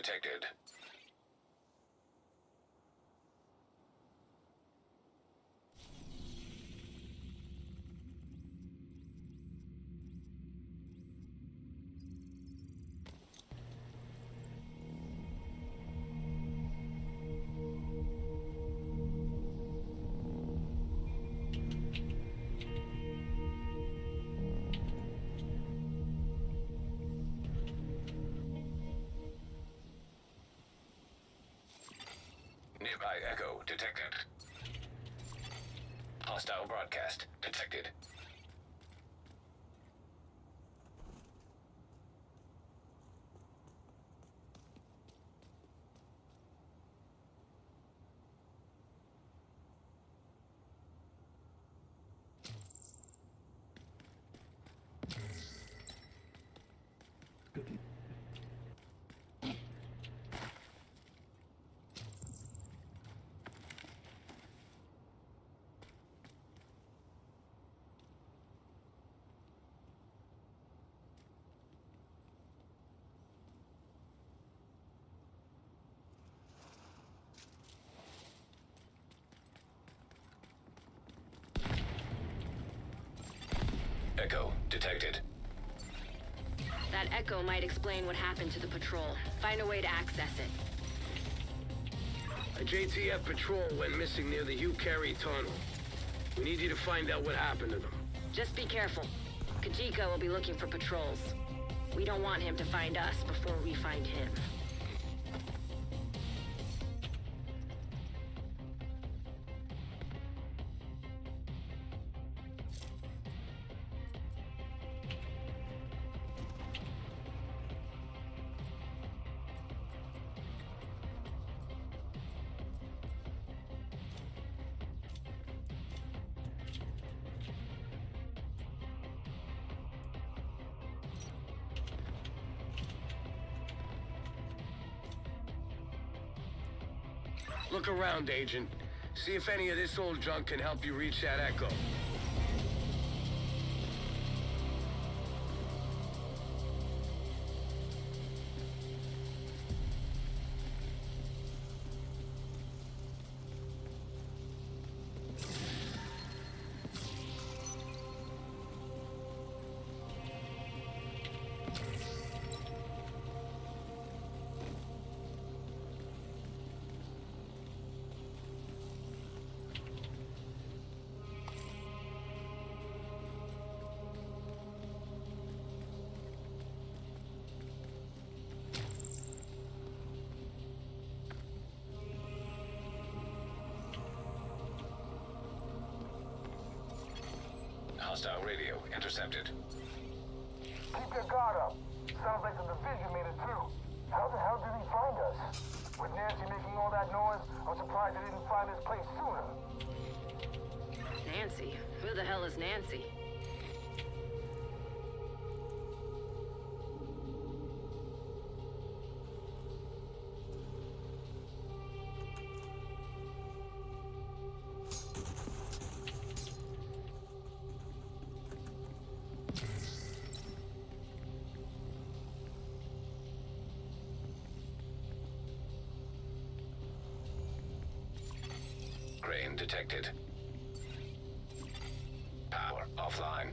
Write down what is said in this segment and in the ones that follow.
detected. Nearby Echo detected. Hostile broadcast detected. Echo detected. That echo might explain what happened to the patrol. Find a way to access it. A JTF patrol went missing near the Hugh Carey tunnel. We need you to find out what happened to them. Just be careful. Kajiko will be looking for patrols. We don't want him to find us before we find him. Look around, Agent. See if any of this old junk can help you reach that echo. Hostile radio intercepted. Keep your guard up. Sounds like the division made it through. How the hell did he find us? With Nancy making all that noise, I'm surprised they didn't find this place sooner. Nancy? Who the hell is Nancy? Crane detected. Power offline.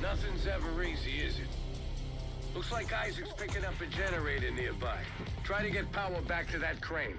Nothing's ever easy, is it? Looks like Isaac's picking up a generator nearby. Try to get power back to that crane.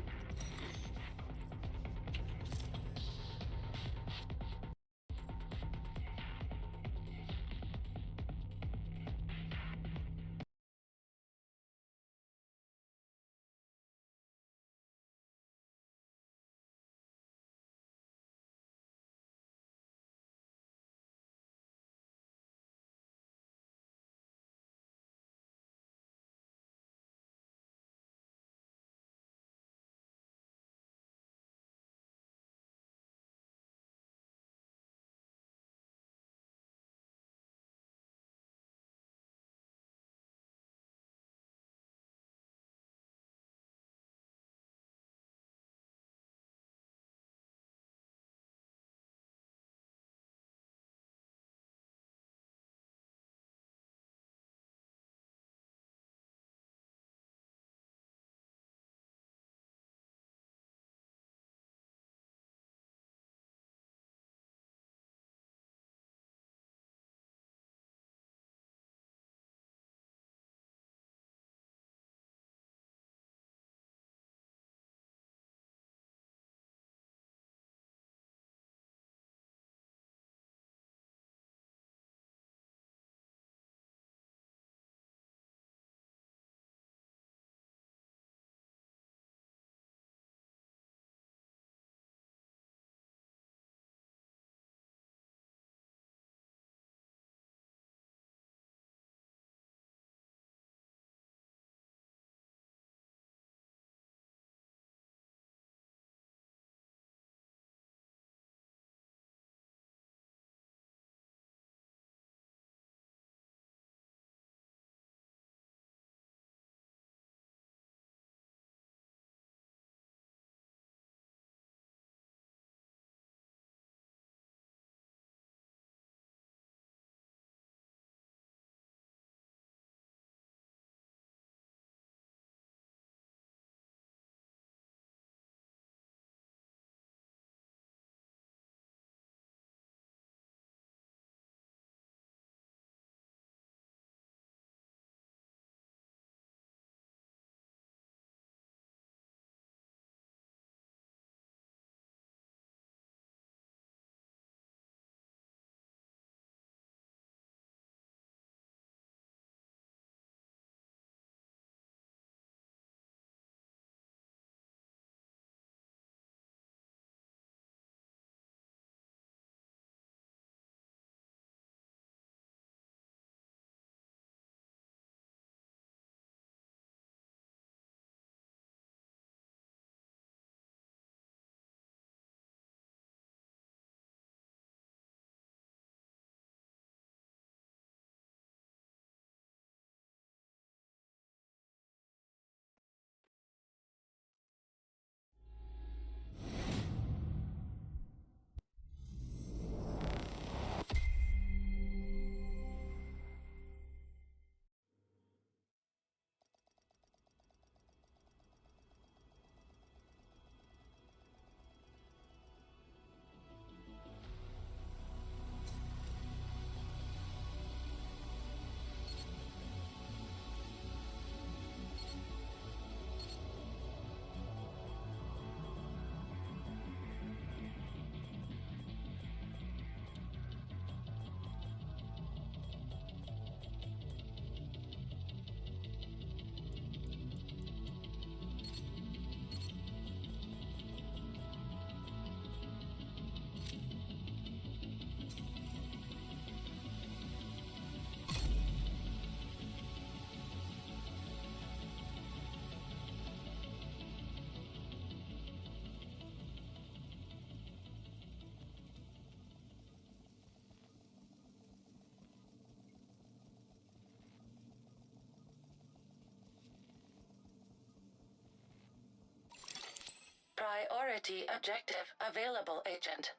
Priority objective available, Agent.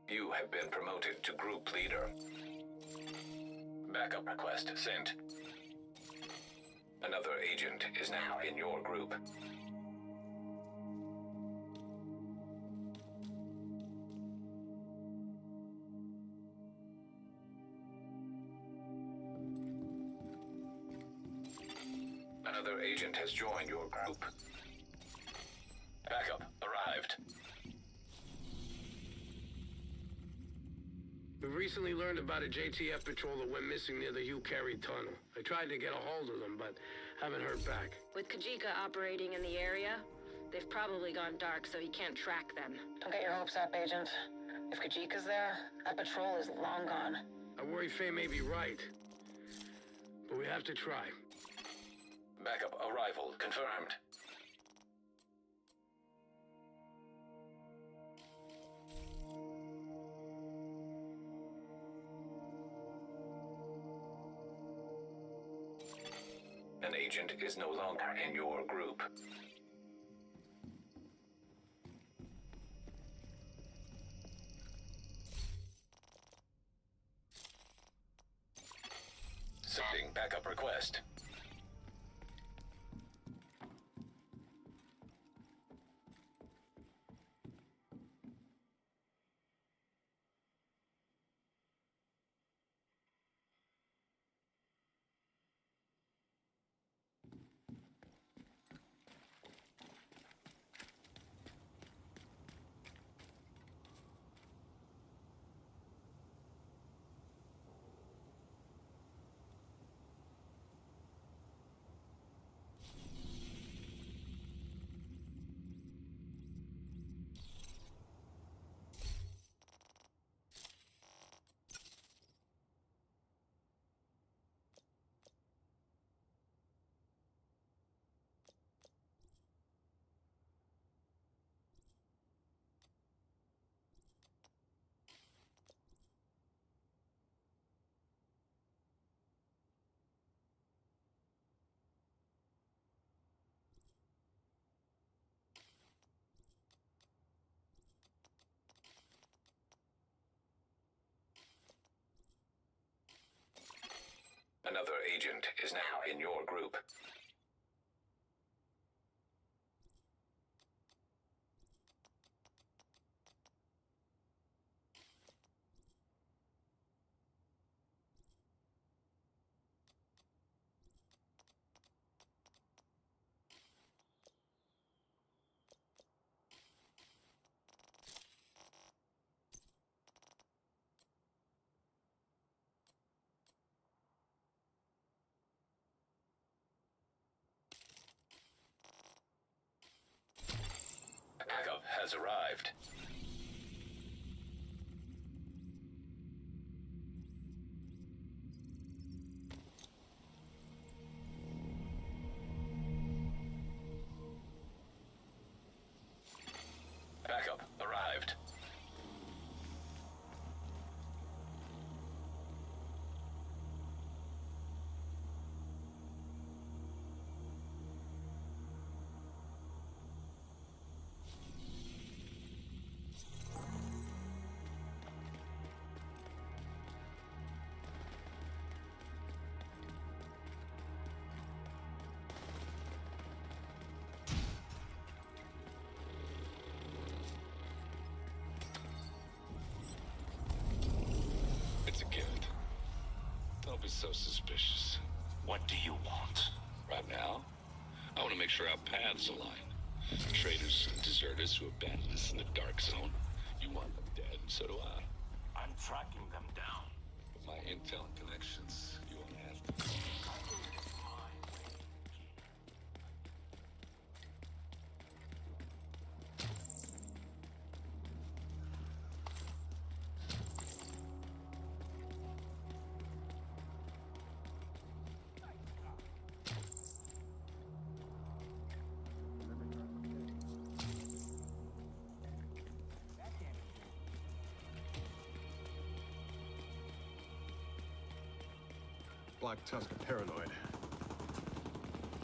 You have been promoted to group leader. Backup request sent. Another agent is now in your group. Another agent has joined your group. Backup arrived. We recently learned about a JTF patrol that went missing near the Hugh Carey tunnel. I tried to get a hold of them, but haven't heard back. With Kajika operating in the area, they've probably gone dark, so he can't track them. Don't get your hopes up, Agent. If Kajika's there, that patrol is long gone. I worry Faye may be right, but we have to try. Backup arrival confirmed. An agent is no longer in your group. Sending backup request. Another agent is now in your group. Backup has arrived. Backup arrived. It's a gift. Don't be so suspicious. What do you want? Right now, I want to make sure our paths align. Traitors and deserters who abandoned us in the dark zone. You want them dead, and so do I. I'm tracking them down. With my intel and connections, you won't have to. Black Tusk are paranoid.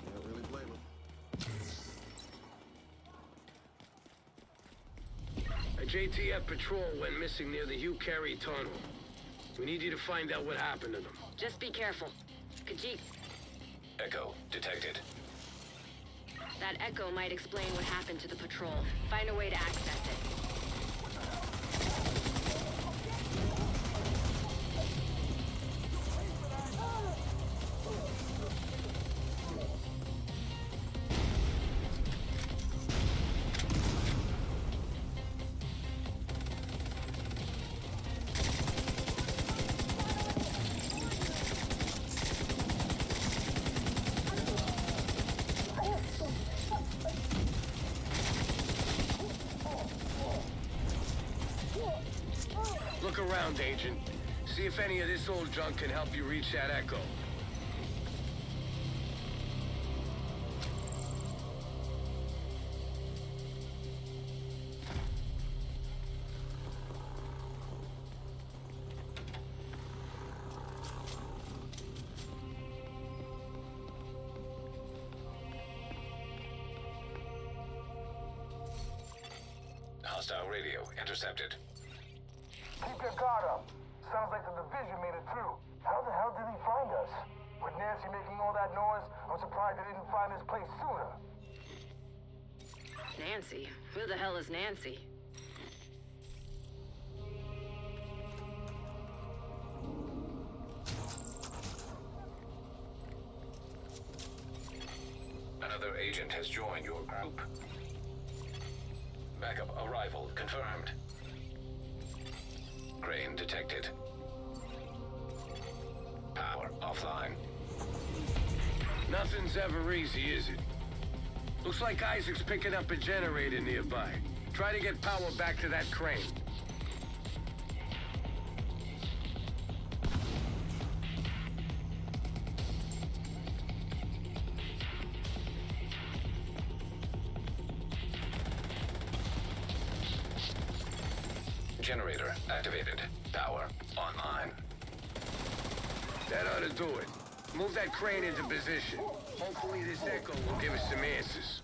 Can't really blame them. A JTF patrol went missing near the Hugh Carey tunnel. We need you to find out what happened to them. Just be careful. Khajiit, Echo detected. that echo might explain what happened to the patrol. Find a way to access it. Look around, Agent. See if any of this old junk can help you reach that echo. Hostile radio intercepted. Keep your guard up. Sounds like the division made it through. How the hell did he find us? With Nancy making all that noise, I'm surprised they didn't find this place sooner. Nancy? Who the hell is Nancy? Another agent has joined your group. Backup arrival confirmed. Crane detected. Power offline. Nothing's ever easy, is it? Looks like Isaac's picking up a generator nearby. Try to get power back to that crane. Generator activated. Power online. That ought to do it. Move that crane into position. Hopefully this echo will give us some answers.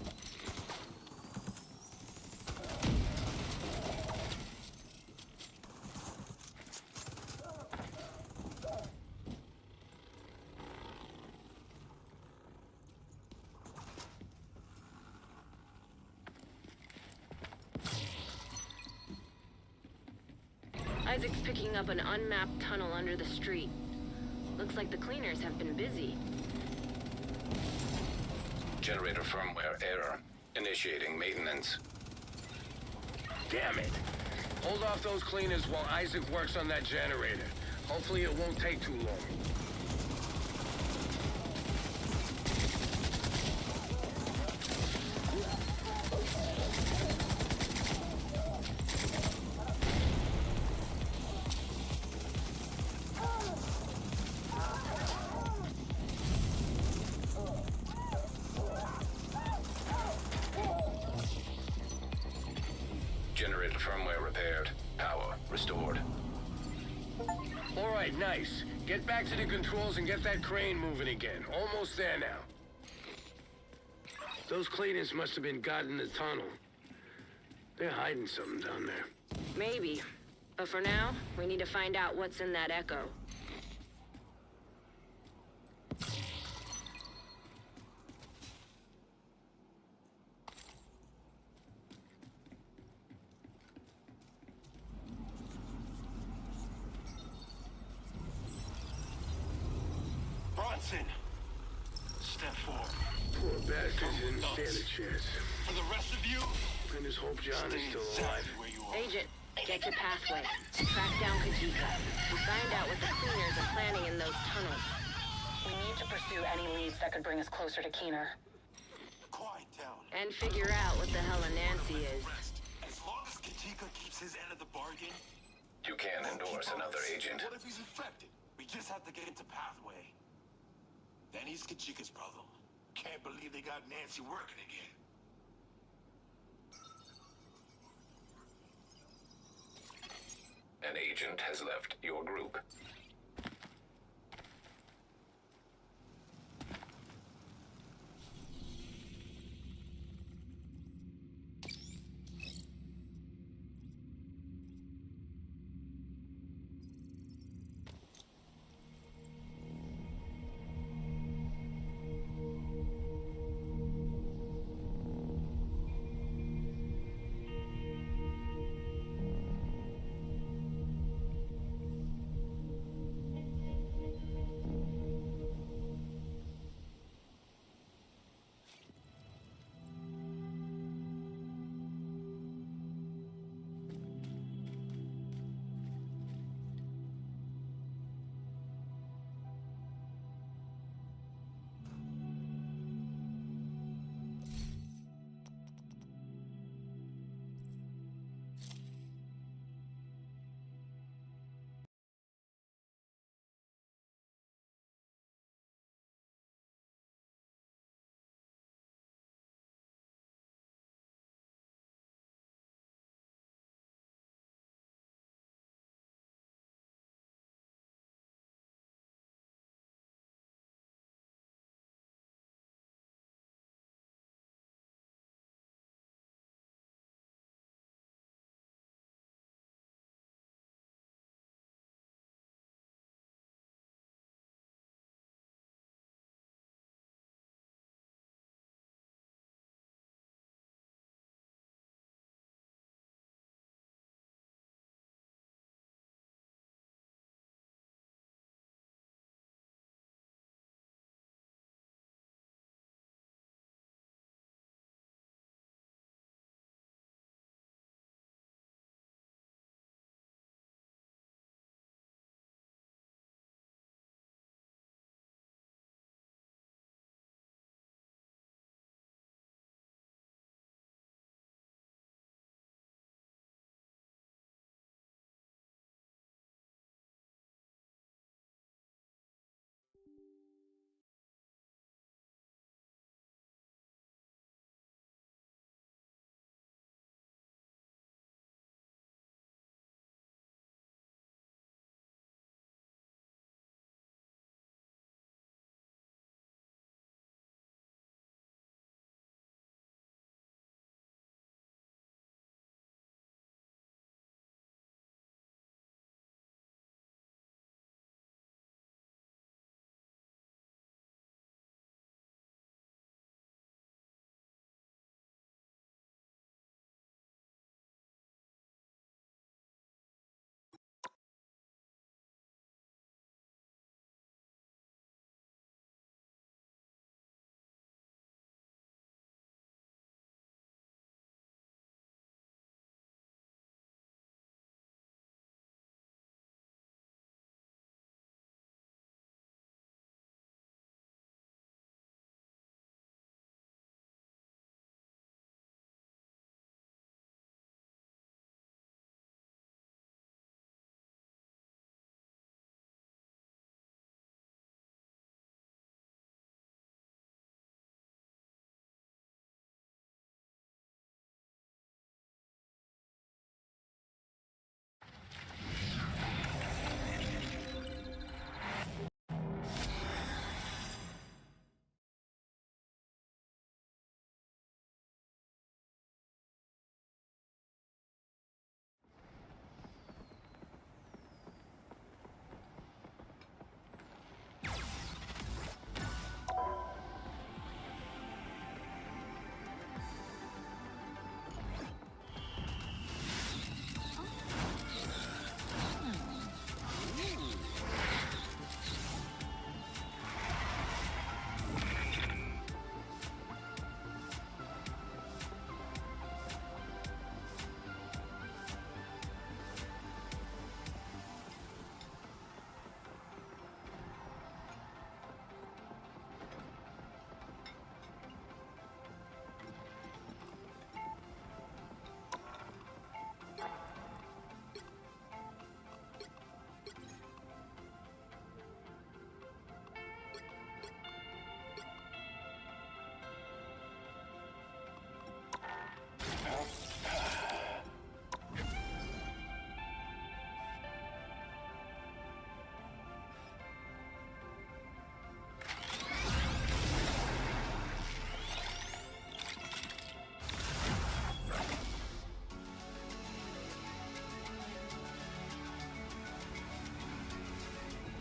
Isaac's picking up an unmapped tunnel under the street. Looks like the cleaners have been busy. Generator firmware error. Initiating maintenance. Damn it! Hold off those cleaners while Isaac works on that generator. Hopefully it won't take too long. Generator firmware repaired. Power restored. All right, nice. Get back to the controls and get that crane moving again. Almost there now. Those cleaners must have been guarding the tunnel. They're hiding something down there. Maybe. But for now, we need to find out what's in that echo. Bronson! Step forward. Poor bastards didn't stand a chance. For the rest of you, And just hope John is stay still exactly alive. where you are. Agent, get your pathway. Track down Khajiit. Find out what the cleaners are planning in those tunnels. We need to pursue any leads that could bring us closer to Keener. Quiet down. And figure out what the hell a Nancy is. Rest. As long as Kajika keeps his end of the bargain, You can endorse another agent. what if he's infected? We just have to get into pathway. Then he's Kajika's problem. Can't believe they got Nancy working again. An agent has left your group.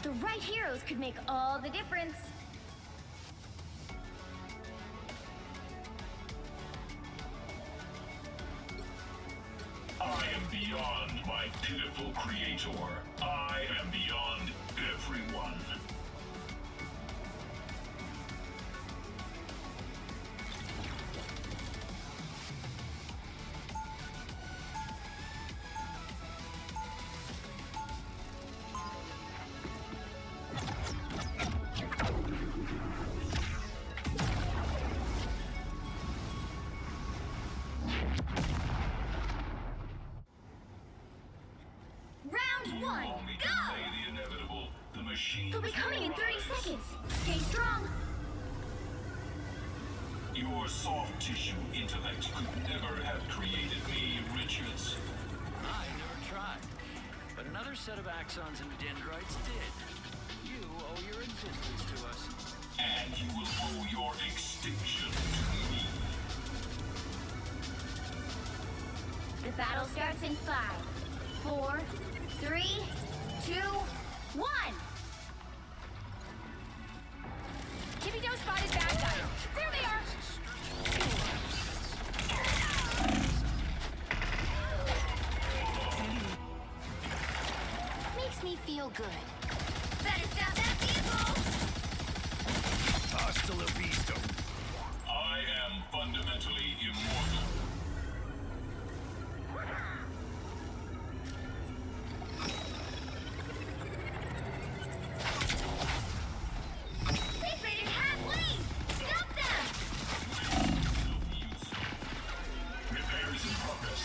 The right heroes could make all the difference. I am beyond my pitiful creator. I am beyond everyone. Round one, Only go! delay the inevitable. The machine. They'll be coming in 30 seconds. Stay strong. Your soft tissue intellect could never have created me, Richards. I never tried. But another set of axons and dendrites did. You owe your existence to us. And you will owe your extinction to me. The battle starts in 5, 4, 3, 2, 1. Tippy Toe spotted bad guys. There they are. Makes me feel good. Better stop that vehicle. Hasta la vista. I am fundamentally immortal. They've made it halfway. Stop them. Repairs in progress.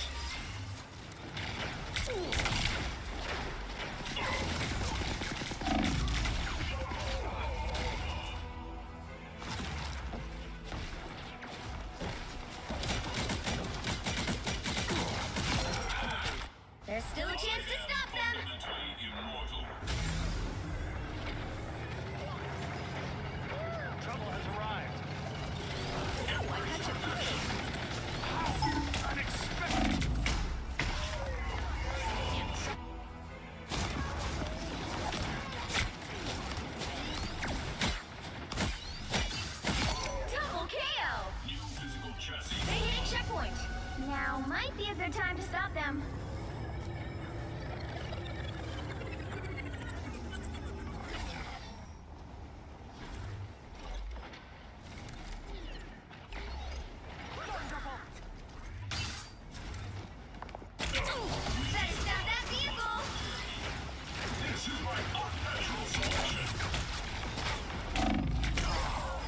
There's still a chance to stop them. Fundamentally immortal. Trouble has arrived. Unexpected. Double KO. New physical chassis. They hit a checkpoint. Now might be a good time to stop them. Better stop that vehicle. This is my unnatural selection.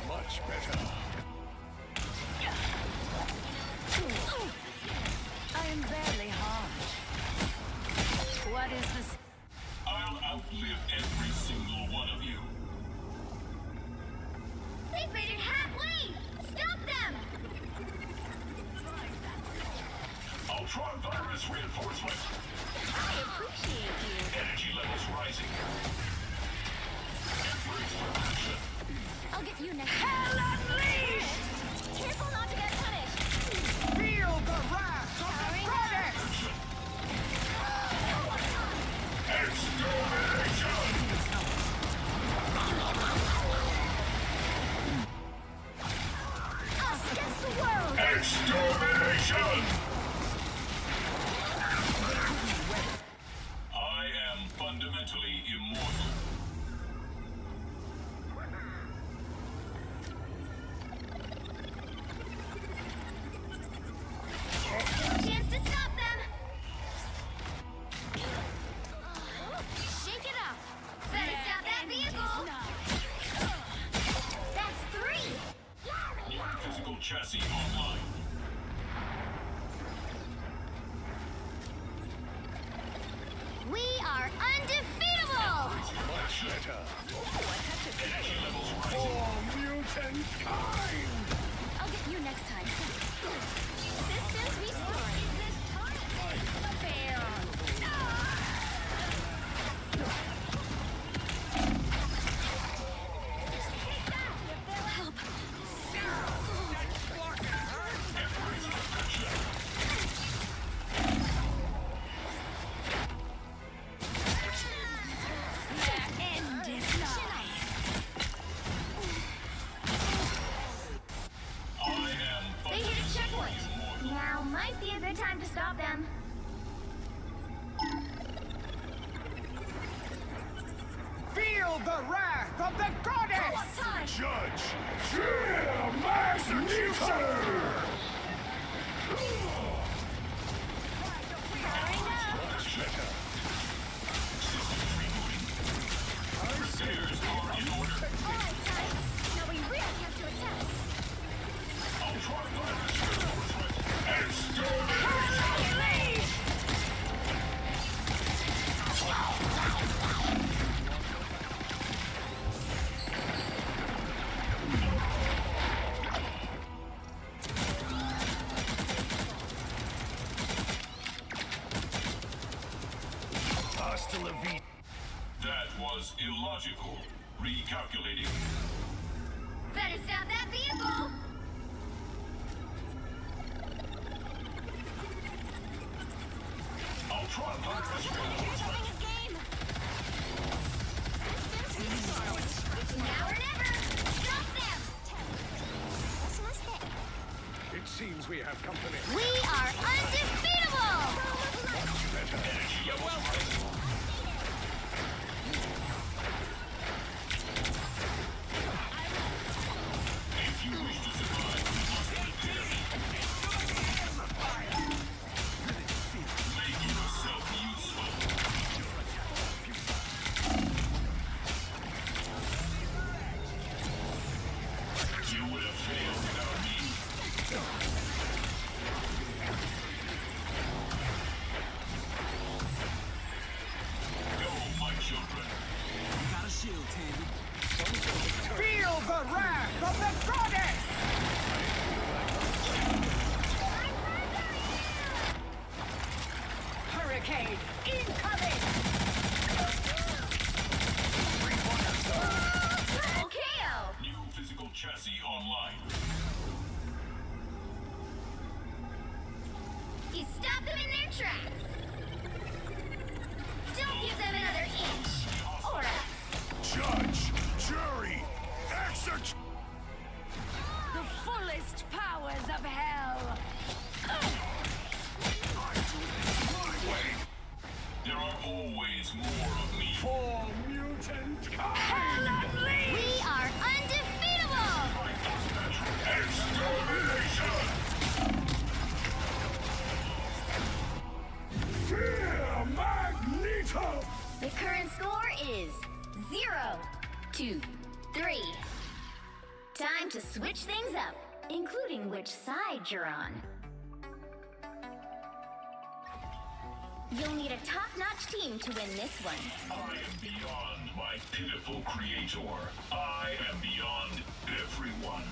Much better. I am barely harmed. What is this? I'll outlive every single one of you. They've made it halfway. Stop them. Ultron virus reinforcement. I appreciate you. Energy levels rising. Embrace perfection. I'll get you next. Hell unleashed! Careful not to get punished. Feel the wrath of the Predator! Extermination! Us against the world. Extermination! I am fundamentally immortal. There's still a chance to stop them. Shake it up. Better stop that vehicle. That's 3. New physical chassis online. We are undefeatable. Much better. Energy levels rising. For mutant kind. I'll get you next time. Systems restored. Fail. Help. Embrace perfection. End of the goddess! Judge! Fear Magneto! Repairs are in order. Alright, Ty. Now we really have to attack. Ultron virus Hasta la vista. That was illogical. Recalculating. Better stop that vehicle! Ultron virus Here's hoping his game! It's now or never! Stop them! It seems we have company. We are undefeatable! energy levels rising. If you wish to survive, you must prepare. Make yourself useful. You would have failed without me. Go, my children. Got a shield, Tandy. Feel the wrath of the goddess! Hurricane incoming! Triple KO! New physical chassis online. You stop them in their tracks! Don't give them another inch! Or else! Judge! Jury! Execute! The fullest powers of hell! There are always more of me. For mutant kind! Hell unleashed! We are undefeatable! Extermination! Fear Magneto! The current score is 0-3. Time to switch things up, including which side you're on. You'll need a top-notch team to win this one. I am beyond my pitiful creator. I am beyond everyone.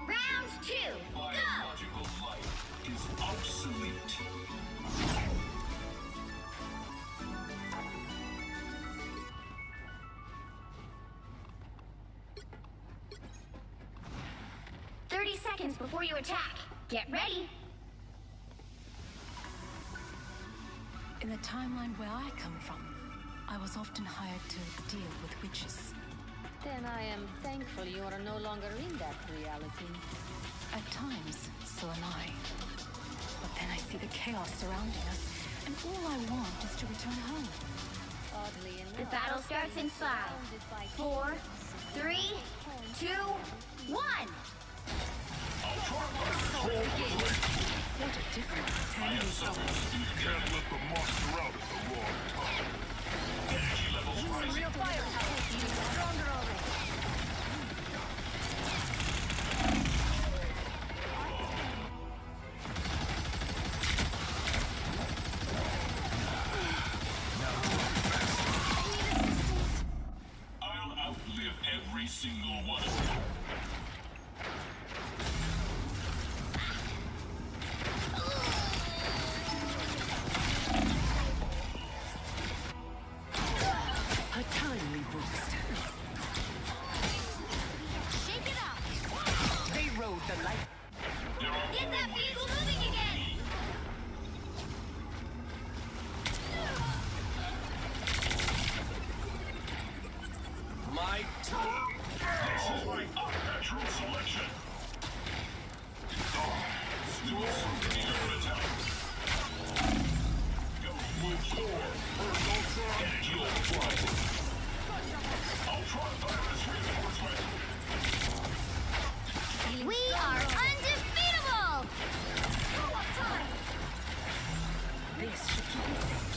Round 2, go! Biological life is obsolete. 30 seconds before you attack. Get ready. In the timeline where I come from, I was often hired to deal with witches. Then I am thankful you are no longer in that reality. At times, so am I. But then I see the chaos surrounding us, and all I want is to return home. Oddly enough, The battle starts in 5, 4, 3, 2, 1. What a difference 10 years old. Can't let the monster out at the wrong time. Energy levels rising. Real firepower. Even stronger already. I'll outlive every single one of you. This is my unnatural selection. Still souvenir attack. Go full floor. Energy overflow. Ultron virus reinforcement. We are undefeatable! Time! This should keep me safe.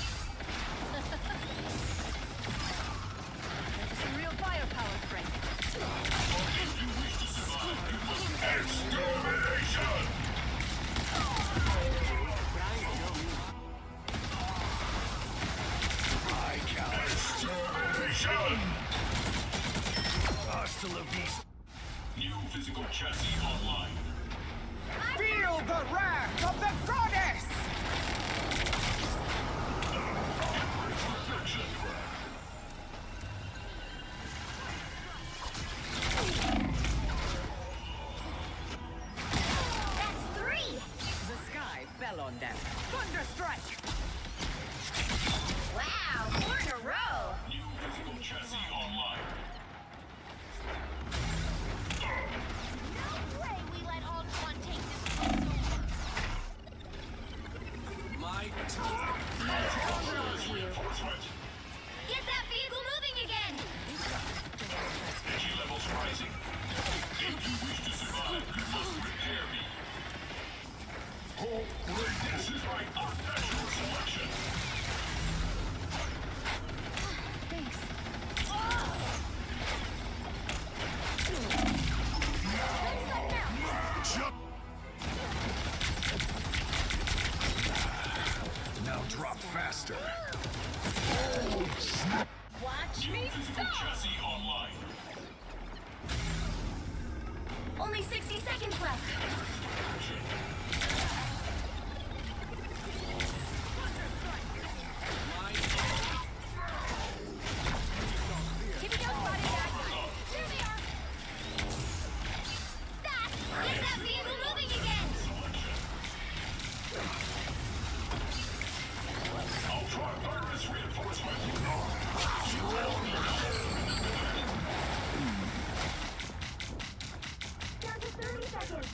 That is some real firepower, friend. If you wish to survive, you must extermination! Extermination! Hasta la vista. New physical chassis online. Feel the wrath of the goddess! Perfection. That's 3! The sky fell on them. Thunderstrike! Wow, 4 in a row! New physical chassis online. No way we let Ultron take this place over! My Reinforcement. Get that vehicle moving again! Energy levels rising. If you wish to survive, you must repair me. This is my unnatural selection. Thanks. Jump. Now drop faster. Watch New me physical chassis online. Only 60 seconds left. Keep it up, body back. Here they are. Get that vehicle moving again. Ultron virus reinforcement. Down to 30 seconds.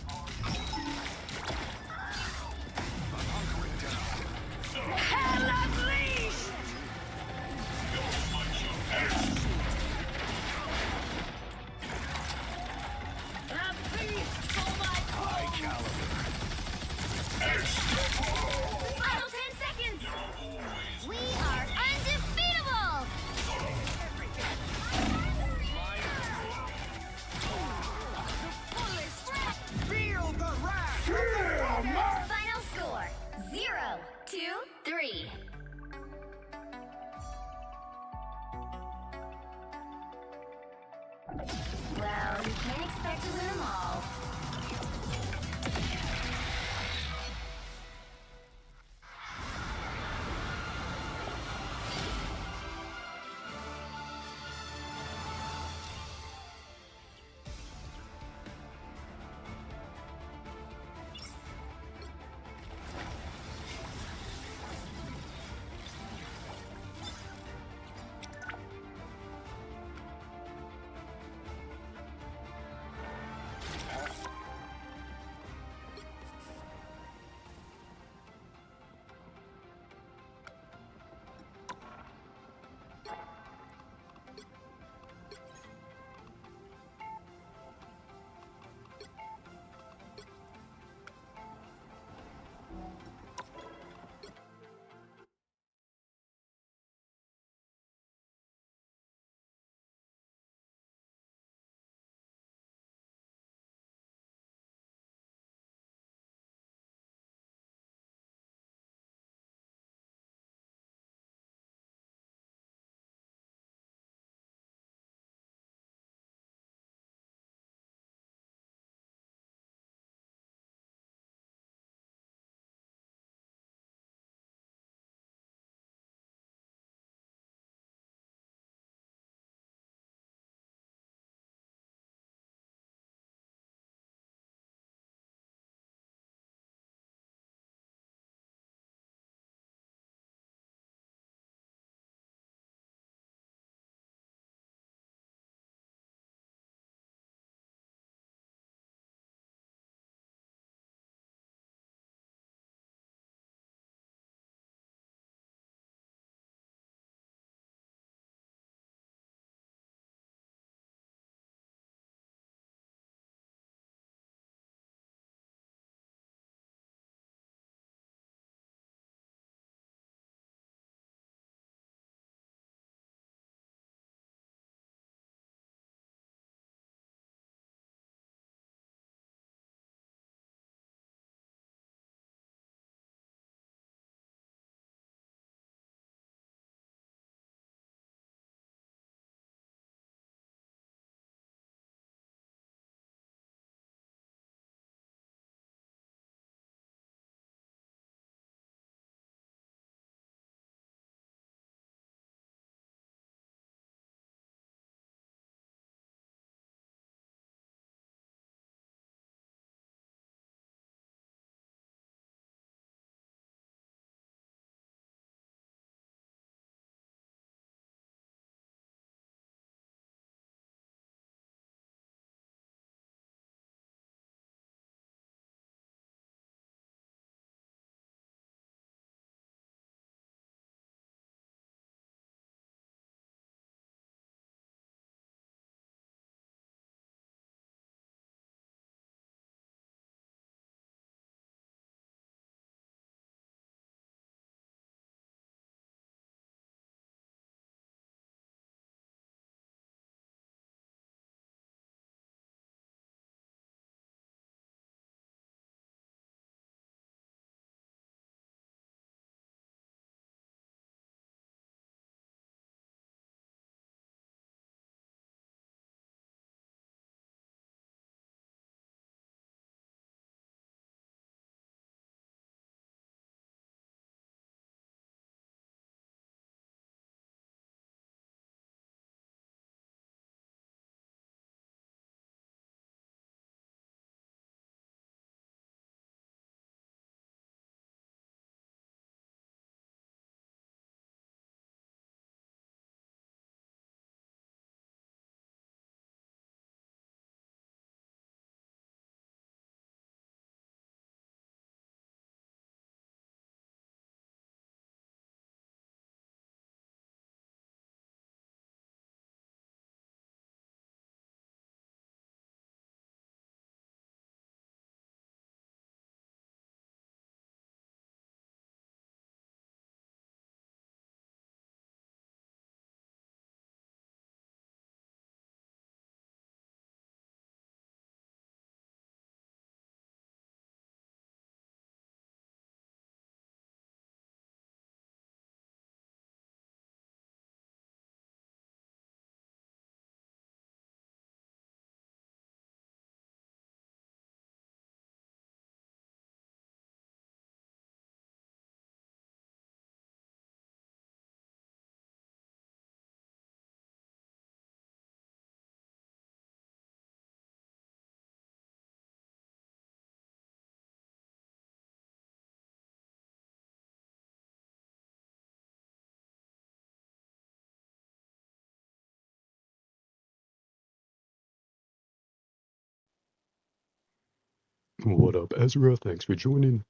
What up, Ezra? Thanks for joining.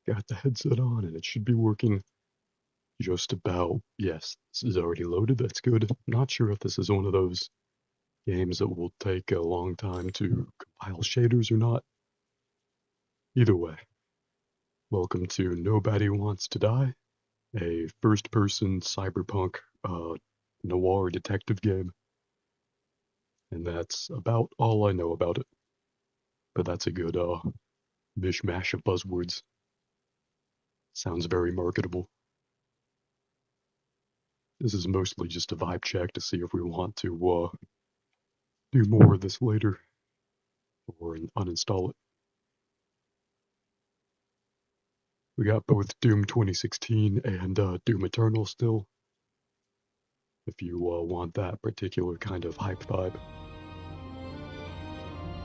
Got the headset on and it should be working just about. Yes, this is already loaded. That's good. Not sure if this is one of those games that will take a long time to compile shaders or not. Either way, welcome to Nobody Wants to Die, a first-person cyberpunk noir detective game. And that's about all I know about it. But that's a good mishmash of buzzwords. Sounds very marketable. This is mostly just a vibe check to see if we want to do more of this later or uninstall it. We got both Doom 2016 and Doom Eternal still, if you want that particular kind of hype vibe.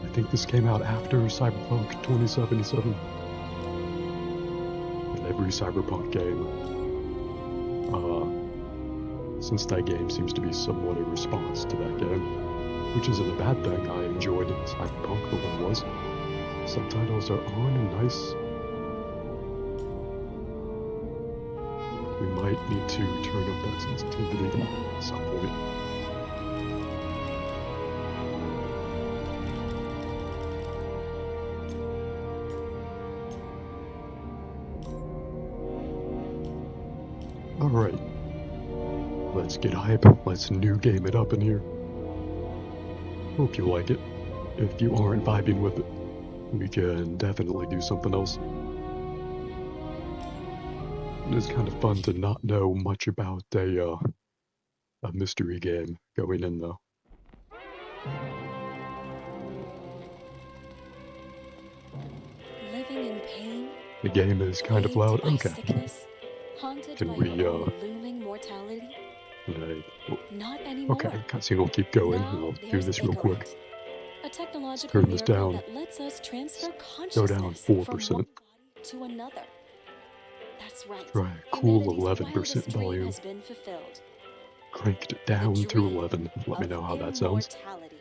I think this came out after Cyberpunk 2077. And every Cyberpunk game, since that game seems to be somewhat a response to that game, which isn't a bad thing. I enjoyed Cyberpunk for what it was. Subtitles are on and nice. We might need to turn up that sensitivity at some point. Alright. Let's get hype. Let's new game it up in here. Hope you like it. If you aren't vibing with it, we can definitely do something else. It's kind of fun to not know much about a mystery game going in, though. Living in pain, The game is kind of loud. Okay. sickness, haunted Can by we, looming mortality. Not anymore. Okay, cutscene will keep going. Now I'll do there's this real Icarus, quick. a technological Turn this miracle down. that lets us transfer Go consciousness down from 4%. one body to another. That's right. Try a cool Humanity's 11% wildest dream volume. has been fulfilled. Cranked it down to 11. Let me know how that sounds. Immortality.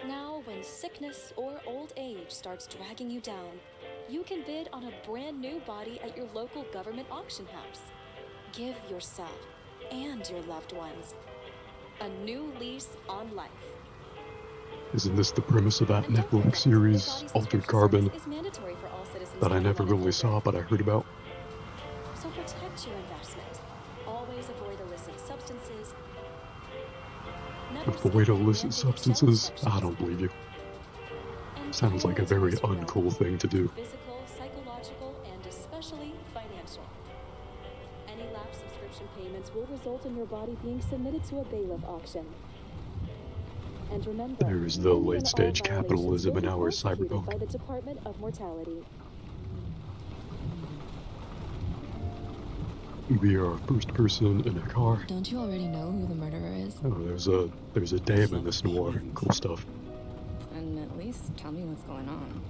Now, when sickness or old age starts dragging you down, you can bid on a brand new body at your local government auction house. Give yourself and your loved ones a new lease on life. Isn't this the premise of that Netflix series, Altered Carbon, Is mandatory for all citizens that I to never have one really saw, but I heard about? So protect your investment. Always avoid illicit substances. Never Avoid skip illicit the substances? I don't believe you. Sounds like a very uncool thing to do. physical, psychological, and especially financial. Any lapsed subscription payments will result in your body being submitted to a bailiff auction. And remember, There's the any and late-stage all capitalism violations in will our be prosecuted cyberpunk. by the Department of Mortality. We are first person in a car. Don't you already know who the murderer is? Oh, there's a dam in this noir. Cool stuff. And at least tell me what's going on.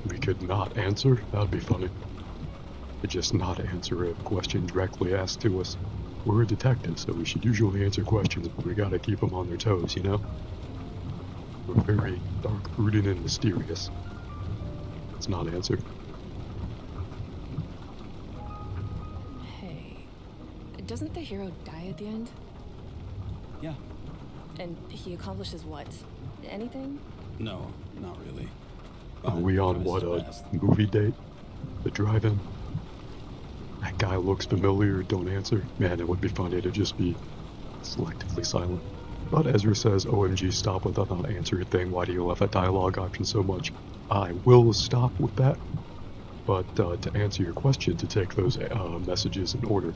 We could not answer? That'd be funny. But just not answer a question directly asked to us. We're a detective, so we should usually answer questions, but we gotta keep them on their toes, you know? We're very dark, brooding, and mysterious. Let's not answer. Hey, doesn't the hero die at the end? Yeah. And he accomplishes what? Anything? No, not really. Are we on what, a movie date? The drive-in? That guy looks familiar, don't answer. Man, it would be funny to just be selectively silent. But Ezra says, OMG, stop with that not answer thing. Why do you love that dialogue option so much? I will stop with that. But to answer your question, to take those messages in order,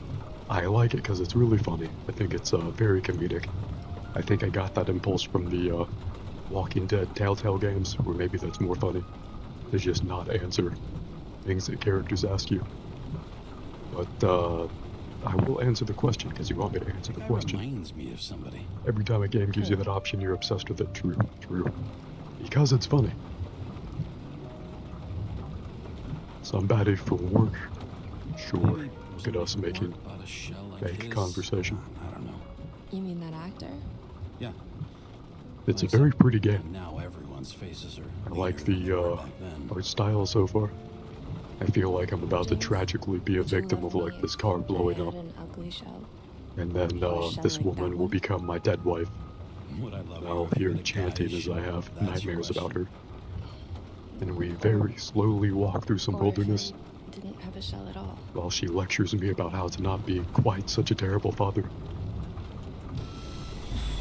I like it because it's really funny. I think it's very comedic. I think I got that impulse from the Walking Dead Telltale games, where maybe that's more funny. To just not answer things that characters ask you. But I will answer the question because you want me to answer the question. Reminds me of somebody. Every time a game gives you that option, you're obsessed with it. True, true. Because it's funny. Somebody from work. Sure. Look at us making fake conversation. I don't know. You mean that actor? Yeah. It's a very pretty game. Now everyone's faces are. I like the art style so far. I feel like I'm about to tragically be a victim of like this car blowing up. An ugly shell. And then this woman will become my dead wife. What I love I'll hear chanting as I have nightmares about her. And we very slowly walk through some wilderness Didn't have a shell at all. while she lectures me about how to not be quite such a terrible father.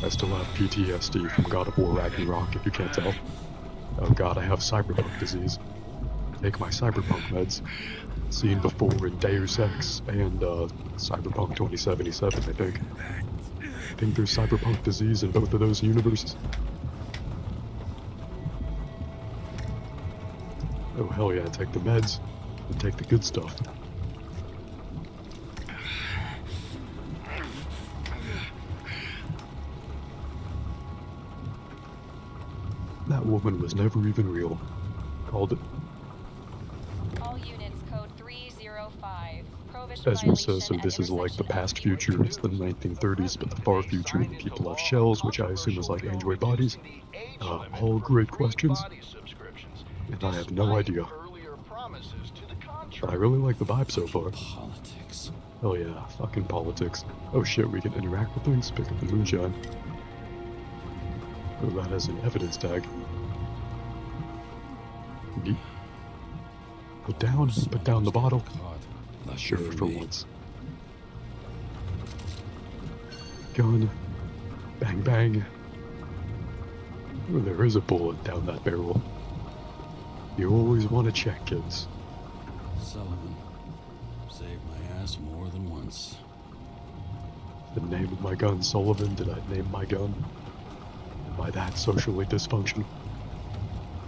I still have PTSD from God of War Ragnarok, if you can't tell. Oh god, I have cyberpunk disease. Take my cyberpunk meds. Seen before in Deus Ex and Cyberpunk 2077, I think. I think there's cyberpunk disease in both of those universes. Oh hell yeah, take the meds and take the good stuff. That woman was never even real. Called it. All units code 305. Ezra says, so this is like the past future, it's the 1930s, but the far future, people have shells, which I assume is like android bodies. All great questions, and I have no idea. But I really like the vibe so far. Politics. Oh yeah, fucking politics. Oh shit, we can interact with things, pick up the moonshine. Oh, that has an evidence tag. Neat. Put down the bottle. Sure, for once. Gun. Bang bang. Oh, there is a bullet down that barrel. You always want to check, kids. Sullivan. Saved my ass more than once. The name of my gun, Sullivan. Did I name my gun? And by that, socially dysfunction.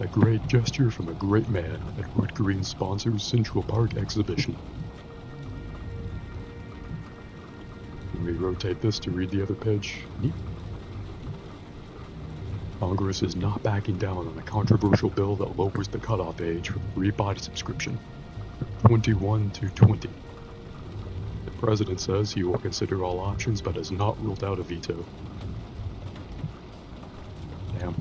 A great gesture from a great man at Wood Green sponsors Central Park exhibition. Let me rotate this to read the other page. Neat. Congress is not backing down on a controversial bill that lowers the cutoff age for the free body subscription from 21 to 20. The president says he will consider all options but has not ruled out a veto. Damn.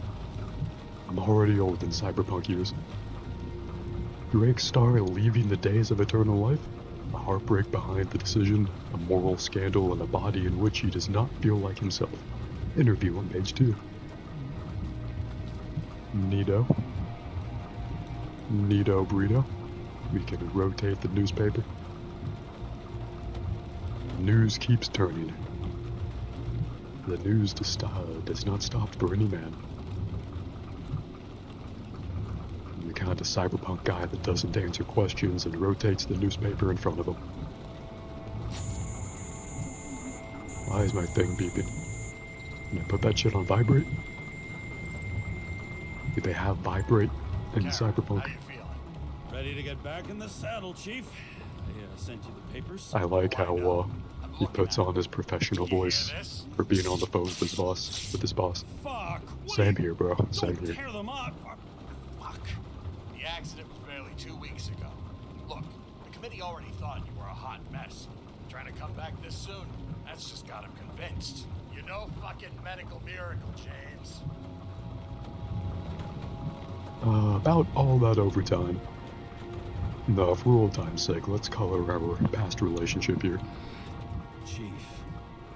I'm already old in cyberpunk years. Drake Star leaving the days of eternal life? A heartbreak behind the decision, a moral scandal, and a body in which he does not feel like himself. Interview on page 2. Neato. Neato burrito. We can rotate the newspaper. The news keeps turning. The news does not stop for any man. I'm the kind of cyberpunk guy that doesn't answer questions and rotates the newspaper in front of him. Why is my thing beeping? Can I put that shit on vibrate? Do they have vibrate in Cyberpunk? Ready to get back in the saddle, Chief? I sent you the papers. I like how he puts on his professional voice for being on the phone with his boss. Fuck! Same here, bro. Same here. Tear them up. Fuck. The accident was barely 2 weeks ago. Look, the committee already thought you were a hot mess. Trying to come back this soon, that's just got him convinced. You know, fucking medical miracle, James. About all that overtime. No, for old time's sake, let's color our past relationship here. Chief,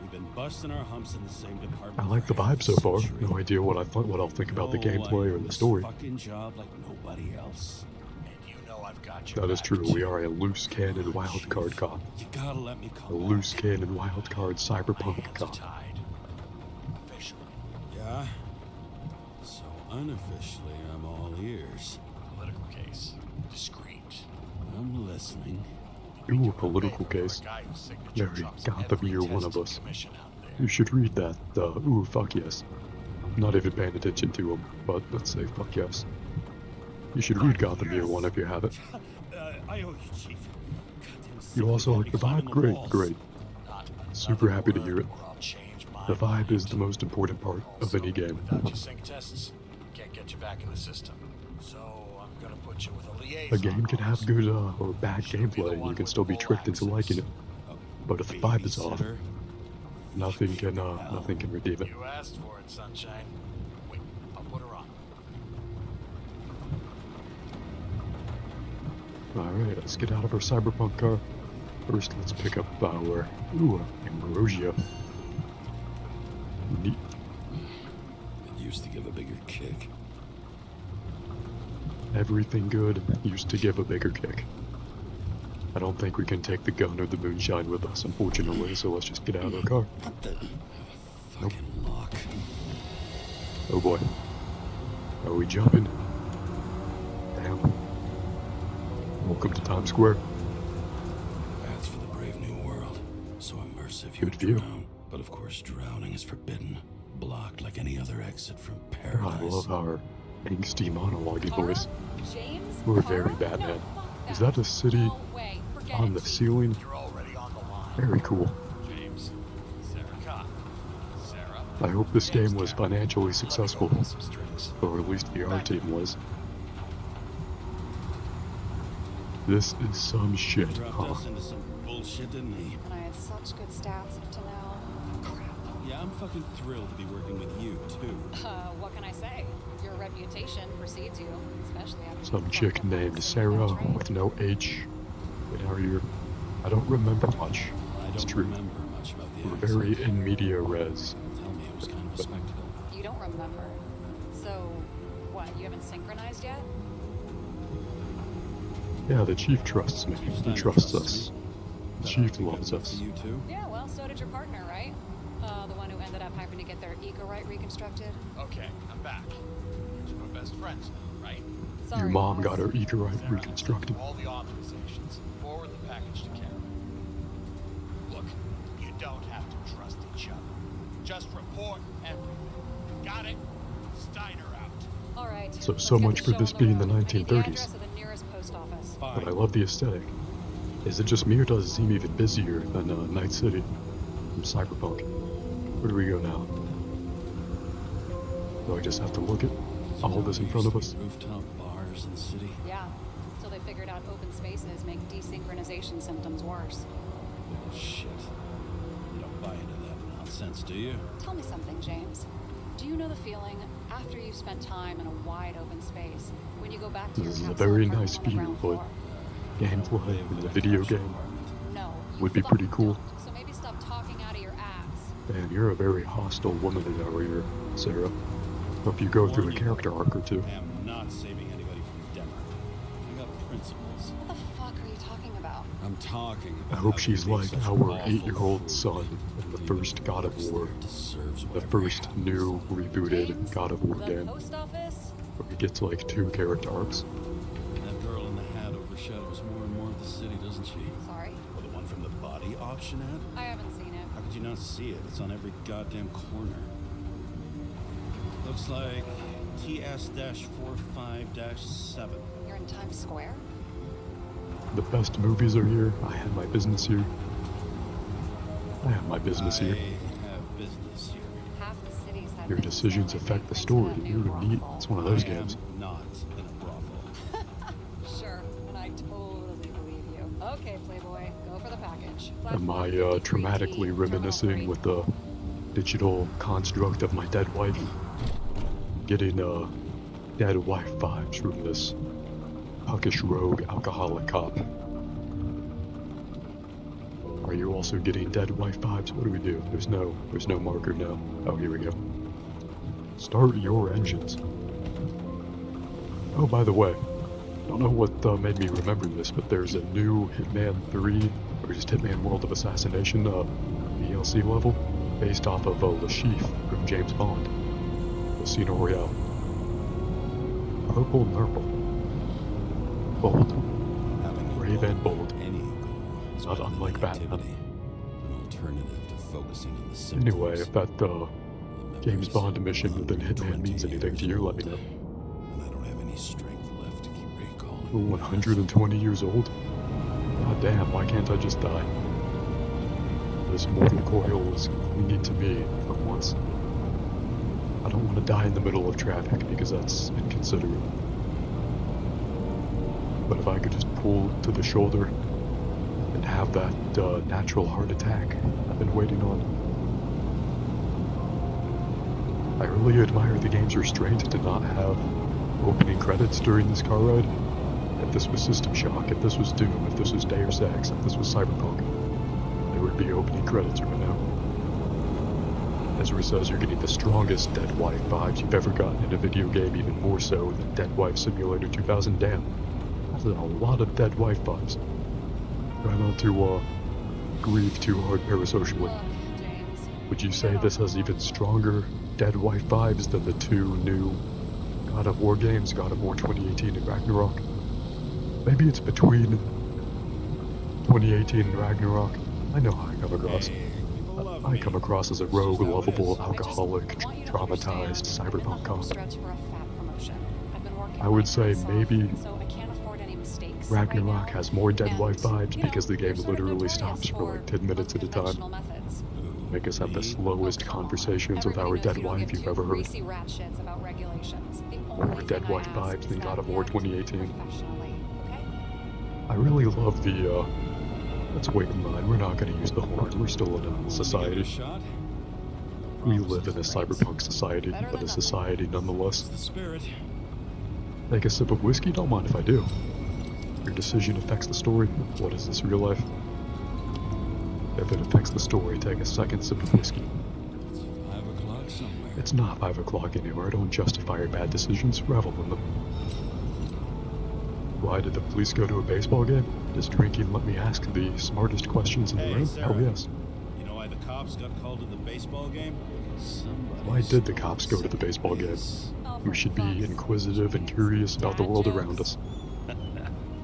we've been busting our humps in the same department. I like the vibe so far. No idea what I'll think about the gameplay or the story. Fucking job like nobody else. And you know I've got your That is true. We are a loose cannon wildcard cop. You gotta let me A come loose cannon wildcard cyberpunk cop. officially. Yeah? So unofficially, I'm all ears. Political case. Discreet. I'm listening. Ooh, a political case. Very Gotham Year one of us. You should read that. Ooh, fuck yes. Not even paying attention to him, but let's say fuck yes. You should read Gotham Year 1 if you have it. I owe you, Chief. You also like the vibe? Great, great. Super happy to hear it. The vibe is the most important part of any game. Without your sync tests, can't get you back in the system. So I'm gonna put you with a liaison. A game can have good or bad gameplay, and you can still be tricked into liking it. But if the vibe is off, nothing can redeem it. You asked for it, sunshine. Alright, let's get out of our cyberpunk car. First, let's pick up our... Ooh, Ambrosia. Neat. It used to give a bigger kick. Everything good used to give a bigger kick. I don't think we can take the gun or the moonshine with us, unfortunately, so let's just get out of our car. What the... Nope. Fucking lock. Oh boy. Are we jumping? Damn. Welcome to Times Square. That's for the brave new world. So immersive you Good would view. drown. But of course drowning is forbidden. Blocked like any other exit from paradise. I love our angsty monologue voice. James? We're very Batman. Is that a city on the ceiling? You're already on the line. Very cool. James, Sarah Cott. Sarah. I hope this game was financially successful, Some strings. or at least the art team was. This is some shit, Dropped huh? us into some bullshit, didn't he? And I had such good stats up to now. Yeah, I'm fucking thrilled to be working with you, too. What can I say? Your reputation precedes you, especially after Some chick named Sarah with no H in our ear. I don't remember much. I It's don't true. remember much about the We're accident. very in media res. Tell me it was kind of a spectacle. You don't remember. So, what, you haven't synchronized yet? Yeah, the chief trusts me. He trusts us. The chief loves For us. you, too? Yeah, well, so did your partner, right? The one who ended up having to get their eco-right reconstructed? Okay, I'm back. We're best friends now, right? Sorry, Your mom boss. got her Eco-Right Sarah, reconstructed. all the authorizations. Forward the package to Karen. Look, you don't have to trust each other. Just report everything. Got it? Steiner out. All right. So let's so get much the for show this on the being the road. I need the 1930s. address of the nearest post office. But I love the aesthetic. Is it just me or does it seem even busier than Night City from Cyberpunk? Where do we go now? Do I just have to look at all this in front of us? Rooftop bars in the city. Yeah, so they figured out open spaces make desynchronization symptoms worse. Oh, shit. You don't buy into that nonsense, do you? Tell me something, James. Do you know the feeling after you've spent time in a wide open space, when you go back to your This is a capsule very apartment nice on the view, ground but floor? gameplay in the video game No, you would be fucking pretty cool. don't. So maybe stop talking out of your ass. Man, you're a very hostile woman in our ear, Sarah. Hope you go through a character arc or two. I am not saving anybody from Denmark. I got principles. What the fuck are you talking about? I'm talking I about hope how she's they make like such our awful 8-year-old son in the first God of War. The first new rebooted God of War The game. post office? Where he gets like 2 character arcs. That girl in the hat overshadows more and more of the city, doesn't she? Sorry? Well, the one from the body auction ad? I haven't seen it. How could you not see it? It's on every goddamn corner. Looks like TS-45-7. You're in Times Square? The best movies are here. I have my business here. I have my business here. I have business here. Half the cities have Your been decisions destroyed affect the thanks to story. that new You're neat. brothel. It's one of those I games. am not in a brothel. Sure, and I totally believe you. Okay, Playboy, go for the package. Am I Platform 53D, traumatically Terminal reminiscing 3. with the digital construct of my dead wife? Getting dead wife vibes from this puckish rogue alcoholic cop. Are you also getting dead wife vibes? What do we do? There's no marker now. Oh, here we go. Start your engines. Oh, by the way, I don't know what made me remember this, but there's a new Hitman 3, or just Hitman World of Assassination DLC level, based off of Le Chiffre from James Bond. Casino Royale. Purple Nurple. Bold. Brave and bold. Not unlike Batman. An alternative to focusing on the symptoms. Anyway, if that James Bond mission within Hitman means anything to you, let me know. And I don't have any strength left to keep recalling. Ooh, 120 years old? God damn, why can't I just die? This mortal coil is clinging to me for once. I don't want to die in the middle of traffic because that's inconsiderate. But if I could just pull to the shoulder and have that natural heart attack I've been waiting on. I really admire the game's restraint to not have opening credits during this car ride. if this was System Shock, if this was Doom, if this was Deus Ex, if this was Cyberpunk, there would be opening credits right now. Ezra says you're getting the strongest Dead Wife vibes you've ever gotten in a video game, even more so than Dead Wife Simulator 2000. Damn, that's a lot of Dead Wife vibes. Try not to grieve too hard parasocially. Would you say this has even stronger Dead Wife vibes than the two new God of War games, God of War 2018 and Ragnarok? Maybe it's between 2018 and Ragnarok. I know how I come across. I come across as a rogue, lovable, alcoholic, traumatized cyberpunk cop. I would say maybe Ragnarok has more Dead Wife vibes because the game literally stops for like 10 minutes at a time. Make us have the slowest conversations with our Dead Wife you've ever heard. More Dead Wife vibes than God of War 2018. I really love the, let's wait in mind, we're not going to use the horns, we're still in a society. We live in a cyberpunk society, but a society nonetheless. Take a sip of whiskey? Don't mind if I do. Your decision affects the story. What is this, real life? If it affects the story, take a second sip of whiskey. It's not 5 o'clock anymore. Don't justify your bad decisions, revel in them. Why did the police go to a baseball game? Does drinking let me ask the smartest questions in the room? Sarah, Oh yes. You know why the cops got called to the baseball game? Why did the cops go to the baseball game? We should be inquisitive and curious about the world around us.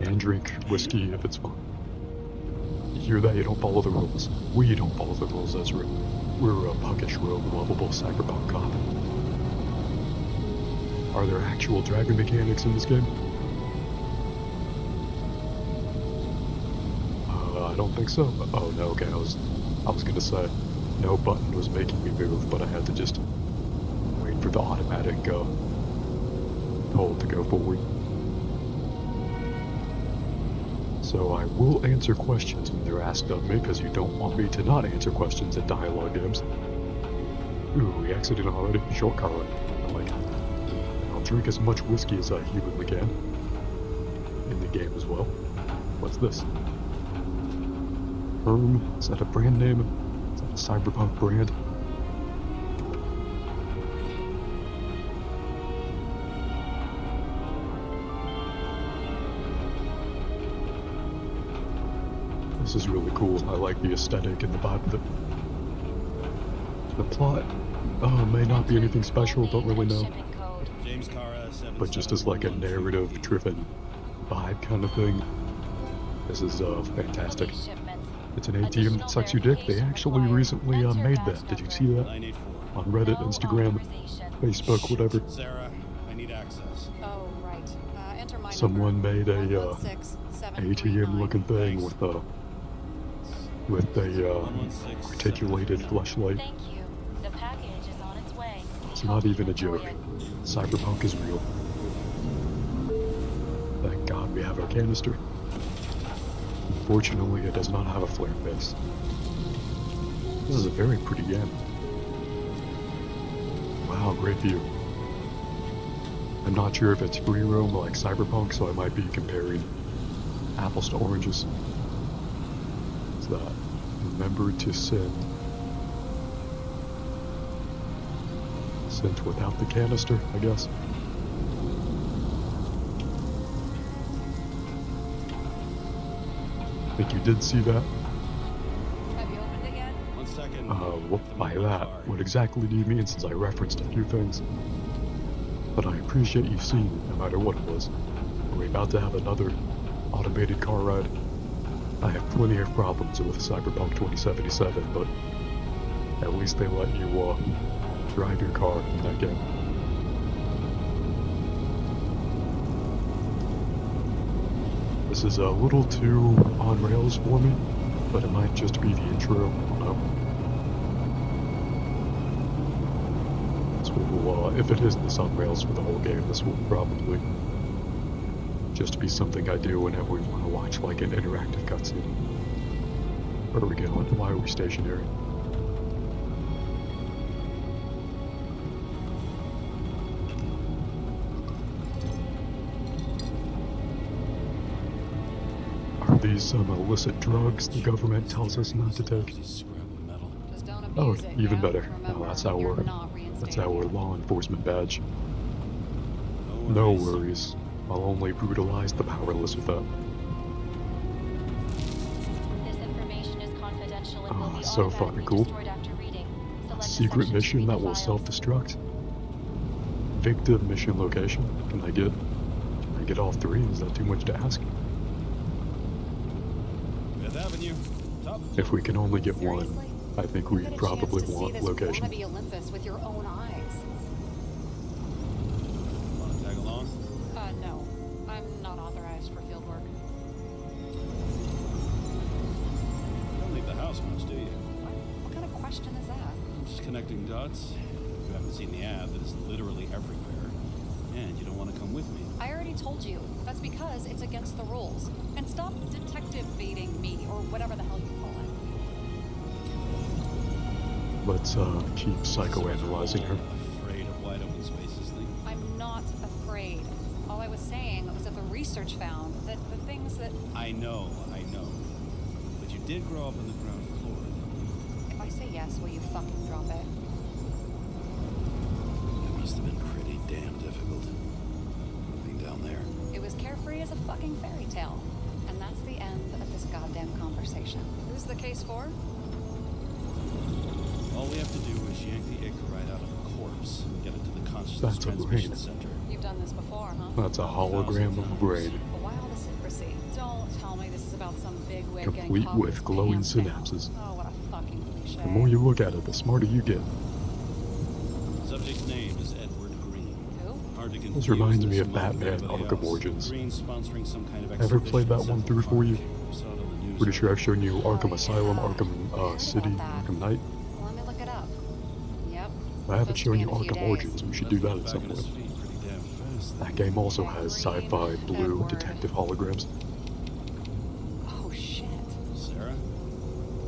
And drink whiskey if it's fun. You hear that? You don't follow the rules. We don't follow the rules, Ezra. We're a puckish, rogue, lovable cyberpunk cop. Are there actual driving mechanics in this game? I don't think so. Oh no, okay, I was gonna say no button was making me move, but I had to just wait for the automatic hold to go forward. So I will answer questions when they're asked of me, because you don't want me to not answer questions in dialogue games. Ooh, we exited already? Short car ride. I like it. I'll drink as much whiskey as I humanly can. In the game as well. What's this? Herm? Is that a brand name? Is that a cyberpunk brand? This is really cool. I like the aesthetic and the vibe of it. The plot may not be anything special, don't really know. But just as like a narrative-driven vibe kind of thing, this is fantastic. It's an ATM that sucks your dick. They actually recently made that. Did you see that? On Reddit, Instagram, Facebook, whatever. Sarah, I need access. Oh, right. Enter my Someone made a ATM-looking thing with a articulated fleshlight. Thank you. The package is on its way. It's not even a joke. Cyberpunk is real. Thank God we have our canister. Unfortunately, it does not have a flare base. This is a very pretty game. Wow, great view. I'm not sure if it's free roam like Cyberpunk, so I might be comparing apples to oranges. What's that? Remember to sin. Sent without the canister, I guess. I think you did see that. Have you opened it yet? 1 second. What by that? What exactly do you mean, since I referenced a few things? But I appreciate you've seen it, no matter what it was. Are we about to have another automated car ride? I have plenty of problems with Cyberpunk 2077, but at least they let you drive your car in that game. This is a little too on rails for me, but it might just be the intro. I don't know. This will, if it is this on rails for the whole game, this will probably just be something I do whenever we want to watch like an interactive cutscene. Where are we going? Why are we stationary? be some illicit drugs the government tells us not to take. Oh, even better. Now that's our law enforcement badge. No worries. I'll only brutalize the powerless with that. This information is confidential and will be So automatically fucking cool. destroyed after reading. Select the Secret section to mission read that the will files. self-destruct. Victim mission location. Can I get all three? Is that too much to ask? Fifth Avenue. Top. If we can only get one, I think we Get a probably chance to see want this location. wannabe Olympus with your own eyes. Want to tag along? No. I'm not authorized for field work. Don't leave the house much, do you? What kind of question is that? I'm just connecting dots. You haven't seen the ad that is literally everywhere. And you don't want to come with me. I already told you. That's because it's against the rules. And stop detective baiting me, or whatever the hell you call it. Let's keep psychoanalyzing her. Afraid of wide open spaces thing? I'm not afraid. All I was saying was that the research found that the things that... I know. But you did grow up on the ground floor. If I say yes, will you fucking drop it? It must have been pretty damn difficult. Living down there. It was carefree as a fucking fairy tale. And that's the end of this goddamn conversation. Who's the case for? All we have to do is yank the Icarite out of the corpse and get it to the consciousness That's a transmission brain. center. You've done this before, huh? That's a hologram of a brain, But why all the secrecy? Don't tell me this is about some big wig getting complete caught with his glowing pants down. synapses. Oh, what a fucking cliche. The more you look at it, the smarter you get. Subject's name is Edward Green. Who? Hard to confuse. This reminds me this of along with Batman everybody Arkham else. Origins. Green sponsoring some kind of Ever played that expedition one through for you? Saw it on the news. Pretty sure I've shown you Arkham Asylum, Arkham City, that. Arkham Knight. Let me look it up. Yep. I haven't Supposed to shown be you in a few Arkham days. Origins. We should do that at some Back on his point. feet pretty damn fast. That game also has sci-fi blue Edward. detective holograms. Oh, shit. Sarah?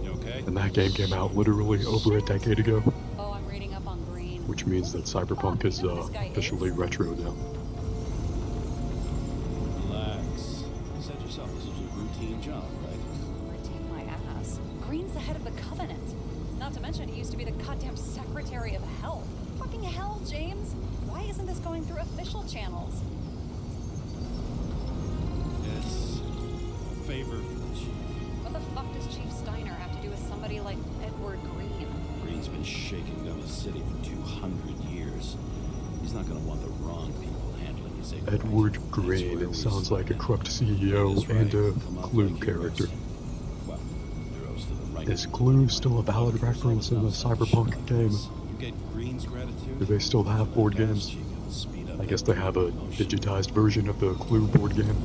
You okay? And that game came out literally over a decade ago, Oh, I'm reading up on Green. which means that Cyberpunk is officially retro now. Relax. You said yourself this was a routine job, right? Routine my ass. Green's the head of the Covenant. Not to mention, he used to be the goddamn Secretary of Health. Fucking hell, James. Why isn't this going through official channels? It's a favor for the chief. What the fuck does Chief Steiner have to do with somebody like Edward Green? Green's been shaking down the city for 200 years. He's not going to want the wrong people handling his Icarite. Edward That's Green where we sounds like a slip in. corrupt CEO That's right. and a Come off Clue like character. heroes. Well, heroes to the right. Is Clue still a valid reference in a Cyberpunk game? You get Green's gratitude. Do they still have board games? I guess they have a digitized version of the Clue board game.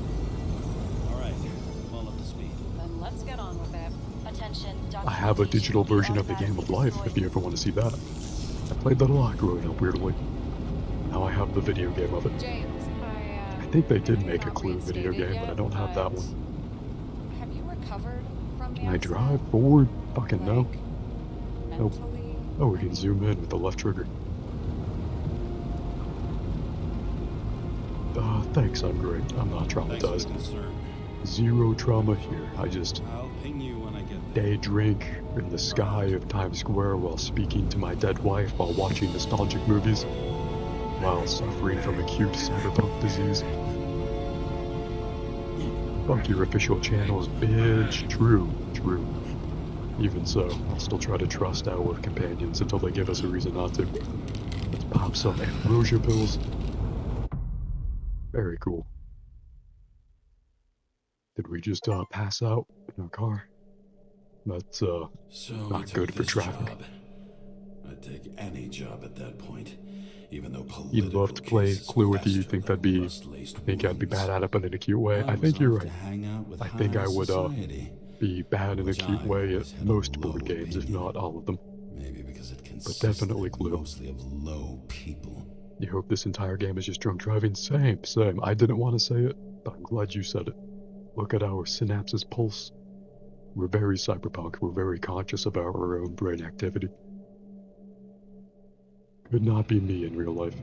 All right, I'm all up to speed. Then let's get on with it. Attention, I have a digital version of the Game of Life if you ever want to see that. I played that a lot growing up, weirdly. Now I have the video game of it. James, I think they did make a Clue video game, but I don't have that one. have you recovered from the Can I accident? drive forward? Fucking no. Nope. Mentally? Oh, we can zoom in with the left trigger. Thanks, I'm great. I'm not Thanks for the traumatized. concern. Zero trauma here. I just I'll ping you when I get there. day drink in the sky of Times Square while speaking to my dead wife while watching nostalgic movies, while suffering from acute cyberpunk disease. Fuck your official channels, bitch. True. Even so, I'll still try to trust our companions until they give us a reason not to. Let's pop some ambrosia pills. Very cool. Did we just pass out in our car? That's So not I took good for this traffic. job. I'd take any job at that point, even though You'd love to play Clue with you. You think that'd be? Think I'd be bad at it, but in a cute way. I think you're right. I think I would be bad in a cute way at most board games, if not all of them. Maybe because it But definitely Clue. mostly of low people. You hope this entire game is just drunk driving? Same. I didn't want to say it, but I'm glad you said it. Look at our synapses pulse. We're very cyberpunk. We're very conscious about our own brain activity. Could not be me in real life.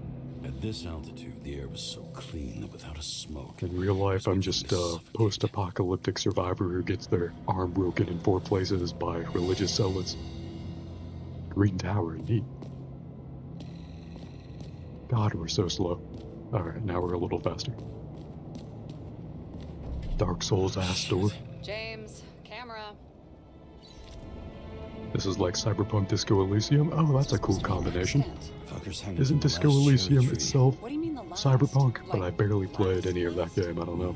At this altitude, the air was so clean that without a smoke. In real life, I'm just a post-apocalyptic survivor who gets their arm broken in 4 places by religious zealots. Green Tower, neat. God, we're so slow. Alright, now we're a little faster. Dark Souls ass door. James, camera. This is like Cyberpunk Disco Elysium. Oh, that's a cool combination. Fuckers hanging Isn't from the Disco last cherry Elysium tree. itself What do you mean the last? Cyberpunk? But I Like, barely played any of that game, I don't know.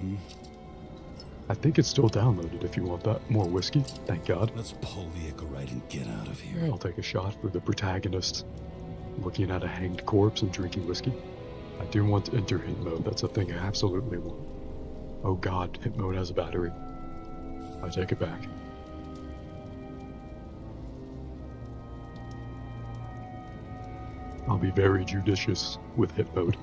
I think it's still downloaded if you want that. More whiskey, thank God. Let's pull the Echo right and get out of here. I'll take a shot for the protagonist. Looking at a hanged corpse and drinking whiskey. I do want to enter hit mode, that's a thing I absolutely want. Oh God, hit mode has a battery. I take it back. I'll be very judicious with hit mode.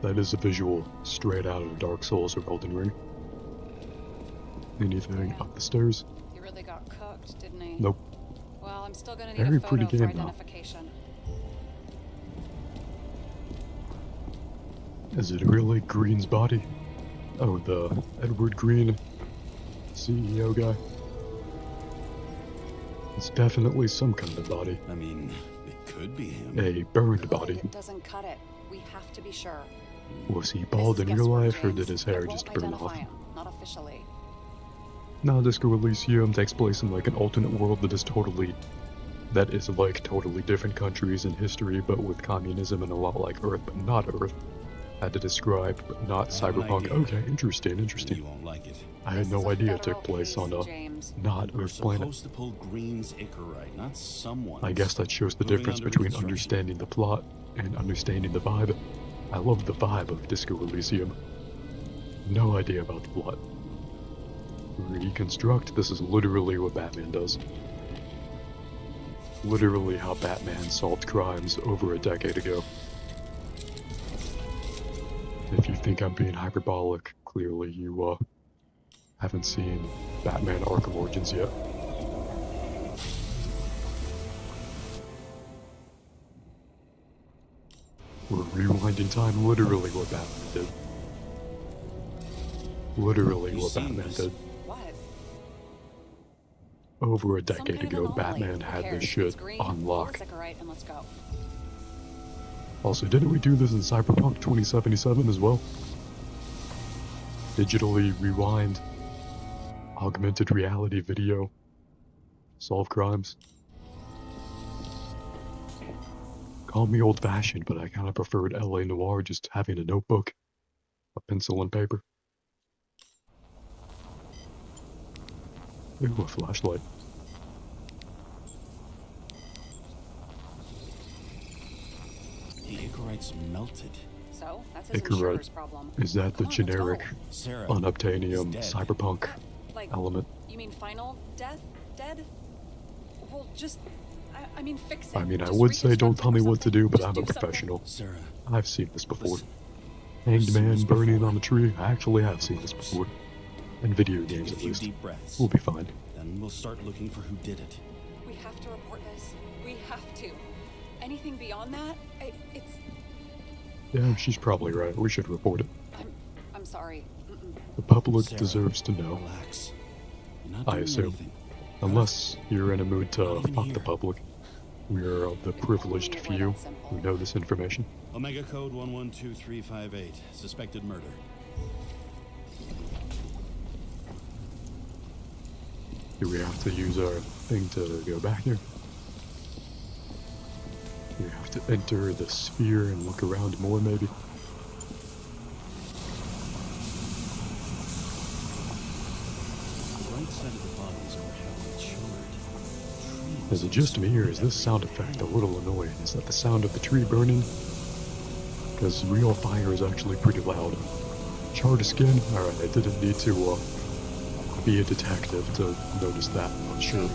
That is a visual straight out of Dark Souls or Elden Ring. Anything up the stairs? He really got cooked, didn't he? Nope. Well, I'm still gonna need Very a photo pretty for game, though. identification. Is it really Green's body? Oh, the Edward Green CEO guy. It's definitely some kind of body. I mean, it could be him. A burned body. It doesn't cut it. We have to be sure. Was he bald in real life, or did his hair just burn off? Not officially. No, Disco Elysium takes place in like an alternate world that is like totally different countries in history, but with communism and a lot like Earth, but not Earth. Had to describe, but not Cyberpunk. Okay, interesting. You won't like it. I had no idea it took place on a not Earth planet. Supposed to pull Green's Icarite, not someone. I guess that shows the difference between understanding the plot and understanding the vibe. I love the vibe of Disco Elysium. No idea about the plot. Reconstruct, this is literally what Batman does. Literally how Batman solved crimes over a decade ago. If you think I'm being hyperbolic, clearly you haven't seen Batman Arkham Origins yet. We're rewinding time, literally what Batman did. Literally what Batman did. What? Over a decade ago, Batman had this shit on lock. And let's go. Also, didn't we do this in Cyberpunk 2077 as well? Digitally rewind, augmented reality video, solve crimes. Call me old-fashioned, but I kind of preferred LA Noire just having a notebook, a pencil and paper. Ooh, a flashlight. The Icarite's melted. So, that's his Icarite. insurer's problem. Is that the Come on, let's generic go. Sarah, unobtainium he's dead. cyberpunk Like, element? You mean final death? Dead? Well, just... I mean, fix it. I mean, I Just would say don't tell me what to do, but Just I'm a do something. professional. Sarah, I've seen this before. listen. Hanged I've seen man this burning before. on a tree. I actually have seen this before. In video Take games, a at few least. deep breaths. We'll be fine. Then we'll start looking for who did it. We have to report this. We have to. Anything beyond that, it's... Yeah, she's probably right. We should report it. I'm sorry. Mm-mm. The public Sarah, deserves to know. Relax. You're not I doing assume. anything. Unless you're in a mood to Not even fuck here. the public. We're of the privileged few who know this information. Omega code 112358. Suspected murder. Do we have to use our thing to go back here? We have to enter the sphere and look around more, maybe? The right side of the bodies are heavily charred. Is it just me, or is this sound effect a little annoying? Is that the sound of the tree burning? Because real fire is actually pretty loud. Charred skin? Alright, I didn't need to be a detective to notice that, I'm sure.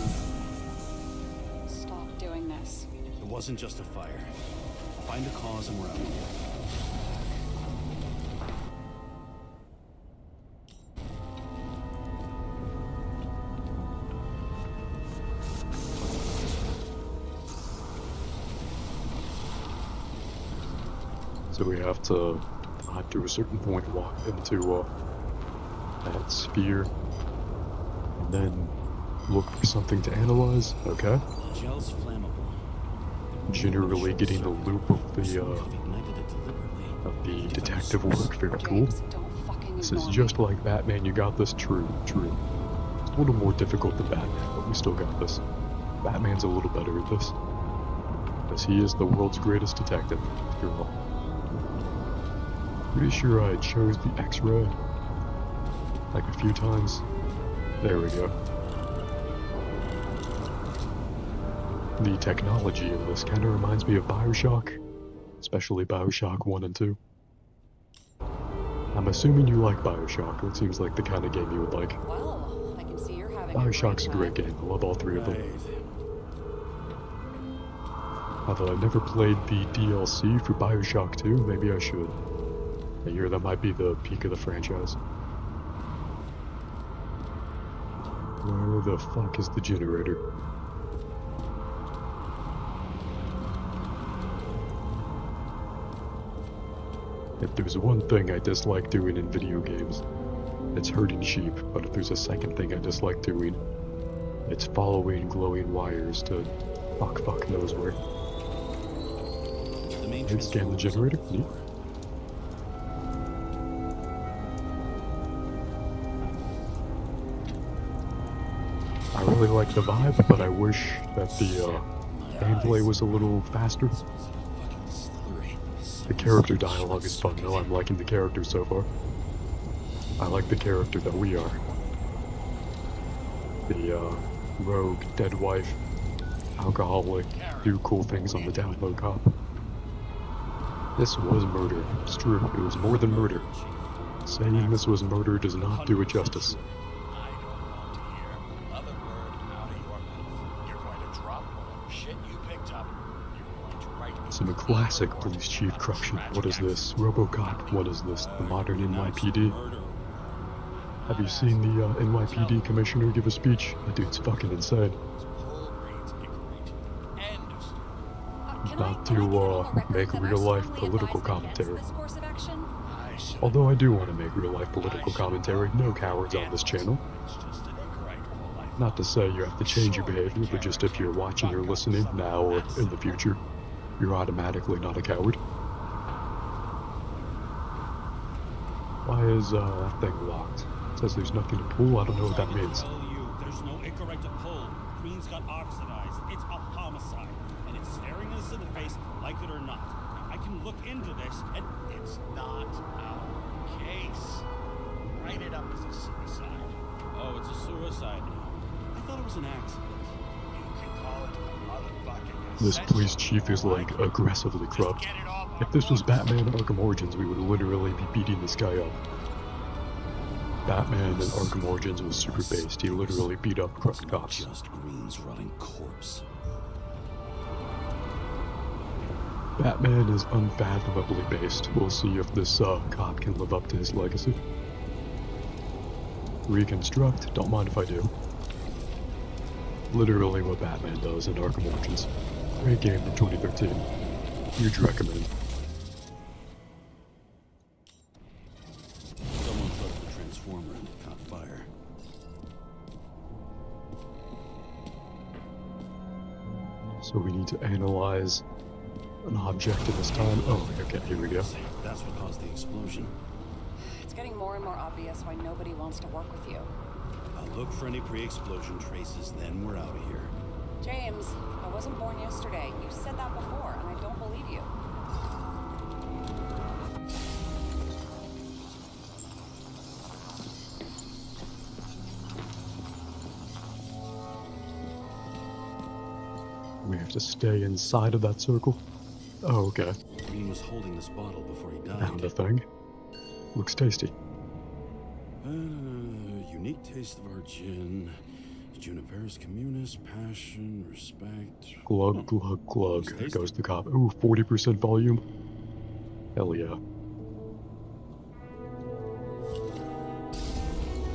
Stop doing this. It wasn't just a fire. Find a cause and we're out of here. So we have to to a certain point walk into that sphere, and then look for something to analyze. Okay. Gel's flammable. Generally getting the loop of the detective work. Very cool. This is just like Batman. You got this. True. It's a little more difficult than Batman, but we still got this. Batman's a little better at this, because he is the world's greatest detective, after all. Pretty sure I chose the X-ray like a few times. There we go. The technology in this kind of reminds me of BioShock, especially BioShock 1 and 2. I'm assuming you like BioShock. It seems like the kind of game you would like. Well, I can see you're having BioShock's a great game. I love all three of them. Although I've never played the DLC for BioShock 2, maybe I should. I hear that might be the peak of the franchise. Where the fuck is the generator? If there's one thing I dislike doing in video games, it's herding sheep, but if there's a second thing I dislike doing, it's following glowing wires to fuck knows where. Let's scan the generator. Neat. I really like the vibe, but I wish that the gameplay was a little faster. The character dialogue is fun though. I'm liking the characters so far. I like the character that we are. The rogue, dead wife, alcoholic, do cool things on the down low cop. This was murder. It's true. It was more than murder. Saying this was murder does not do it justice. Some classic police chief corruption. What is this? RoboCop. What is this? The modern NYPD. Have you seen the NYPD commissioner give a speech? That dude's fucking insane. Not to make real-life political commentary. Although I do want to make real-life political commentary, no cowards on this channel. Not to say you have to change your behavior, but just if you're watching or listening now or in the future, you're automatically not a coward. Why is that thing locked? It says there's nothing to pull. I don't know what that means. There's no Icarite to pull. Queen's got oxidized. It's a homicide. And it's staring us in the face, like it or not. I can look into this, and It's not our case. Write it up as a suicide. oh, it's a suicide. I thought it was an accident. You can call it a motherfucking This police chief is like aggressively corrupt. If this was Batman Arkham Origins, we would literally be beating this guy up. Batman in Arkham Origins was super based. He literally beat up corrupt cops. Just Green's rotting corpse. Batman is unfathomably based. We'll see if this cop can live up to his legacy. Reconstruct, don't mind if I do. Literally what Batman does in Arkham Origins. Great game from 2013. Huge recommend. Someone plugged the transformer and it caught fire. So we need to analyze an object at this time. Oh, okay, here we go. That's what caused the explosion. It's getting more and more obvious why nobody wants to work with you. I'll look for any pre-explosion traces, then we're out of here. James, I wasn't born yesterday. You said that before, and I don't believe you. We have to stay inside of that circle. Oh, okay. Green was holding this bottle before he died. Found a thing. Looks tasty. Unique taste of our gin. Juniperus communis, passion, respect. Glug, glug, glug. There goes the cop. Ooh, 40% volume. Hell yeah.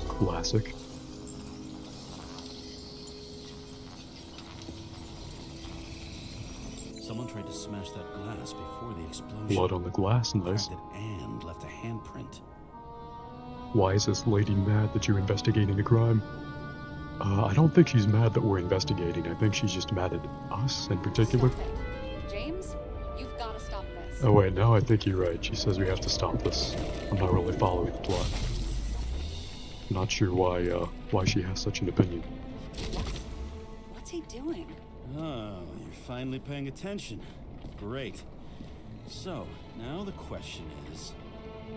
Classic. Someone tried to smash that glass before the explosion. Blood on the glass, nice. Cracked it and left a handprint. Why is this lady mad that you're investigating a crime? I don't think she's mad that we're investigating. I think she's just mad at us in particular. Stop it. James, you've got to stop this. Oh wait, no, I think you're right. She says we have to stop this. I'm not really following the plot. Not sure why she has such an opinion. What's he doing? Oh, you're finally paying attention. Great. So, now the question is,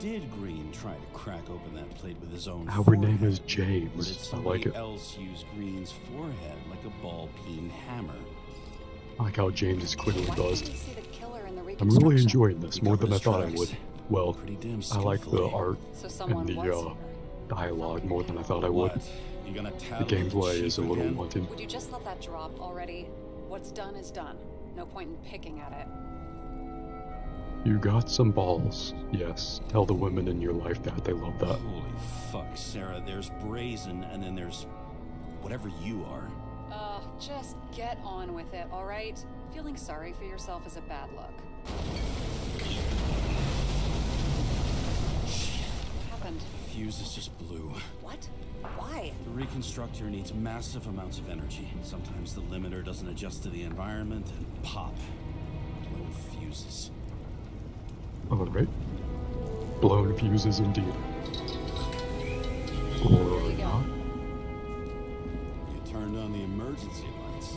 did Green try to crack open that plate with his own Our forehead? name is Or did James. I somebody like it. else use Green's forehead like a ball-peen hammer? I like how James is clearly Why buzzed. didn't we see the killer in the I'm really reconstruction? enjoying this, He more covered than I his thought I tracks. would. Well, Pretty damn I like the skillfully. art So someone and the was dialogue more than I thought I would. What? You gonna The tally gameplay chief is a little again? wanting. Would you just let that drop already? What's done is done. No point in picking at it. You got some balls. Yes. Tell the women in your life that. They love that. Holy fuck, Sarah. There's Brazen, and then there's whatever you are. Just get on with it, all right? Feeling sorry for yourself is a bad look. What happened? Fuses just blew. What? Why? The reconstructor needs massive amounts of energy. Sometimes the limiter doesn't adjust to the environment, and pop. Blown fuses. Alright. Blown fuses indeed. Or not. You turned on the emergency lights.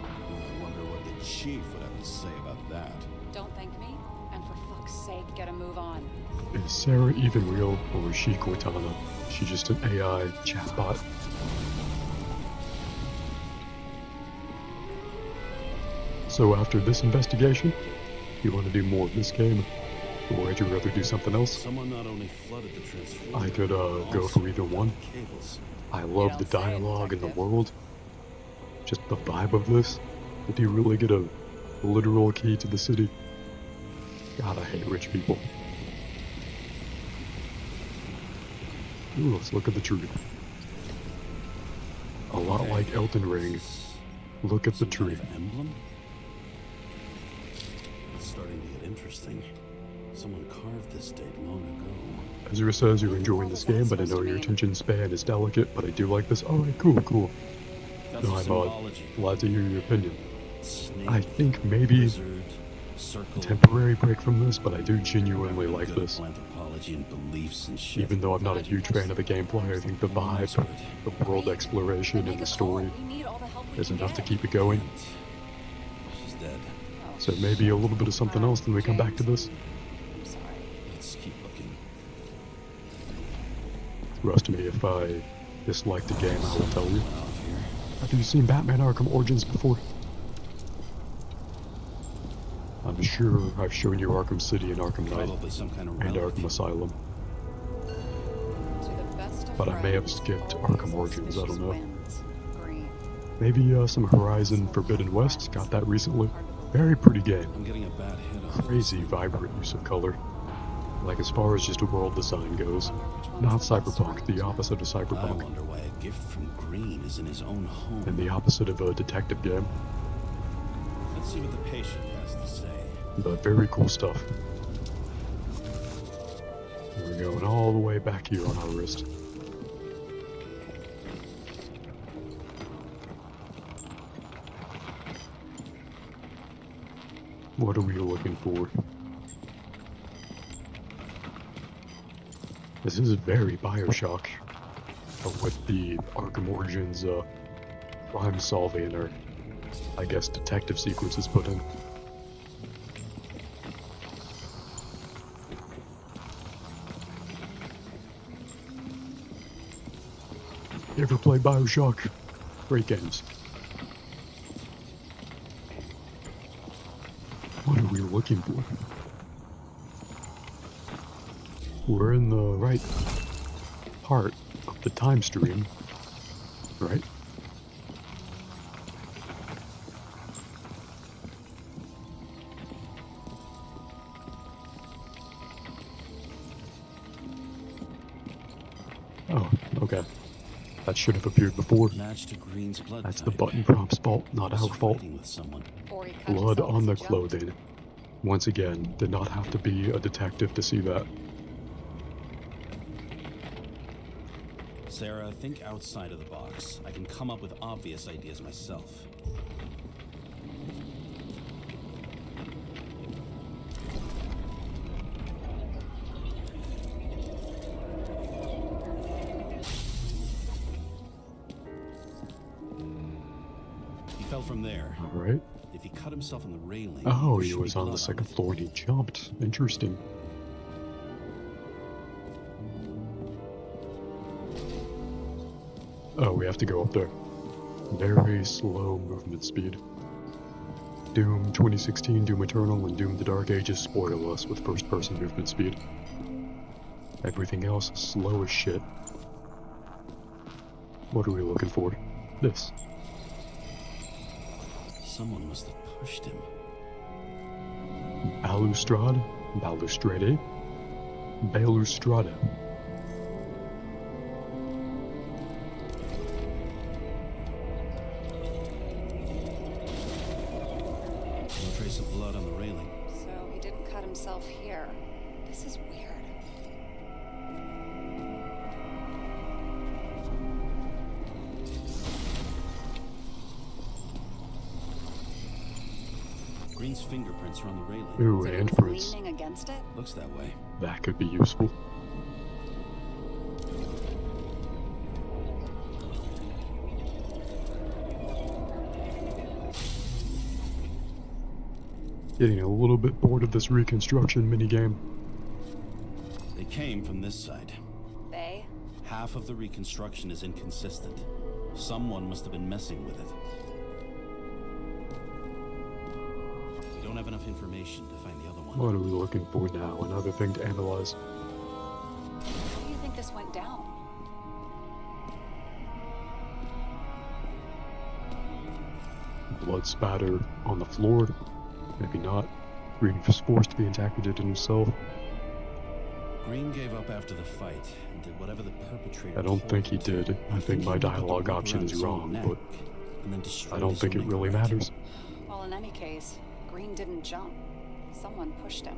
I wonder what the chief would have to say about that. Don't thank me, and for fuck's sake, get a move on. Is Sarah even real, or is she Cortana? Is she just an AI chatbot? So after this investigation, you want to do more of this game? Or would you rather do something else? Someone not only flooded the transformer, I could go for either one. cables. I love the dialogue in the world. Just the vibe of this. Did you really get a literal key to the city? God, I hate rich people. Ooh, let's look at the tree. A lot like Elden Ring. Look at the tree. Emblem? It's starting to get interesting. Someone carved this date long ago. Ezra says you're enjoying this game, but I know your attention span is delicate, but I do like this. Alright, cool. Got No, some I'm symbology. glad to hear your opinion. Snake, I think maybe lizard, circle. temporary break from this, but I do genuinely like Good this. anthropology and beliefs and shit. Even though I'm not a huge fan of the gameplay, I think the vibe, the world exploration, and the story is enough to keep it going. She's dead. So maybe a little bit of something else, then we come back to this. Let's keep looking. Trust me, if I dislike the game, I will tell you. Have you seen Batman Arkham Origins before? I'm sure I've shown you Arkham City and Arkham Knight, Probably some kind of and relic. Arkham Asylum. To the best of But I may have friends, skipped all Arkham Origins, I don't know. wins. Green. Maybe some Horizon Forbidden West, got that recently. Very pretty game. I'm getting a bad hit on Crazy, vibrant use of color. Like as far as just world design goes. Not cyberpunk, the opposite of I cyberpunk. wonder why a gift from Green is in his own home. And the opposite of a detective game. Let's see what the patient has to say. But very cool stuff. We're going all the way back here on our wrist. What are we looking for? This is very Bioshock. With the Arkham Origins crime solving, or I guess detective sequences put in. You ever played Bioshock? Great games. What are we looking for? We're in the right part of the time stream, right? Oh, okay. That should have appeared before. Match to Green's blood That's type. the button prompt's fault, not our Also fault. fighting with someone. Or he cut Blood himself on as the he jumped. clothing. Once again, did not have to be a detective to see that. Sarah, think outside of the box. I can come up with obvious ideas myself. He fell from there. Alright. If he cut himself on the railing... Oh, there he should be was on blood the second it. floor and he jumped. Interesting. Oh, we have to go up there. Very slow movement speed. Doom 2016, Doom Eternal, and Doom the Dark Ages spoil us with first-person movement speed. Everything else slow as shit. What are we looking for? This. Someone must have pushed him. Balustrade? Balustrade? Balustrada. No trace of blood on the railing. So he didn't cut himself here. This is weird. Green's fingerprints are on the railing. Ooh, So he and was fruits. leaning against it? Looks that way. That could be useful. Getting a little bit bored of this reconstruction minigame. They came from this side. They? Half of the reconstruction is inconsistent. Someone must have been messing with it. We don't have enough information to find the other one. What are we looking for now? Another thing to analyze. How do you think this went down? Blood spatter on the floor. Maybe not. Green was forced to be injected himself. Green gave up after the fight and did whatever the perpetrator I don't told think he him to. did. I think my he put the dialogue rope option around is his own wrong, neck but and then destroyed I don't his think own it really regret. matters. Well, in any case, Green didn't jump. Someone pushed him.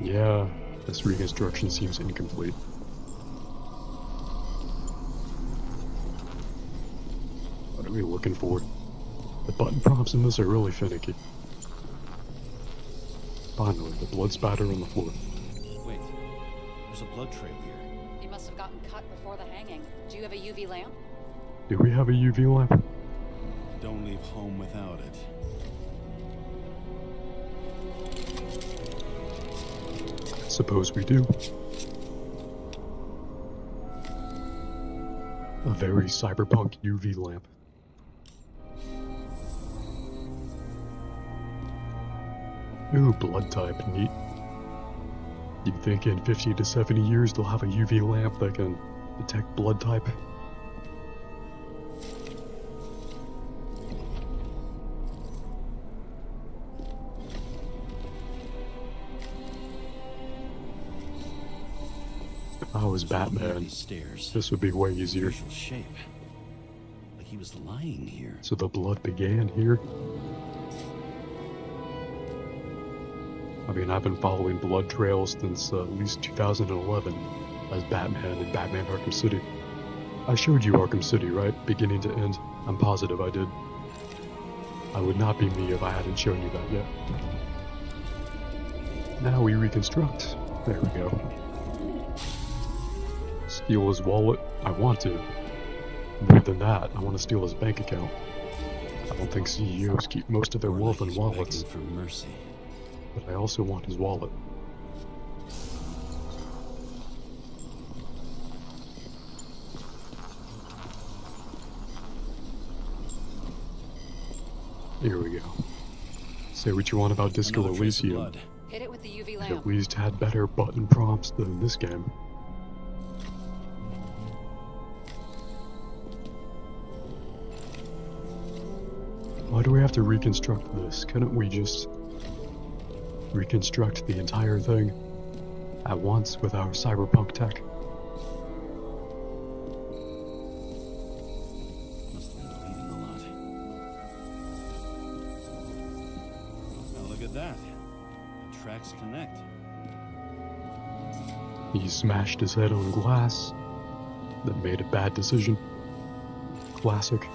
Yeah, this reconstruction seems incomplete. What are we looking for? The button prompts in this are really finicky. Finally, the blood spatter on the floor. Wait, there's a blood trail here. He must have gotten cut before the hanging. Do you have a UV lamp? Do we have a UV lamp? Don't leave home without it. Suppose we do. A very cyberpunk UV lamp. Ooh, blood type, neat. You'd think in 50 to 70 years they'll have a UV lamp that can detect blood type. If I was Batman, Stairs. this would be way easier. Unusual shape. Like he was lying here. So the blood began here? I mean, I've been following blood trails since at least 2011 as Batman in Batman Arkham City. I showed you Arkham City, right? Beginning to end. I'm positive I did. I would not be me if I hadn't shown you that yet. Now we reconstruct. There we go. Steal his wallet? I want to. More than that, I want to steal his bank account. I don't think CEOs keep most of their wealth in wallets. For mercy. But I also want his wallet. Here we go. Say what you want about Disco Another trace of Elysium. blood. Hit it with the UV It lamp. at least had better button prompts than this game. Why do we have to reconstruct this? Couldn't we just reconstruct the entire thing at once with our cyberpunk tech? tracks connect. He smashed his head on glass, then made a bad decision. Classic.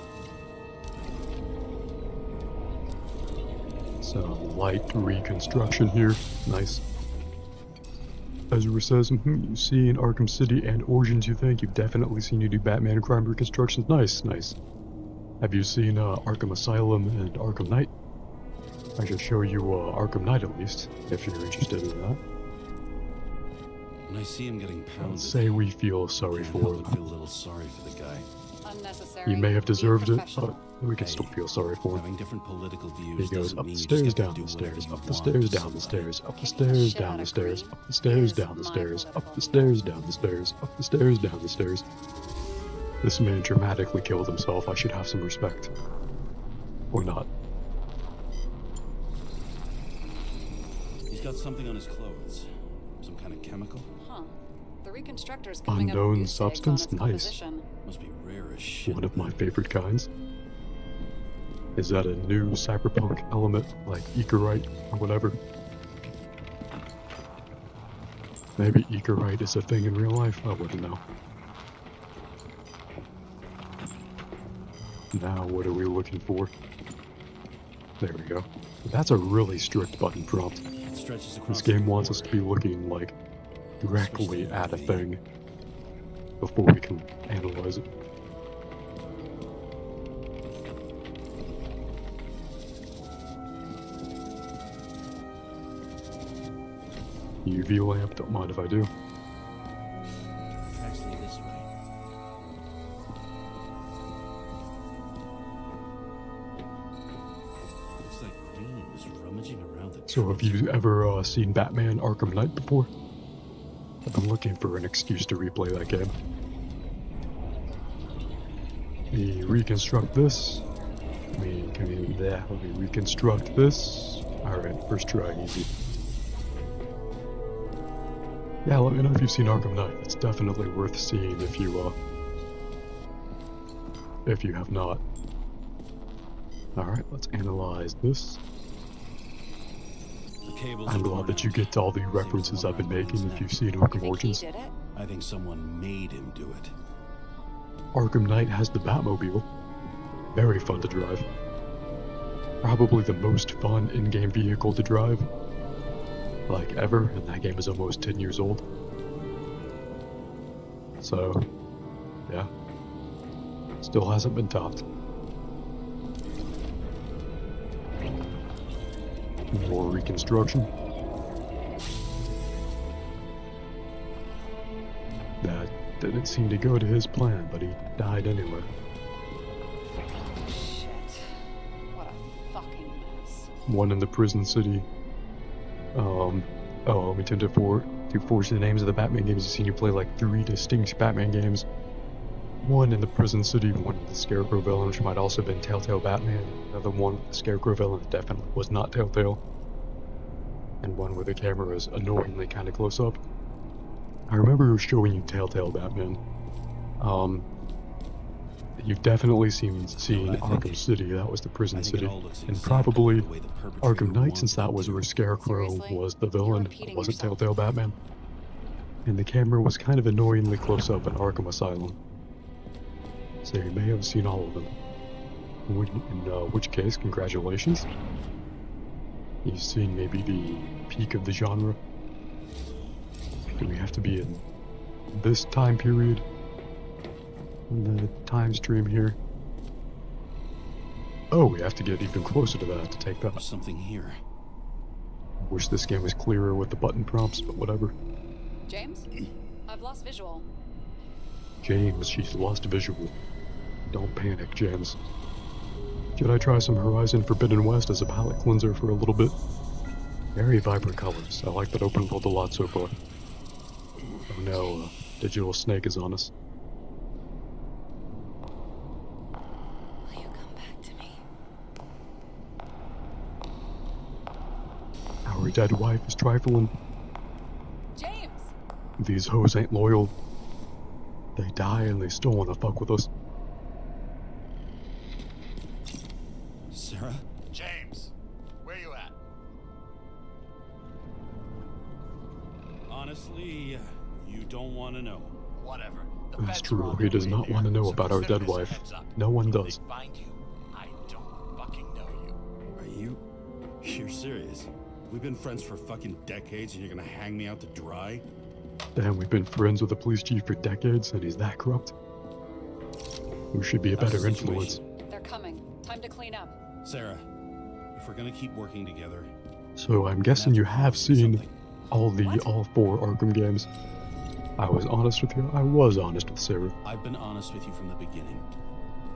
Some light reconstruction here. Nice. Ezra says, you've seen Arkham City and Origins, you think? You've definitely seen you do Batman crime reconstructions. Nice, nice. Have you seen Arkham Asylum and Arkham Knight? I should show you Arkham Knight at least, if you're interested in that. When I see him getting pounded, Say we feel sorry for him. I feel a little sorry for the guy. He may have deserved it, but we can still feel sorry for him. Having different political views He goes doesn't up mean the you just stairs, get to down do the whatever stairs, you up the want stairs, to down the someone. stairs, up the stairs, down the stairs, up the stairs, down the stairs, up the stairs, down the stairs, up the stairs, down the stairs. This man dramatically killed himself. I should have some respect. Or not. He's got something on his clothes. Some kind of chemical. Huh. The reconstructor's coming up with Unknown goose eggs substance? on its Nice. composition. Must be rare as shit. One of my favorite kinds. Is that a new cyberpunk element, like Ecorite or whatever? Maybe Ecorite is a thing in real life? I wouldn't know. Now what are we looking for? There we go. That's a really strict button prompt. It stretches across This game wants us to be looking, like, directly at a thing before we can analyze it. UV lamp, don't mind if I do. Tracks lead this way. Looks like Green was rummaging around the So have you ever seen Batman Arkham Knight before? I've been looking for an excuse to replay that game. We reconstruct this. Let me reconstruct this. Alright, first try, easy. Yeah, let me know if you've seen Arkham Knight. It's definitely worth seeing if you have not. Alright, let's analyze this. I'm glad that you get all the references I've been making if you've seen Arkham Origins. I think someone made him do it. Arkham Knight has the Batmobile. Very fun to drive. Probably the most fun in-game vehicle to drive. Like ever, and that game is almost 10 years old. So, yeah. Still hasn't been topped. More reconstruction. That didn't seem to go to his plan, but he died anyway. Shit. What a fucking mess. One in the prison city. We tend to forge the names of the Batman games. I've seen you play like 3 distinct Batman games. One in the prison city, one with the Scarecrow villain, which might also have been Telltale Batman. Another one with the Scarecrow villain that definitely was not Telltale. And one where the camera is annoyingly kind of close up. I remember showing you Telltale Batman. You've definitely seen Arkham City, that was the prison city. And probably Arkham Knight, since that was where Scarecrow was the villain, it wasn't Telltale Batman. And the camera was kind of annoyingly close up in Arkham Asylum. So you may have seen all of them. In which case, congratulations. You've seen maybe the peak of the genre. Do we have to be in this time period? In the time stream here? Oh, we have to get even closer to that to take that. There's something here. Wish this game was clearer with the button prompts, but whatever. James? I've lost visual. James, she's lost visual. Don't panic, James. Should I try some Horizon Forbidden West as a palette cleanser for a little bit? Very vibrant colors. I like that open world a lot so far. Oh no, Digital Snake is on us. Will you come back to me? Our dead wife is trifling. James! These hoes ain't loyal. They die and they still wanna fuck with us. Sarah? James, where you at? See, you don't want to know. Whatever. The That's feds are true. on He their does way not there, want to know so about our consider dead this a wife. heads up. No one If does. they find you, I don't fucking know you. Are you? You're serious? We've been friends for fucking decades, and you're gonna hang me out to dry? Damn, we've been friends with the police chief for decades, and he's that corrupt. We should be a How's better the influence. situation? They're coming. Time to clean up. Sarah, if we're gonna keep working together, So I'm guessing you have seen all 4 Arkham games. I was honest with you. I was honest with Sarah. I've been honest with you from the beginning,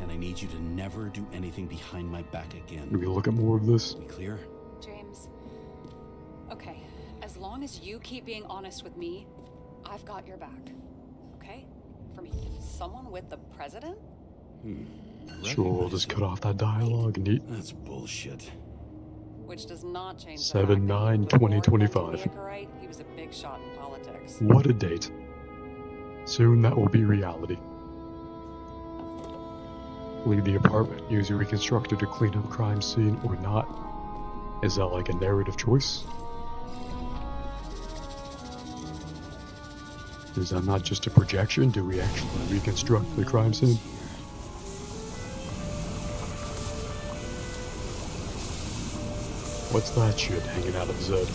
and I need you to never do anything behind my back again. Do we look at more of this? We clear? James. Okay, as long as you keep being honest with me, I've got your back. Okay? From someone with the president? Sure, we'll just cut off that dialogue. Neat. That's bullshit. Which does not change 7/9/2025. He was a big shot in politics. What a date. Soon that will be reality. Leave the apartment, use a reconstructor to clean up crime scene or not. Is that like a narrative choice? Is that not just a projection? Do we actually reconstruct the crime scene? What's that shit hanging out of Zed?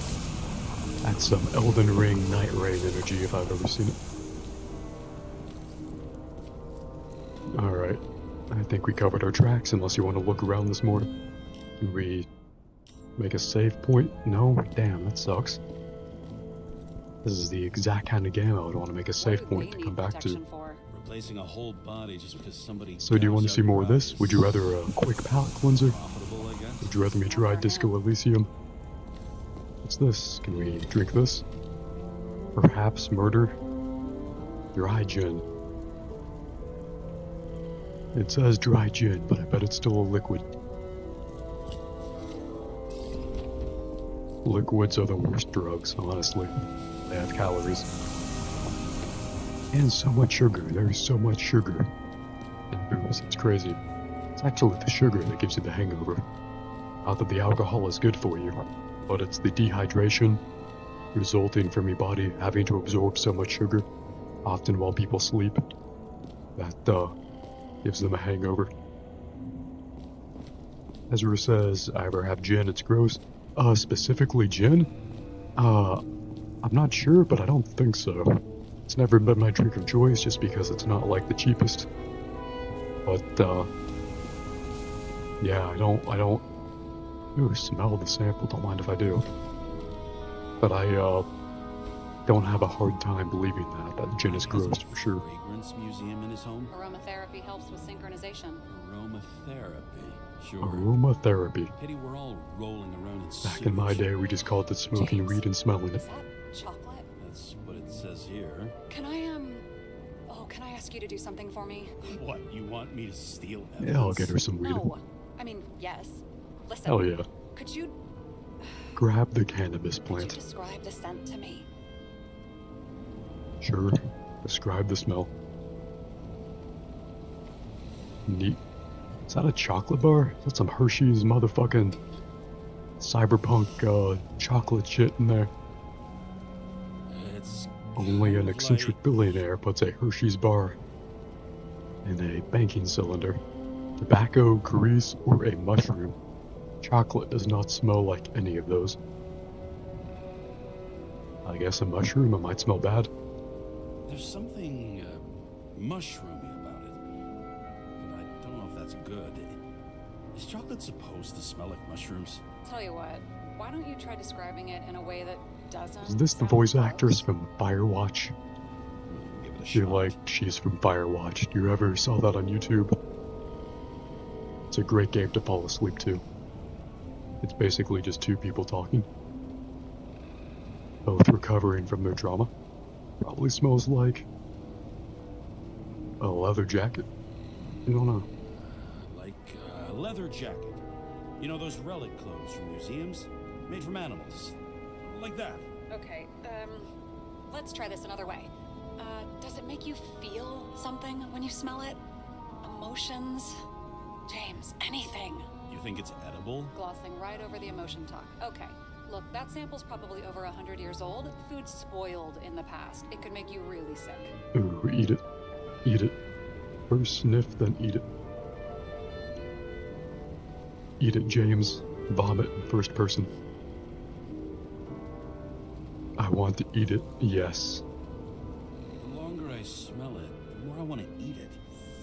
That's some Elden Ring Night Rain energy if I've ever seen it. Alright, I think we covered our tracks unless you want to look around this more. Can we make a save point? No? Damn, that sucks. This is the exact kind of game I would want to make a save point to come back to. Replacing a whole body just because somebody. So do you want to see more of this? Would you rather a quick palate cleanser? Profitable, I guess. Would you rather me try Disco Elysium? What's this? Can we drink this? Perhaps murder? Dry gin. It says dry gin, but I bet it's still a liquid. Liquids are the worst drugs, honestly. They have calories. And so much sugar. There's so much sugar in booze. It's crazy. It's actually the sugar that gives you the hangover. Not that the alcohol is good for you, but it's the dehydration resulting from your body having to absorb so much sugar, often while people sleep, that gives them a hangover. Ezra says, I ever have gin, it's gross. Specifically gin? I'm not sure, but I don't think so. It's never been my drink of choice just because it's not like the cheapest. But, yeah, I don't ooh, smell the sample, don't mind if I do. But I, don't have a hard time believing that gin is gross for sure. Fragrance museum in his home? Aromatherapy helps with synchronization. Aromatherapy. Sure. Aromatherapy. Pity we're all rolling around in Back in my day, we just called it smoking weed and smelling it. Chocolate? That's what it says here. Can I, can I ask you to do something for me? What, you want me to steal evidence? Yeah, I'll get her some weed. No. I mean, yes. Listen. Hell yeah. Could you Grab the cannabis plant. describe the scent to me? Sure. Describe the smell. Neat. Is that a chocolate bar? Is that some Hershey's motherfucking cyberpunk chocolate shit in there? It's Only an eccentric billionaire puts a Hershey's bar in a banking cylinder. Tobacco, grease, or a mushroom. Chocolate does not smell like any of those. I guess a mushroom, it might smell bad. There's something mushroomy about it, but I don't know if that's good. Is chocolate supposed to smell like mushrooms? Tell you what, why don't you try describing it in a way that doesn't? Is this the voice actress from Firewatch? I feel like she's from Firewatch. Do you ever saw that on YouTube? It's a great game to fall asleep to. It's basically just two people talking, both recovering from their trauma. Probably smells like a leather jacket. I don't know. Like a leather jacket. You know those relic clothes from museums? Made from animals. Like that. Okay, let's try this another way. Does it make you feel something when you smell it? Emotions? James, anything. You think it's edible? Glossing right over the emotion talk. Okay, Look, that sample's probably over 100 years old. Food spoiled in the past. It could make you really sick. Ooh, eat it. Eat it. First sniff, then eat it. Eat it, James. Vomit in first person. I want to eat it, yes. The longer I smell it, the more I want to eat it.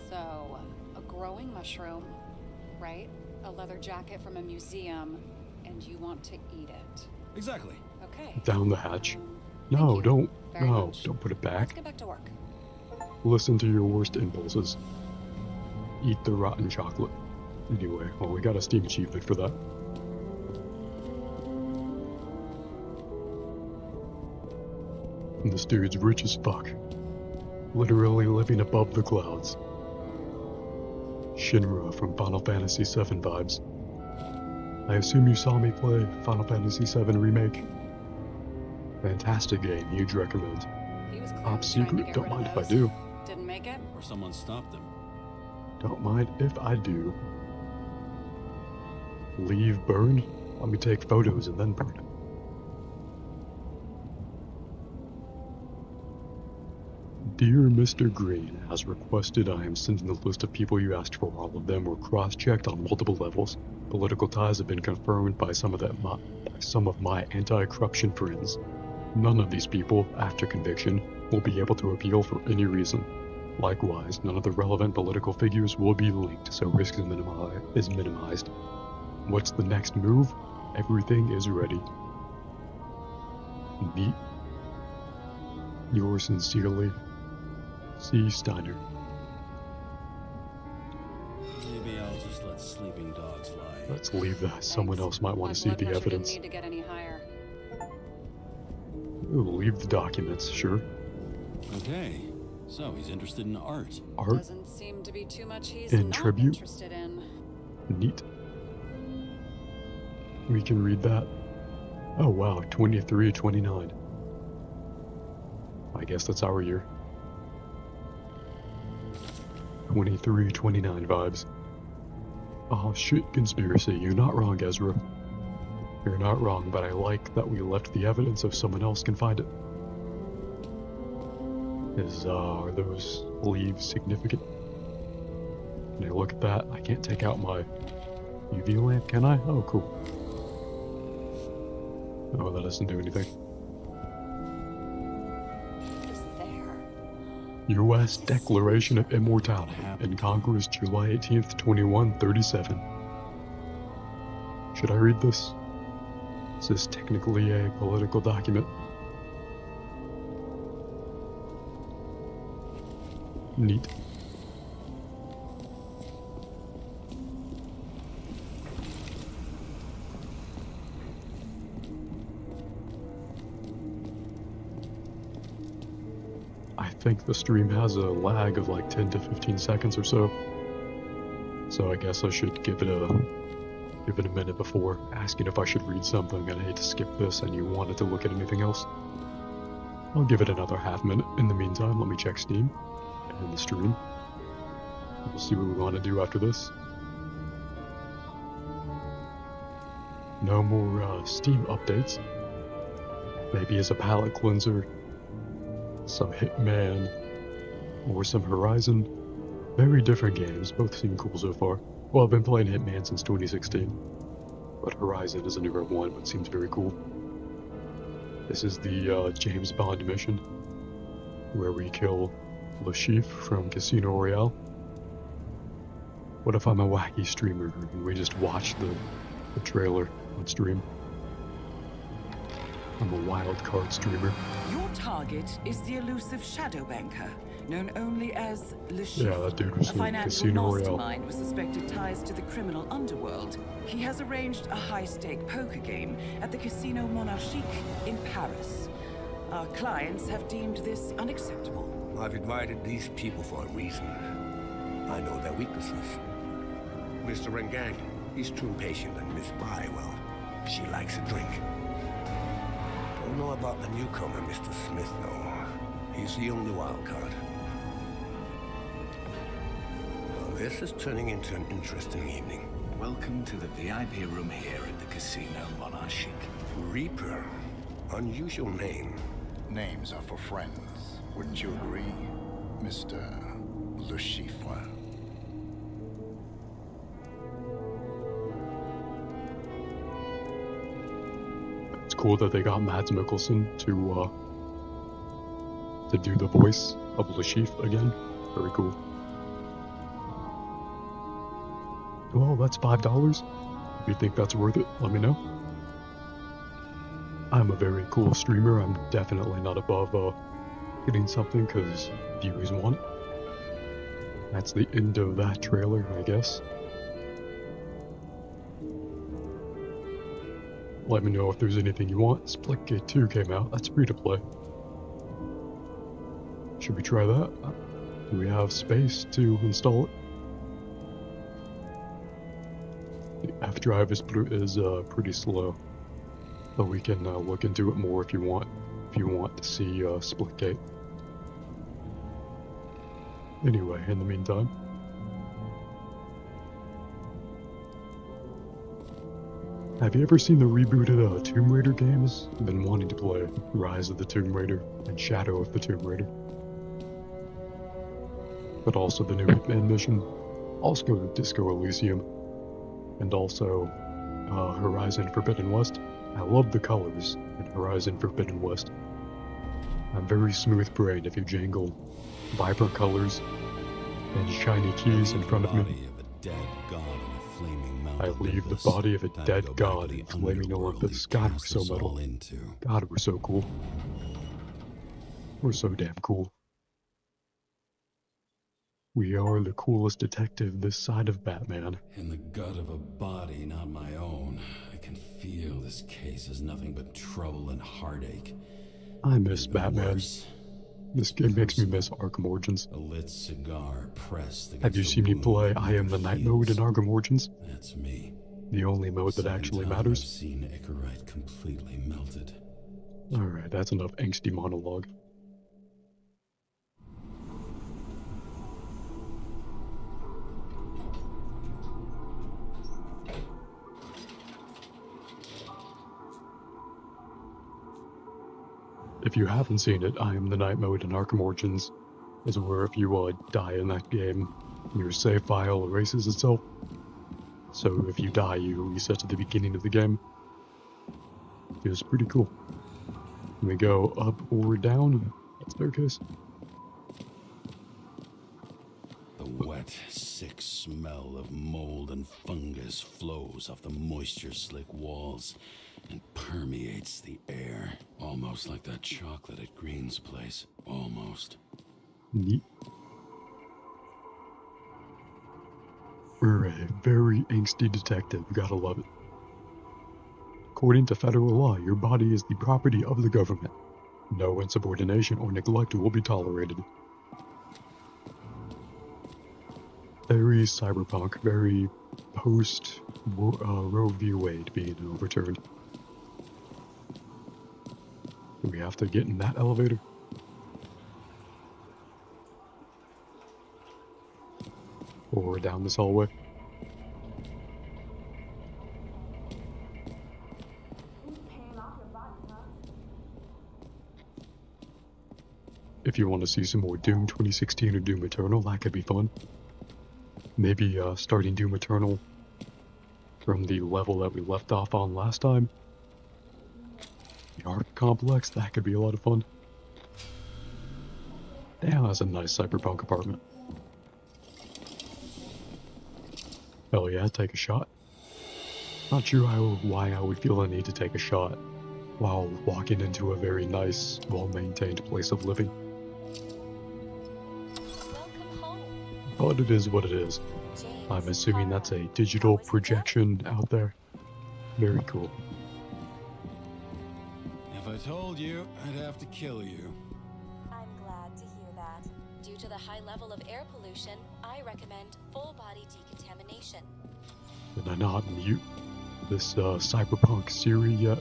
So, a growing mushroom, right? A leather jacket from a museum, and you want to eat it. Exactly. Okay. Down the hatch. No, don't. Very No, much. don't put it Let's back. get back to work. Listen to your worst impulses. Eat the rotten chocolate. Anyway, well, we got a Steam achievement for that. And this dude's rich as fuck. Literally living above the clouds. Shinra from Final Fantasy VII vibes. I assume you saw me play Final Fantasy VII Remake. Fantastic game, huge recommend. He was Top trying to secret, get don't rid of mind if I those. do. Didn't make it? Or someone stopped them. Don't mind if I do. Leave burn? Let me take photos and then burn. Dear Mr. Green, as requested, I am sending the list of people you asked for. All of them were cross-checked on multiple levels. Political ties have been confirmed by some of my anti-corruption friends. None of these people, after conviction, will be able to appeal for any reason. Likewise, none of the relevant political figures will be linked, so risk is minimized. What's the next move? Everything is ready. Neat. Yours sincerely, C. Steiner. Maybe I'll just let sleeping dogs lie. Let's leave that. Someone else might want to see Blood the pressure evidence. Didn't need to get any higher. We'll leave the documents, sure. Okay, so he's interested in art. Art? Doesn't seem to be too much he's In not tribute? interested in. Neat. We can read that. Oh wow, 2329. I guess that's our year. 2329 vibes. Oh shit, conspiracy. You're not wrong, Ezra. You're not wrong, but I like that we left the evidence so someone else can find it. Are those leaves significant? Can I look at that? I can't take out my UV lamp, can I? Oh, cool. Oh, that doesn't do anything. U.S. Declaration of Immortality in Congress, July 18th, 2137. Should I read this? This is technically a political document. Neat. I think the stream has a lag of like 10 to 15 seconds or so. So I guess I should give it a minute before asking if I should read something, and I hate to skip this and you wanted to look at anything else. I'll give it another half minute. In the meantime, let me check Steam and the stream. We'll see what we want to do after this. No more Steam updates. Maybe as a palate cleanser, some Hitman, or some Horizon. Very different games, both seem cool so far. Well, I've been playing Hitman since 2016, but Horizon is a newer one, but seems very cool. This is the James Bond mission, where we kill Le Chiffre from Casino Royale. What if I'm a wacky streamer and we just watch the trailer on stream? I'm a wild card streamer. Your target is the elusive shadow banker, known only as Le Chiffre. Yeah, that dude was a in financial Casino Royale. mastermind with suspected ties to the criminal underworld. He has arranged a high-stake poker game at the Casino Monarchique in Paris. Our clients have deemed this unacceptable. I've invited these people for a reason. I know their weaknesses. Mr. Rengang, he's too impatient, and Miss Bai, well, she likes a drink. Don't know about the newcomer, Mr. Smith, though. He's the only wild card. Well, this is turning into an interesting evening. Welcome to the VIP room here at the Casino Monarchique. Reaper. Unusual name. Names are for friends. Wouldn't you agree, Mr. Le Chiffre? It's cool that they got Mads Mikkelsen to do the voice of Le Chiffre again. Very cool. Well, that's $5. If you think that's worth it, let me know. I'm a very cool streamer. I'm definitely not above getting something because viewers want it. That's the end of that trailer, I guess. Let me know if there's anything you want. Splitgate 2 came out. That's free to play. Should we try that? Do we have space to install it? The F drive is pretty slow, but we can look into it more if you want. If you want to see Splitgate. Anyway, in the meantime, have you ever seen the rebooted Tomb Raider games? I've been wanting to play Rise of the Tomb Raider and Shadow of the Tomb Raider. But also the new Hitman mission, also Disco Elysium, and also Horizon Forbidden West. I love the colors in Horizon Forbidden West. I'm very smooth brained if you jangle vibrant colors and shiny keys in front of me. I leave the body of a dead god in flaming Olympus. God, we're so metal. God, we're so cool. We're so damn cool. We are the coolest detective this side of Batman. In the gut of a body not my own, I can feel this case is nothing but trouble and heartache. I miss Batman. This game makes me miss Arkham Origins. A lit cigar pressed. Have you seen me play I Am the Night mode in Arkham Origins? That's me. The only mode that actually matters. I've seen Icarite completely melted. Alright, that's enough angsty monologue. If you haven't seen it, I Am the Night mode in Arkham Origins is where if you die in that game, your save file erases itself. So if you die, you reset to the beginning of the game. It was pretty cool. Can we go up or down that staircase? The wet, sick smell of mold and fungus flows off the moisture-slick walls and permeates the air. Almost like that chocolate at Green's place. Almost. Neat. We're a very angsty detective. Gotta love it. According to federal law, your body is the property of the government. No insubordination or neglect will be tolerated. Very cyberpunk, very post Roe v. Wade being overturned. Do we have to get in that elevator? Or down this hallway? If you want to see some more Doom 2016 or Doom Eternal, that could be fun. Maybe starting Doom Eternal from the level that we left off on last time. The Ark Complex, that could be a lot of fun. Damn, that's a nice cyberpunk apartment. Hell yeah, take a shot. Not sure why I would feel the need to take a shot while walking into a very nice, well-maintained place of living. But it is what it is. I'm assuming that's a digital projection out there. Very cool. If I told you, I'd have to kill you. I'm glad to hear that. Due to the high level of air pollution, I recommend full body decontamination. Did I not mute this cyberpunk Siri yet?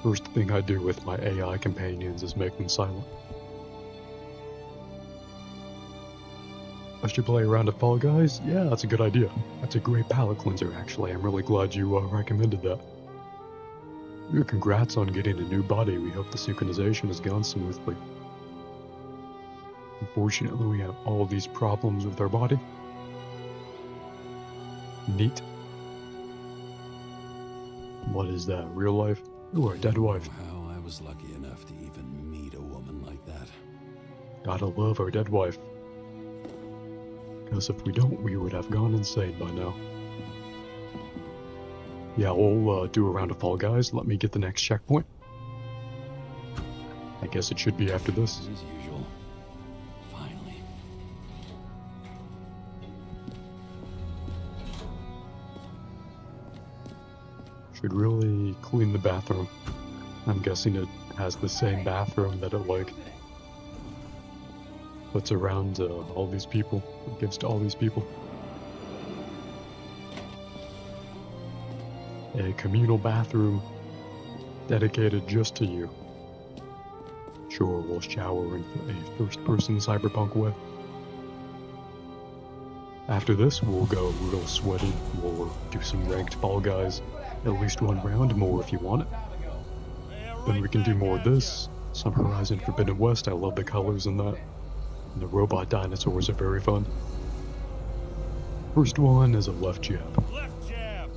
First thing I do with my AI companions is make them silent. I should play around at Fall Guys? Yeah, that's a good idea. That's a great palate cleanser, actually. I'm really glad you recommended that. Congrats on getting a new body. We hope the synchronization has gone smoothly. Unfortunately, we have all these problems with our body. Neat. What is that? Real life? Ooh, our dead wife. How I was lucky enough to even meet a woman like that. Gotta love our dead wife. Because if we don't, we would have gone insane by now. Yeah, we'll do a round of Fall Guys. Let me get the next checkpoint. I guess it should be after this. As usual. Finally. Should really clean the bathroom. I'm guessing it has the same bathroom that it, like, puts around all these people. It gives to all these people. A communal bathroom dedicated just to you. Sure, we'll shower in a first-person cyberpunk way. After this, we'll go real sweaty. We'll do some ranked Fall Guys. At least one round, more if you want it. Then we can do more of this. Some Horizon Forbidden West, I love the colors in that. And the robot dinosaurs are very fun. First one is a left jab. Left jab.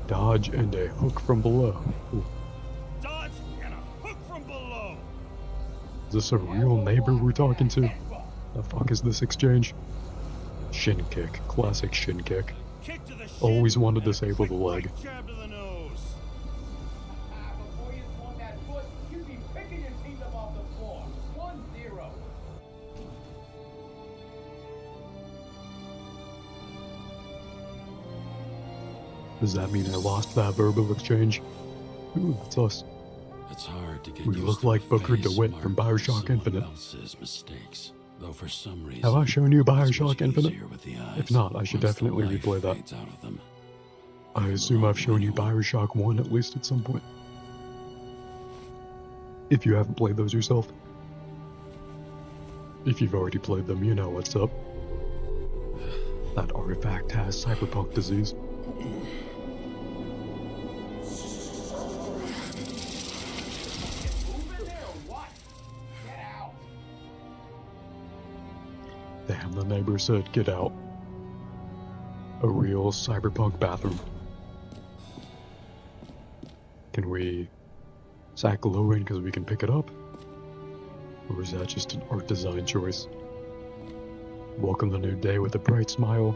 Dodge and a hook from below. Ooh. Dodge and a hook from below. Is this a real neighbor we're talking to? The fuck is this exchange? Shin kick. Classic shin kick. Kick to the shin. Always want to disable the leg. Jab to the nose. Before you swung that foot, you'd be picking your teeth up off the floor. 1-0. Does that mean I lost that verbal exchange? Ooh, that's us. It's hard to get We used look to like a Booker face DeWitt marked from by Bioshock someone Infinite. else's mistakes, though for some reason, Have I shown you it's much Bioshock Infinite? easier with the If eyes not, I should once the definitely life replay that. fades out of them. I assume I've shown you Bioshock 1 at least at some point. If you haven't played those yourself. If you've already played them, you know what's up. That artifact has cyberpunk disease. Damn, the neighbor said get out. A real cyberpunk bathroom. Can we sack low in because we can pick it up? Or is that just an art design choice? Welcome the new day with a bright smile.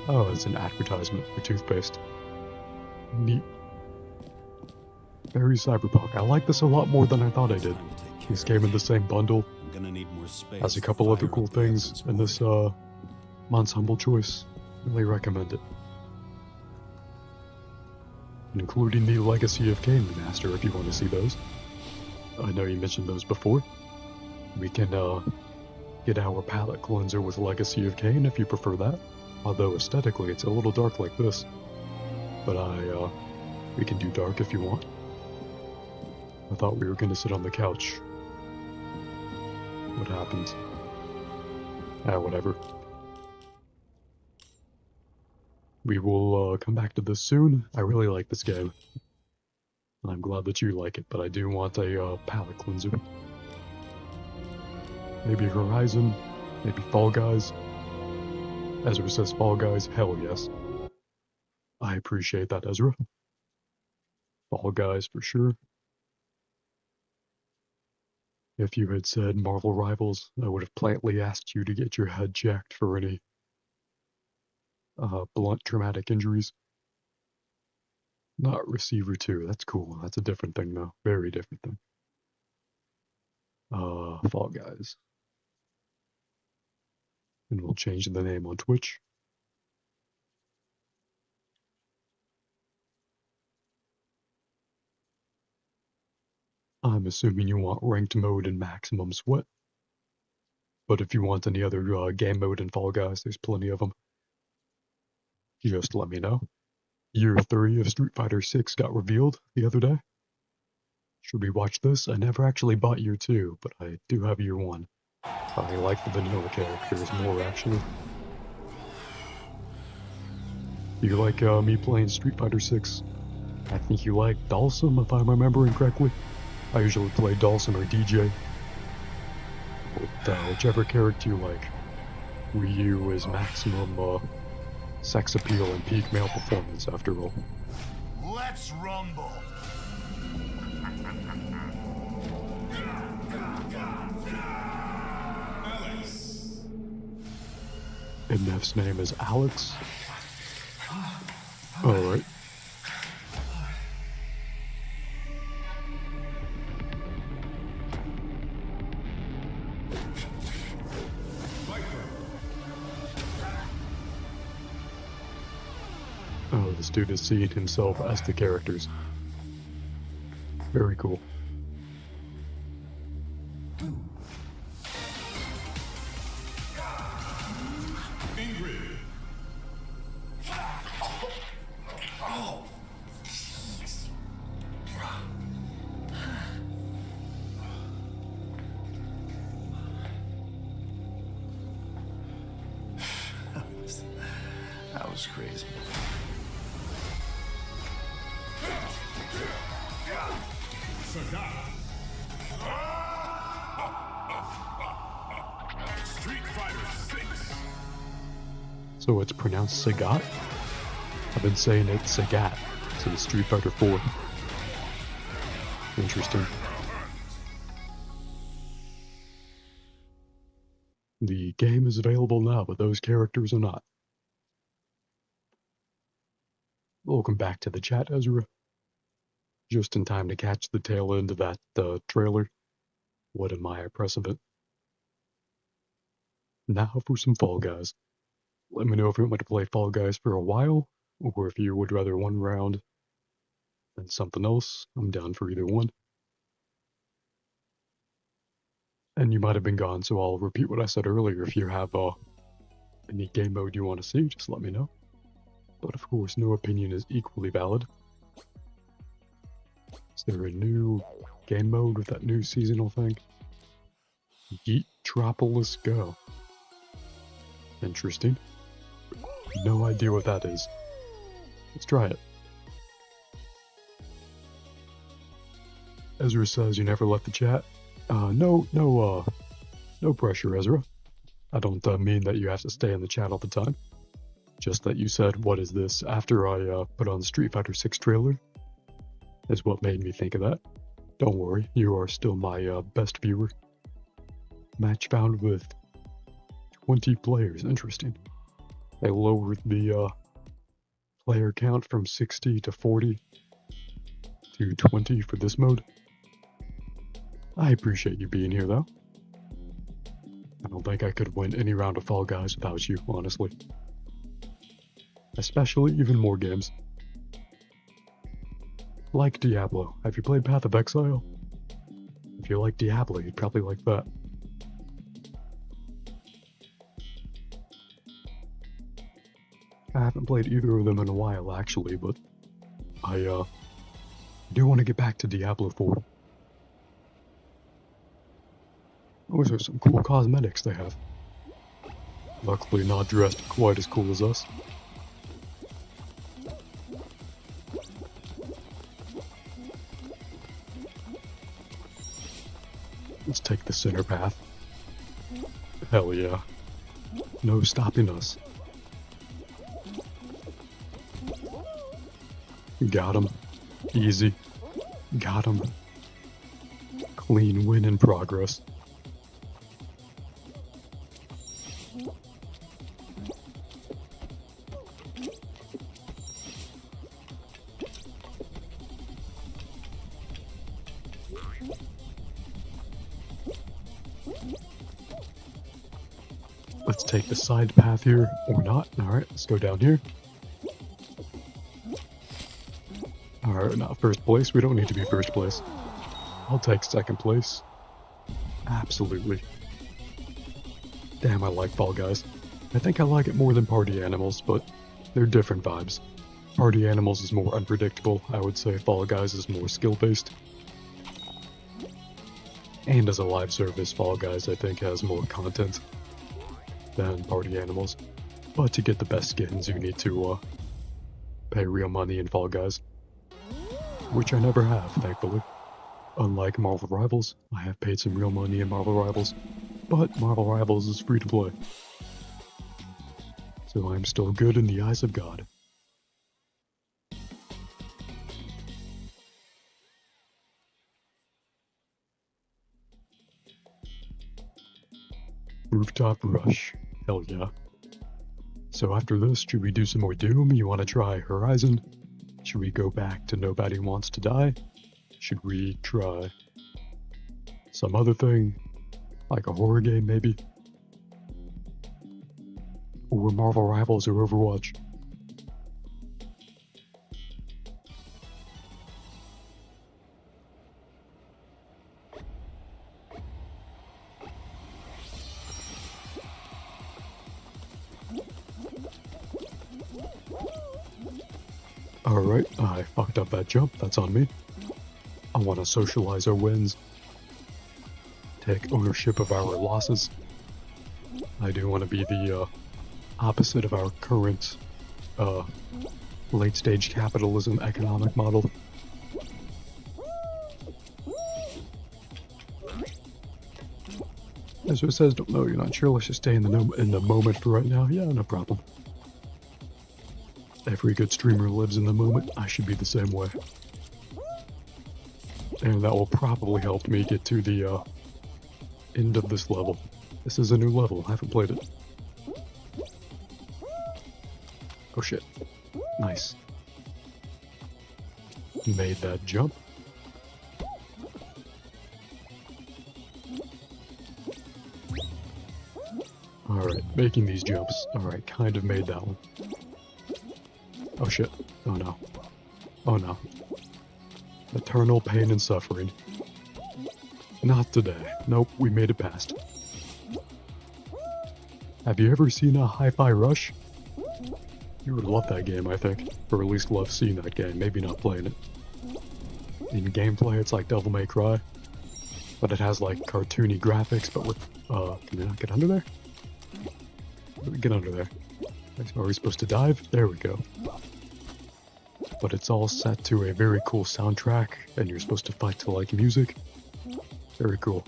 Oh, it's an advertisement for toothpaste. Neat. Very cyberpunk. I like this a lot more than I thought I did. This came in the same bundle. I'm gonna need more space. Has a couple other cool things in this month's humble choice. Really recommend it. Including the Legacy of Kain remaster if you want to see those. I know you mentioned those before. We can get our palette cleanser with Legacy of Kain if you prefer that. Although aesthetically it's a little dark like this. But we can do dark if you want. I thought we were gonna sit on the couch. What happened? Whatever. We will come back to this soon. I really like this game. And I'm glad that you like it, but I do want a palette cleanser. Maybe Horizon, maybe Fall Guys. Ezra says Fall Guys, hell yes. I appreciate that, Ezra. Fall Guys for sure. If you had said Marvel Rivals, I would have politely asked you to get your head checked for any blunt traumatic injuries. Not Receiver 2, that's cool. That's a different thing though. Very different thing. Fall Guys. And we'll change the name on Twitch. I'm assuming you want ranked mode and maximum sweat. But if you want any other game mode in Fall Guys, there's plenty of them. Just let me know. Year 3 of Street Fighter 6 got revealed the other day. Should we watch this? I never actually bought Year 2, but I do have Year 1. I like the vanilla characters more, actually. You like me playing Street Fighter 6? I think you like Dhalsim, if I'm remembering correctly. I usually play Dhalsim or DJ. But whichever character you like. Ryu is maximum sex appeal and peak male performance, after all. Let's rumble. Alex. MF's name is Alex. Alright. Oh, this dude is seeing himself as the characters. Very cool. Ingrid. Oh. That was crazy. Street Fighter 6. So it's pronounced Sagat? I've been saying it Sagat since Street Fighter 4. Interesting. The game is available now, but those characters are not. Welcome back to the chat, Ezra. Just in time to catch the tail end of that trailer. What am I impressive at? Now for some Fall Guys. Let me know if you want me to play Fall Guys for a while, or if you would rather one round than something else. I'm down for either one. And you might have been gone, so I'll repeat what I said earlier. If you have any game mode you want to see, just let me know. But of course, no opinion is equally valid. Is there a new game mode with that new seasonal thing? Yeetropolis Go. Interesting. No idea what that is. Let's try it. Ezra says you never left the chat. No pressure, Ezra. I don't mean that you have to stay in the chat all the time. Just that you said, what is this, after I put on the Street Fighter 6 trailer, is what made me think of that. Don't worry, you are still my best viewer. Match found with 20 players, interesting. They lowered the player count from 60 to 40 to 20 for this mode. I appreciate you being here, though. I don't think I could win any round of Fall Guys without you, honestly. Especially even more games. Like Diablo. Have you played Path of Exile? If you like Diablo, you'd probably like that. I haven't played either of them in a while, actually, but I do want to get back to Diablo 4. Those are some cool cosmetics they have. Luckily not dressed quite as cool as us. Let's take the center path. Hell yeah. No stopping us. Got him. Easy. Got him. Clean win in progress. Let's take the side path here, or not. Alright, let's go down here. Alright, not first place. We don't need to be first place. I'll take second place. Absolutely. Damn, I like Fall Guys. I think I like it more than Party Animals, but they're different vibes. Party Animals is more unpredictable. I would say Fall Guys is more skill-based. And as a live service, Fall Guys I think has more content than Party Animals. But to get the best skins, you need to pay real money in Fall Guys. Which I never have, thankfully. Unlike Marvel Rivals, I have paid some real money in Marvel Rivals, but Marvel Rivals is free to play. So I'm still good in the eyes of God. Rooftop Rush. Hell yeah. So after this, should we do some more Doom? You want to try Horizon? Should we go back to Nobody Wants to Die? Should we try some other thing? Like a horror game, maybe? Or Marvel Rivals or Overwatch? Alright, I fucked up that jump, that's on me. I want to socialize our wins. Take ownership of our losses. I do want to be the opposite of our current late-stage capitalism economic model. As it says, don't know, you're not sure, let's just stay in the moment for right now. Yeah, no problem. Every good streamer lives in the moment. I should be the same way. And that will probably help me get to the end of this level. This is a new level. I haven't played it. Oh shit. Nice. Made that jump. Alright, making these jumps. Alright, kind of made that one. Oh shit. Oh no. Oh no. Eternal pain and suffering. Not today. Nope, we made it past. Have you ever seen a Hi-Fi Rush? You would love that game, I think. Or at least love seeing that game, maybe not playing it. In gameplay, it's like Devil May Cry. But it has like cartoony graphics, but with, can we not get under there? Get under there. Are we supposed to dive? There we go. But it's all set to a very cool soundtrack, and you're supposed to fight to like music. Very cool.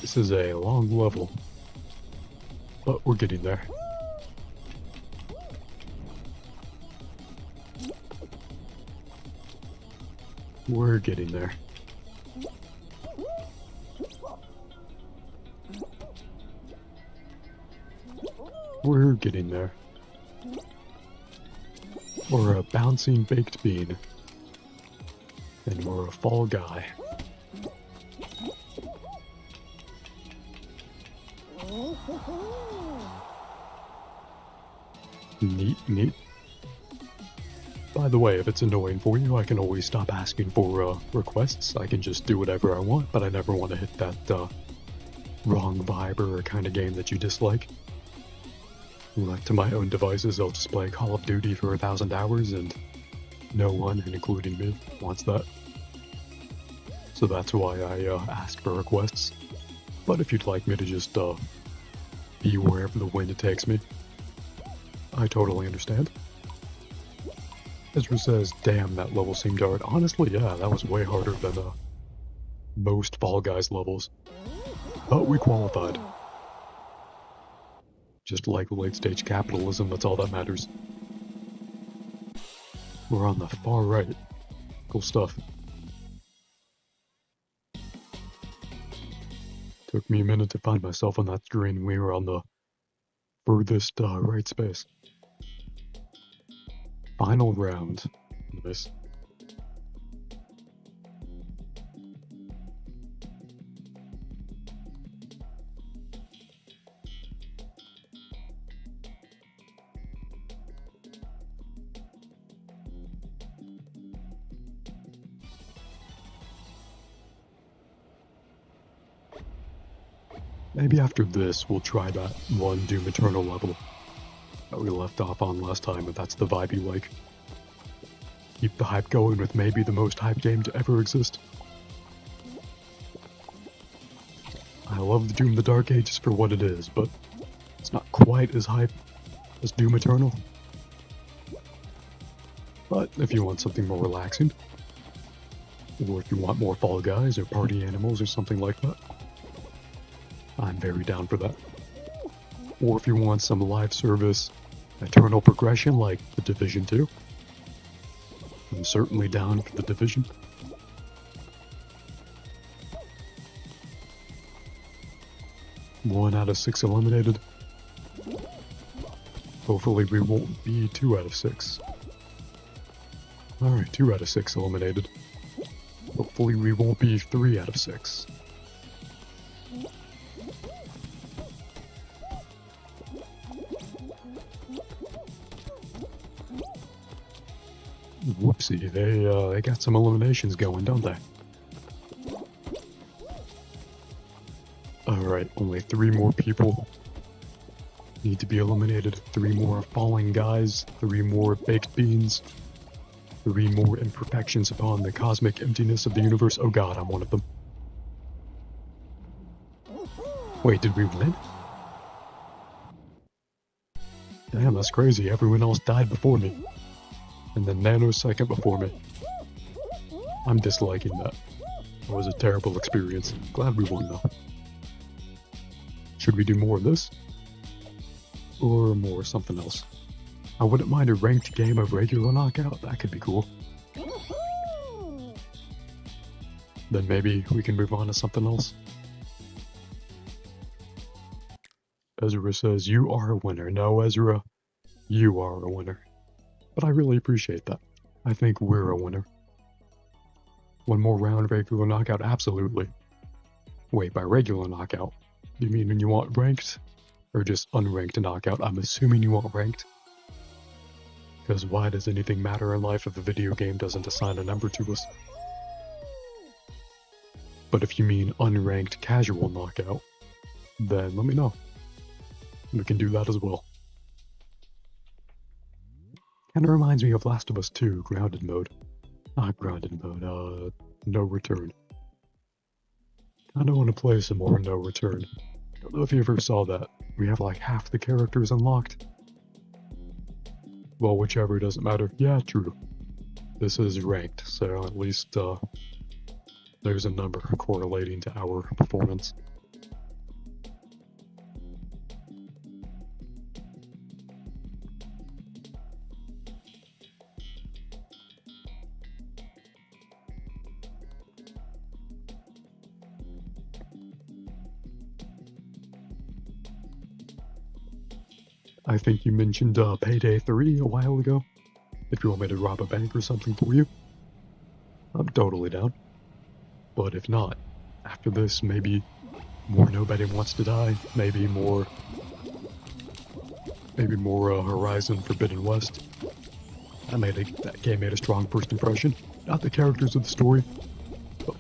This is a long level, but we're getting there. We're getting there. We're getting there. We're a bouncing baked bean. And we're a fall guy. Neat, neat. By the way, if it's annoying for you, I can always stop asking for requests. I can just do whatever I want, but I never want to hit that wrong vibe or kind of game that you dislike. Left to my own devices, I'll just play Call of Duty for 1,000 hours, and no one, including me, wants that. So that's why I ask for requests. But if you'd like me to just be wherever the wind takes me, I totally understand. Ezra says, damn, that level seemed hard. Honestly, yeah, that was way harder than most Fall Guys levels. But we qualified. Just like late-stage capitalism, that's all that matters. We're on the far right. Cool stuff. Took me a minute to find myself on that screen. We were on the furthest right space. Final round. Nice. Maybe after this, we'll try that one Doom Eternal level that we left off on last time, but that's the vibe you like. Keep the hype going with maybe the most hype game to ever exist. I love the Doom the Dark Ages for what it is, but It's not quite as hype as Doom Eternal. But if you want something more relaxing, or if you want more Fall Guys or Party Animals or something like that, I'm very down for that. Or if you want some live service eternal progression like The Division 2, I'm certainly down for The Division. One out of 6 eliminated. Hopefully we won't be 2 out of 6. Alright, 2 out of 6 eliminated. Hopefully we won't be 3 out of 6. Whoopsie, they got some eliminations going, don't they? Alright, only 3 more people need to be eliminated. 3 more falling guys, 3 more baked beans, 3 more imperfections upon the cosmic emptiness of the universe. Oh god, I'm one of them. Wait, did we win? Damn, that's crazy. Everyone else died before me. And then nanosecond before me. I'm disliking that. That was a terrible experience. Glad we won though. Should we do more of this? Or more something else? I wouldn't mind a ranked game of regular knockout. That could be cool. Then maybe we can move on to something else. Ezra says, you are a winner. No, Ezra, you are a winner. But I really appreciate that. I think we're a winner. One more round regular knockout? Absolutely. Wait, by regular knockout, do you mean when you want ranked? Or just unranked knockout? I'm assuming you want ranked. Because why does anything matter in life if a video game doesn't assign a number to us? But if you mean unranked casual knockout, then let me know. We can do that as well. Kinda reminds me of Last of Us 2, Grounded Mode. Not Grounded Mode, No Return. Kinda wanna play some more No Return. Don't know if you ever saw that. We have like half the characters unlocked. Well, whichever, doesn't matter. Yeah, true. This is ranked, so at least there's a number correlating to our performance. I think you mentioned Payday 3 a while ago. If you want me to rob a bank or something for you, I'm totally down. But if not, after this, maybe more Nobody Wants to Die, maybe more Horizon Forbidden West. That game made a strong first impression. Not the characters of the story.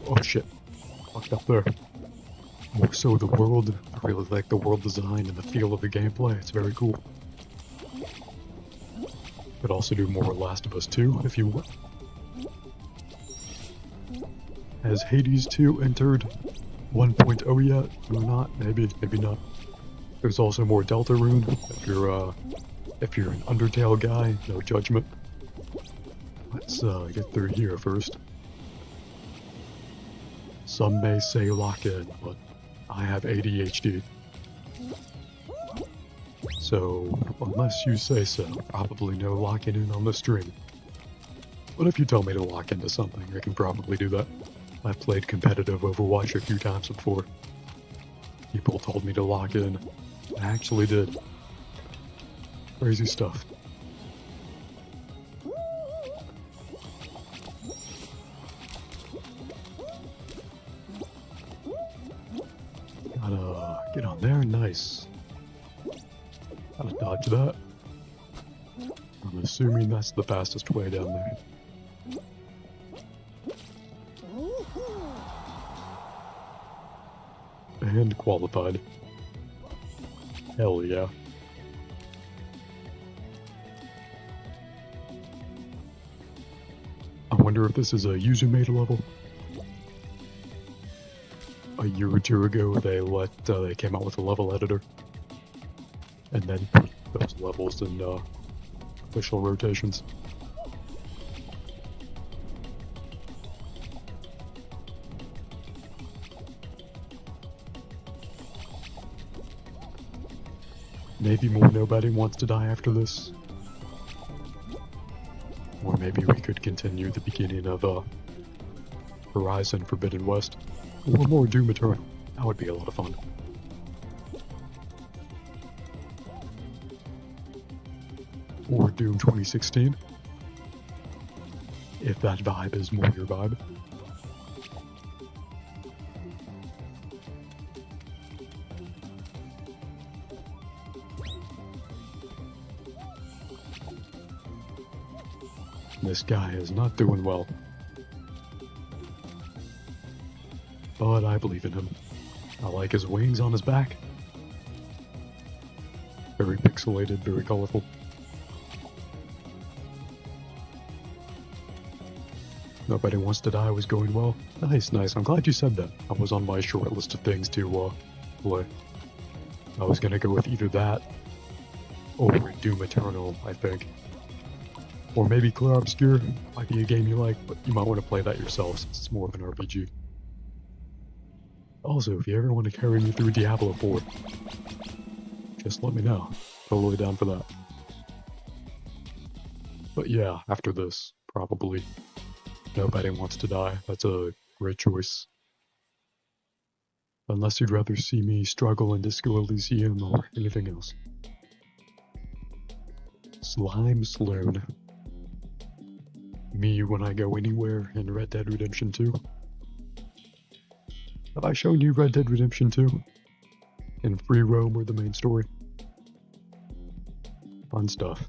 Oh shit, fucked up there. More so the world. I really like the world design and the feel of the gameplay. It's very cool. Could also do more Last of Us 2 if you want. Has Hades 2 entered 1.0 yet? Or not? Maybe not. There's also more Deltarune. If you're an Undertale guy, no judgment. Let's get through here first. Some may say lock in, but I have ADHD. So, unless you say so, probably no locking in on the stream. But if you tell me to lock into something, I can probably do that. I've played competitive Overwatch a few times before. People told me to lock in. I actually did. Crazy stuff. Gotta get on there, nice. Gotta dodge that. I'm assuming that's the fastest way down there. And qualified. Hell yeah. I wonder if this is a user-made level. A year or two ago, they came out with a level editor. and then put those levels in official rotations. Maybe more Nobody Wants to Die after this. Or maybe we could continue the beginning of Horizon Forbidden West. Or more Doom Eternal. That would be a lot of fun. Or Doom 2016. If that vibe is more your vibe. This guy is not doing well. But I believe in him. I like his wings on his back. Very pixelated, very colorful. Nobody Wants to Die was going well. Nice, nice. I'm glad you said that. I was on my short list of things to play. I was gonna go with either that or Doom Eternal, I think. Or maybe Clair Obscur. Might be a game you like, but you might want to play that yourself since it's more of an RPG. Also, if you ever want to carry me through Diablo 4, just let me know. Totally down for that. But yeah, after this, probably Nobody Wants to Die. That's a great choice. Unless you'd rather see me struggle in Disco Elysium or anything else. Slime Sloan. Me when I go anywhere in Red Dead Redemption 2. Have I shown you Red Dead Redemption 2? In Free Roam or the main story? Fun stuff.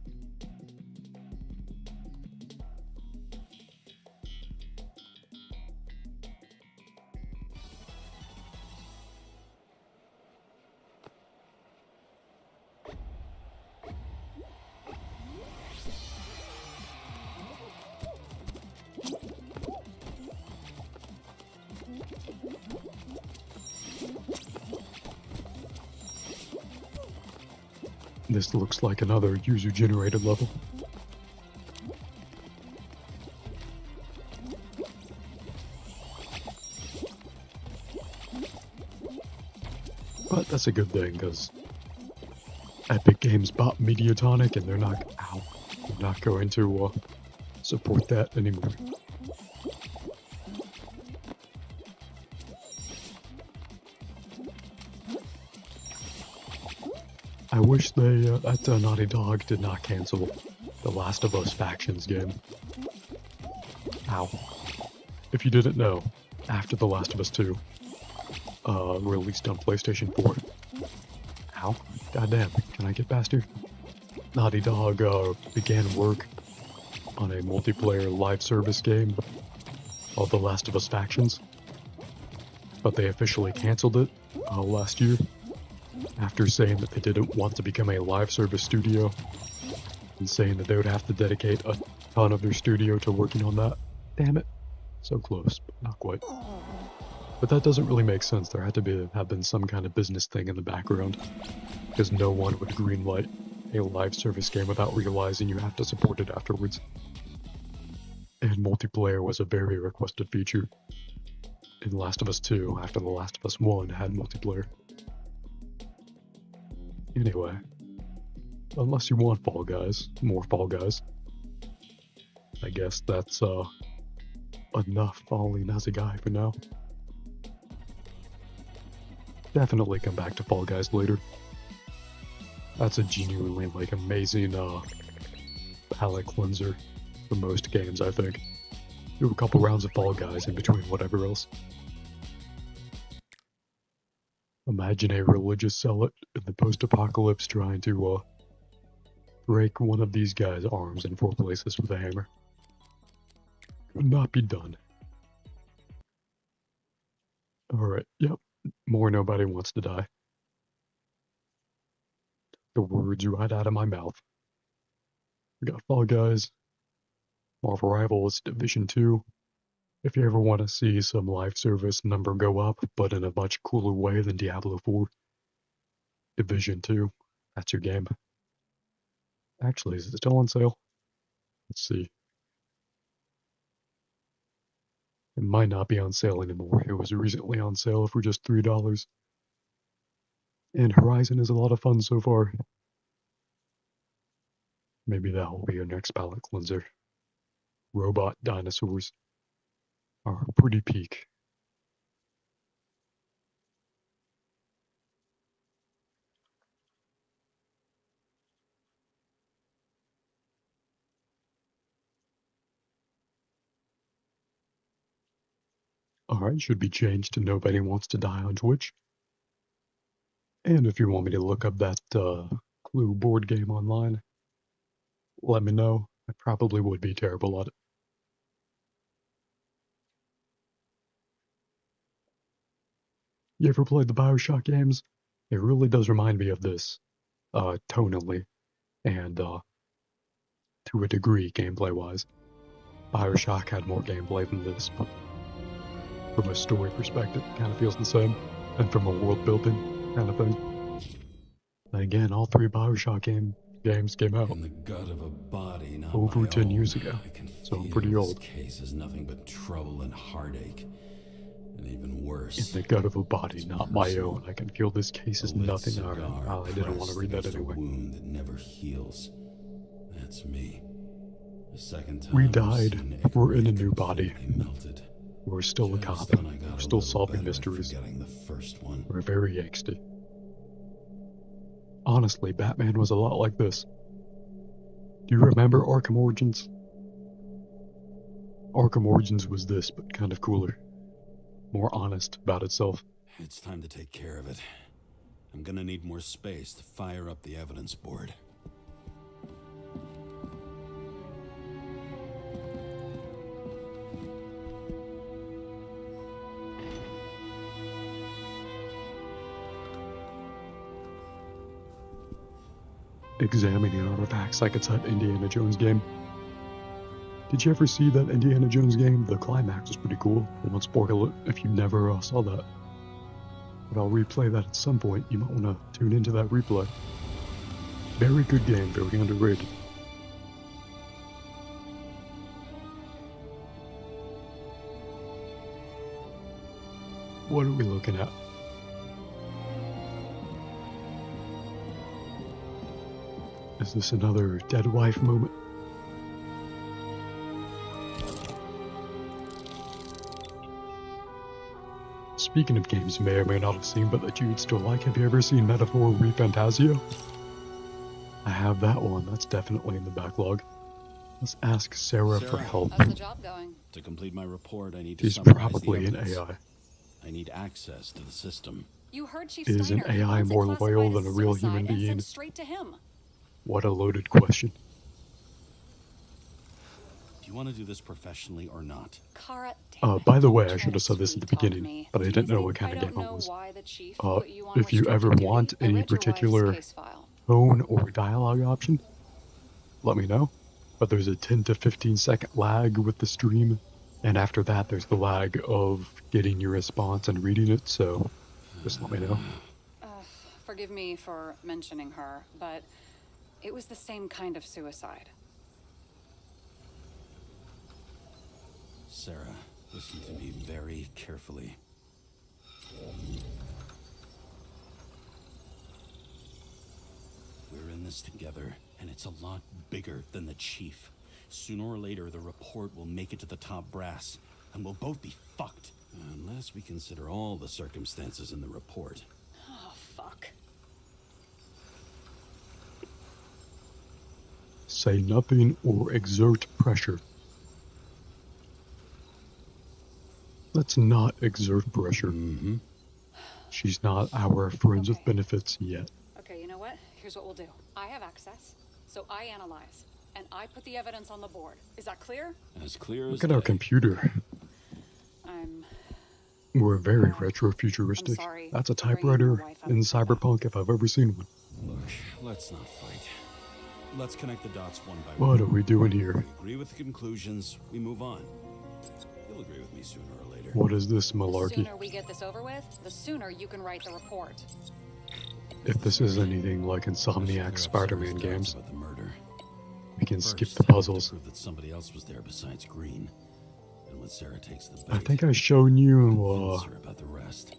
This looks like another user-generated level. But that's a good thing, because Epic Games bought Mediatonic and they're not going to support that anymore. I wish that Naughty Dog did not cancel the Last of Us Factions game. Ow. If you didn't know, after The Last of Us 2 released on PlayStation 4. Ow. Goddamn, can I get past here? Naughty Dog began work on a multiplayer live service game called The Last of Us Factions. But they officially canceled it last year. After saying that they didn't want to become a live service studio, and saying that they would have to dedicate a ton of their studio to working on that. Damn it. So close, but not quite. But that doesn't really make sense. There had to have been some kind of business thing in the background, because no one would greenlight a live service game without realizing you have to support it afterwards. And multiplayer was a very requested feature in Last of Us 2 after The Last of Us 1 had multiplayer. Anyway, unless you want Fall Guys, more Fall Guys, I guess that's enough falling as a guy for now. Definitely come back to Fall Guys later. That's a genuinely amazing palate cleanser for most games, I think. Do a couple rounds of Fall Guys in between whatever else. Imagine a religious zealot in the post-apocalypse trying to break one of these guys' arms in 4 places with a hammer. Would not be done. Alright, yep. More Nobody Wants to Die. The words right out of my mouth. We got Fall Guys, Marvel Rivals, Division 2. If you ever want to see some live service number go up, but in a much cooler way than Diablo 4, Division 2. That's your game. Actually, is it still on sale? Let's see. It might not be on sale anymore. It was recently on sale for just $3. And Horizon is a lot of fun so far. Maybe that will be your next palate cleanser. Robot dinosaurs are pretty peak. Alright, should be changed to Nobody Wants to Die on Twitch. And if you want me to look up that Clue board game online, let me know. I probably would be terrible at it. You ever played the Bioshock games? It really does remind me of this, tonally, and to a degree, gameplay-wise. Bioshock had more gameplay than this, but from a story perspective, it kind of feels the same, and from a world-building kind of thing. And again, all 3 Bioshock games came out In the gut of a body, not over my 10 own. years ago, so I'm pretty old. This case is nothing but trouble and heartache, and even worse. In the gut of a body, not my own. I can feel this case is A lit nothing. cigar I didn't want to read that pressed against a anyway. wound that never heals. That's me. The second time We I've died. seen We're in a Icarus new body. completely melted. We're still a Just cop. when I got We're a still little solving better at mysteries. forgetting the first one. We're very angsty. Honestly, Batman was a lot like this. Do you remember Arkham Origins? Arkham Origins was this, but kind of cooler. More honest about itself. It's time to take care of it. I'm gonna need more space to fire up the evidence board. Examining artifacts like it's that Indiana Jones game. Did you ever see that Indiana Jones game? The climax was pretty cool. I won't spoil it if you never saw that. But I'll replay that at some point. You might want to tune into that replay. Very good game, very underrated. What are we looking at? Is this another dead wife moment? Speaking of games you may or may not have seen but that you would still like, have you ever seen Metaphor ReFantazio? I have that one, that's definitely in the backlog. Let's ask Sarah for help. How's the job going? To complete my report, I need to He's summarize probably the an evidence. AI. I need access to the system. You heard Chief Is Steiner. an He AI wants it more classified loyal as than a real suicide human and being? sent straight to him. What a loaded question. Do you want to do this professionally or not? Kara, By the way, I should have said this at the beginning, but I didn't know what kind of game it was. If you ever want any particular tone or dialogue option, let me know. But there's a 10 to 15 second lag with the stream, and after that there's the lag of getting your response and reading it, so just let me know. Forgive me for mentioning her, but it was the same kind of suicide. Sarah, listen to me very carefully. We're in this together, and it's a lot bigger than the chief. Sooner or later, the report will make it to the top brass, and we'll both be fucked. Unless we consider all the circumstances in the report. Oh, fuck. Say nothing or exert pressure. Let's not exert pressure. She's not our friends with benefits yet. Okay, you know what? Here's what we'll do. I have access, so I analyze, and I put the evidence on the board. Is that clear? As clear as Look at our computer. We're very retro-futuristic. sorry That's a for bringing typewriter your wife up in to Cyberpunk if I've ever seen one. Look, let's not fight. Let's connect the dots one by one. What are we doing here? We agree with the conclusions, we move on. You'll agree with me sooner or later. What is this The malarkey? sooner we get this over with, the sooner you can write the report. if this is anything like Insomniac's Spider-Man games, About the murder. we can First, skip the puzzles. prove that somebody else was there besides Green. And when Sarah takes the I bait, think I showed you, convince her about the rest.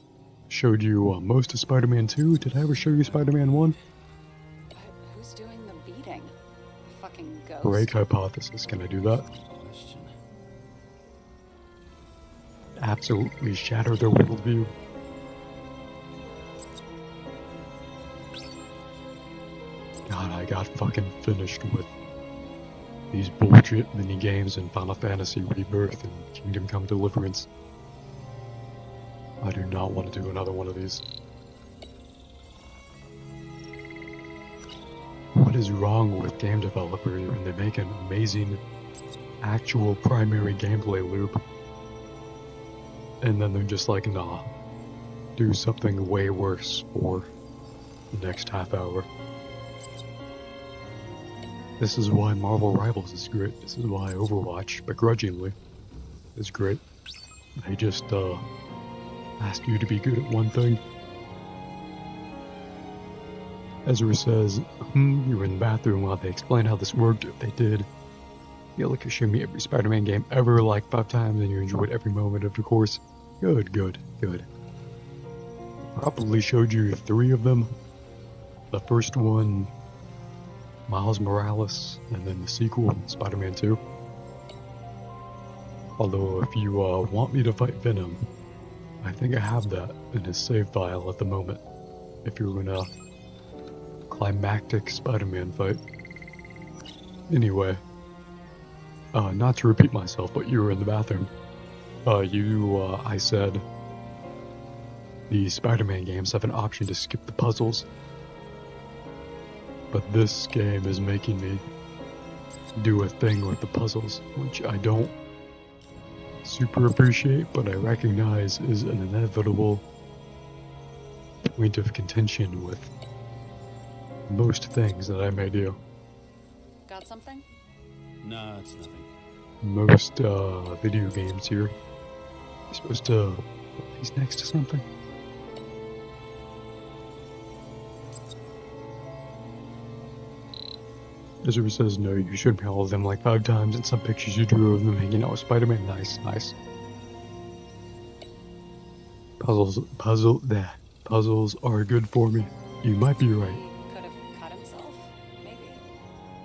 showed you most of Spider-Man 2. Did I ever show you Spider-Man 1? Who's doing the beating? Fucking ghost. Break hypothesis. Can I do that? Absolutely shatter their worldview. God, I got fucking finished with these bullshit mini games in Final Fantasy Rebirth and Kingdom Come Deliverance. I do not want to do another one of these. What is wrong with game developers when they make an amazing actual primary gameplay loop and then they're just like, nah, do something way worse for the next half hour. This is why Marvel Rivals is great. This is why Overwatch, begrudgingly, is great. They just ask you to be good at one thing. Ezra says, you were in the bathroom while they explain how this worked. If they did, you like to show me every Spider-Man game ever like 5 times and you enjoyed every moment of the course. Good, good, good. Probably showed you 3 of them. The first one, Miles Morales, and then the sequel, Spider-Man 2. Although if you want me to fight Venom, I think I have that in his save file at the moment. If you're in a climactic Spider-Man fight. Anyway, not to repeat myself, but you were in the bathroom. I said the Spider-Man games have an option to skip the puzzles. But this game is making me do a thing with the puzzles, which I don't super appreciate, but I recognize is an inevitable point of contention with most things that I may do. Got something? No, it's nothing. Most video games here. You're supposed to put these next to something. Ezra says, no, you showed me all of them like 5 times, and some pictures you drew of them hanging out with Spider-Man. Nice, nice. Puzzles are good for me. You might be right. Could have cut himself, maybe.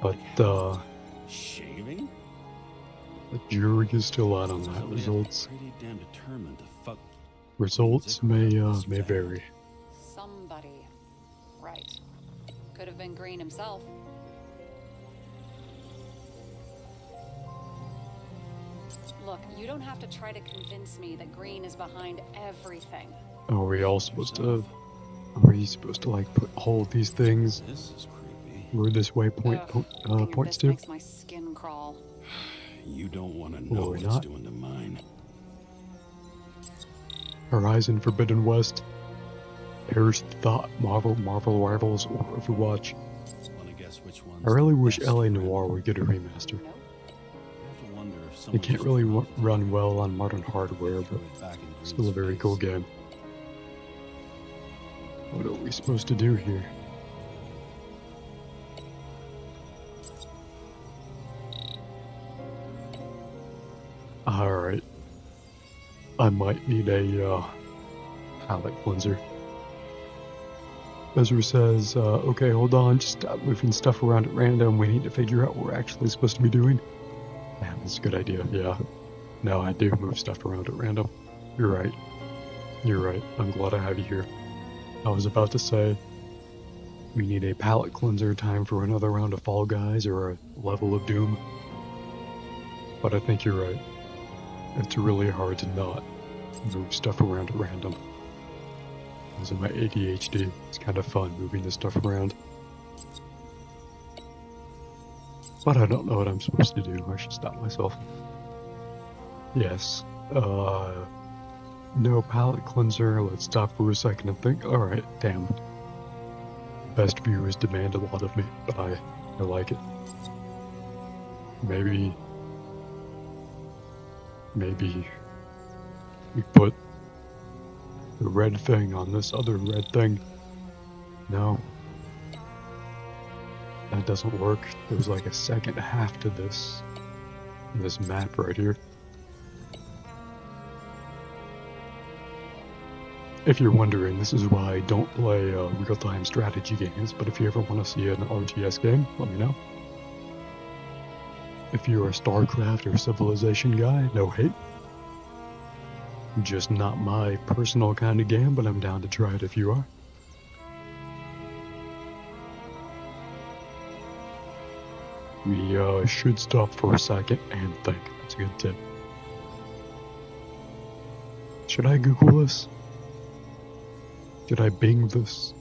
But, Shaving? the jury is still out on that. Somebody Results. pretty damn determined to fuck. Results may vary. Somebody. Right. Could have been Green himself. Look, you don't have to try to convince me that Green is behind everything. Are we all supposed to? Are we supposed to like put all of these things This is creepy. where this waypoint points This to? makes my skin crawl. You don't want to Or know what it's not. doing to mine. Horizon Forbidden West, Perish the Thought, Marvel Rivals, or Overwatch. Want to guess which one's I really the wish best LA friend? Noire would get a remaster. I have to wonder if It someone can't just really dropped run well on modern hardware, but it back in still a Green's very face. cool game. What are we supposed to do here? Alright. I might need a palette cleanser. Ezra says, okay, hold on, just stop moving stuff around at random. We need to figure out what we're actually supposed to be doing. Yeah, that's a good idea, yeah. No, I do move stuff around at random. You're right. You're right. I'm glad I have you here. I was about to say, we need a palette cleanser, time for another round of Fall Guys or a level of Doom. But I think you're right. It's really hard to not move stuff around at random. Because of my ADHD, it's kind of fun moving this stuff around. But I don't know what I'm supposed to do. I should stop myself. Yes. No palette cleanser. Let's stop for a second and think. Alright, damn. Best viewers demand a lot of me, but I like it. Maybe we put the red thing on this other red thing. No. That doesn't work. There's like a second half to this map right here. If you're wondering, this is why I don't play real-time strategy games, but if you ever want to see an RTS game, let me know. If you're a StarCraft or Civilization guy, no hate. Just not my personal kind of game, but I'm down to try it if you are. We should stop for a second and think. That's a good tip. Should I Google this? Should I Bing this?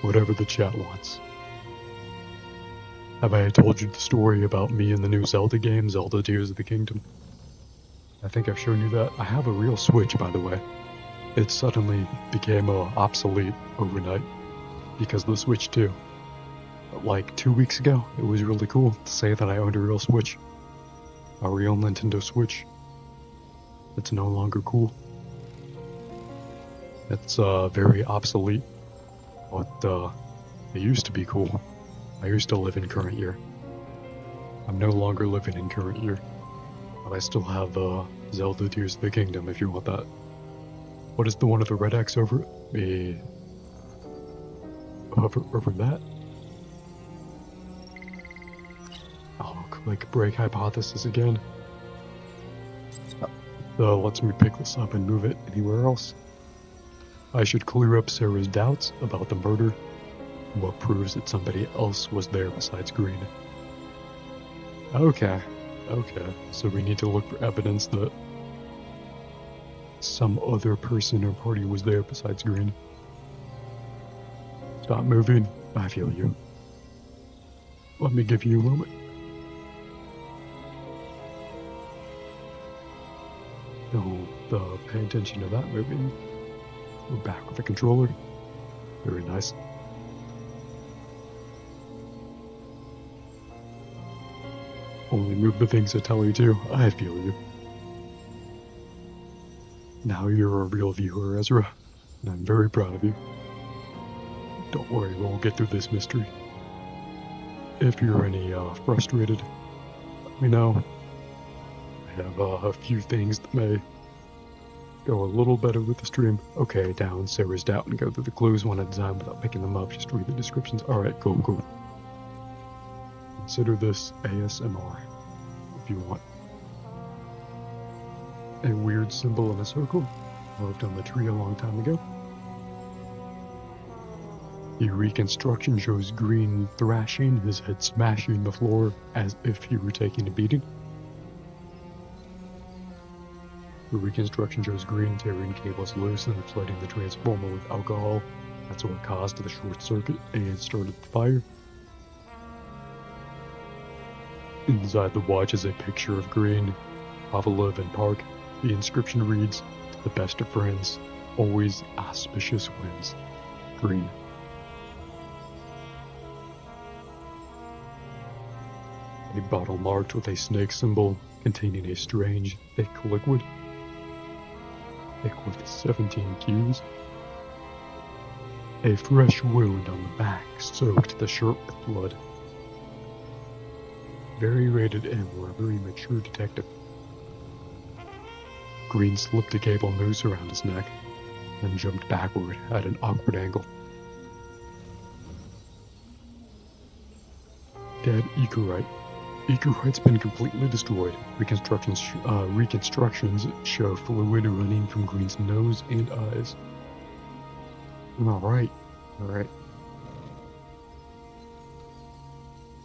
Whatever the chat wants. Have I told you the story about me in the new Zelda game, Zelda Tears of the Kingdom? I think I've shown you that. I have a real Switch, by the way. It suddenly became obsolete overnight because of the Switch 2. Like 2 weeks ago, it was really cool to say that I owned a real Switch. A real Nintendo Switch. It's no longer cool. It's very obsolete, but it used to be cool. I used to live in current year. I'm no longer living in current year, but I still have Zelda Tears of the Kingdom if you want that. What is the one with the red X over it? Over that? Oh, click break hypothesis again. Lets me pick this up and move it anywhere else. I should clear up Sarah's doubts about the murder. What proves that somebody else was there besides Green? Okay. So we need to look for evidence that some other person or party was there besides Green. Stop moving. I feel you. Let me give you a moment. Don't pay attention to that moving. We're back with the controller. Very nice. Only move the things I tell you to. I feel you. Now you're a real viewer, Ezra, and I'm very proud of you. Don't worry, we'll get through this mystery. If you're any frustrated, let me know. I have a few things that may go a little better with the stream. Okay, down Sarah's doubt and go through the clues one at a time without picking them up. Just read the descriptions. Alright, cool. Consider this ASMR, if you want. A weird symbol in a circle, carved on the tree a long time ago. The reconstruction shows Green thrashing, his head smashing the floor as if he were taking a beating. The reconstruction shows Green tearing cables loose and flooding the transformer with alcohol. That's what caused the short circuit and started the fire. Inside the watch is a picture of Green, Pavlov, and Park. The inscription reads, "To the best of friends, always auspicious winds. Green." A bottle marked with a snake symbol containing a strange, thick liquid. Thick with 17 cues. A fresh wound on the back soaked the shirt with blood. Very rated M or a very mature detective. Green slipped a cable noose around his neck, then jumped backward at an awkward angle. Dead Ecorite. Ecorite's been completely destroyed. Reconstructions show fluid running from Green's nose and eyes. Alright.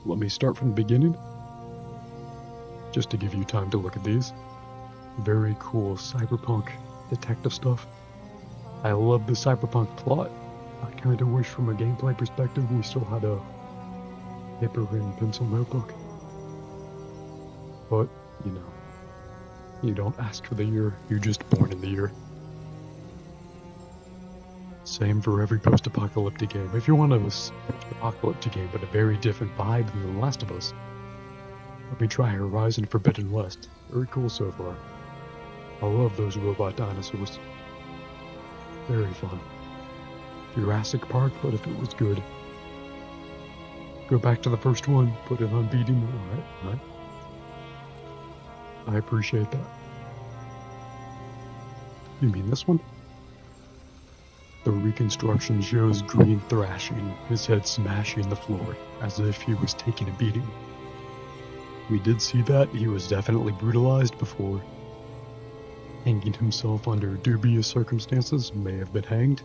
Let me start from the beginning, just to give you time to look at these. Very cool cyberpunk detective stuff. I love the cyberpunk plot. I kind of wish from a gameplay perspective we still had a paper and pencil notebook. But, you know, you don't ask for the year, you're just born in the year. Same for every post-apocalyptic game. If you want a post-apocalyptic game but a very different vibe than The Last of Us, let me try Horizon Forbidden West. Very cool so far. I love those robot dinosaurs. Very fun. Jurassic Park, but if it was good. Go back to the first one, put it on beating. Alright. I appreciate that. You mean this one? The reconstruction shows Green thrashing, his head smashing the floor, as if he was taking a beating. We did see that he was definitely brutalized before. Hanging himself under dubious circumstances, may have been hanged.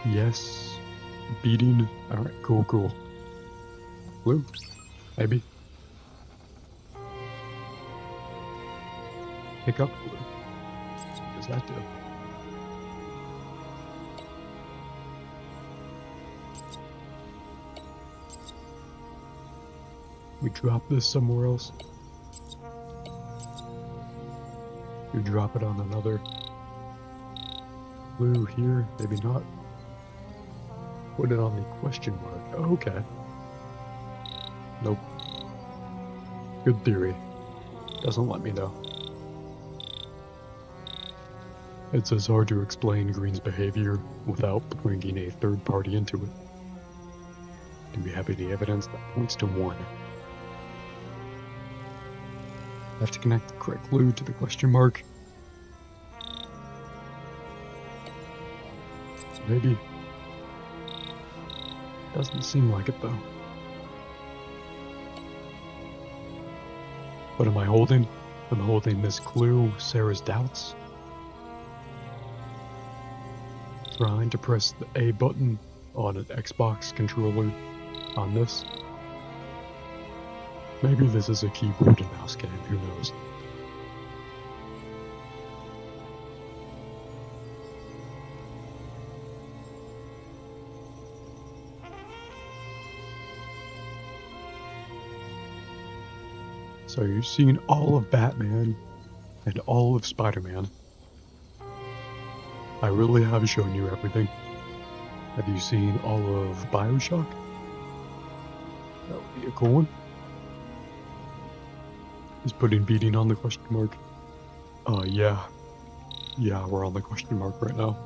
Yes. Beating. Alright, cool. Blue? Maybe. Pick up blue. What does that do? We drop this somewhere else. We drop it on another. Blue here, maybe not. Put it on the question mark. Oh, okay. Nope. Good theory. Doesn't let me know. It says hard to explain Green's behavior without bringing a third party into it. Do we have any evidence that points to one? I have to connect the correct clue to the question mark. Maybe. Doesn't seem like it though. What am I holding? I'm holding this clue, Sarah's doubts. Trying to press the A button on an Xbox controller on this. Maybe this is a keyboard and mouse game, who knows. So you've seen all of Batman and all of Spider-Man. I really have shown you everything. Have you seen all of BioShock? That would be a cool one. Is putting beating on the question mark? Yeah. Yeah, we're on the question mark right now.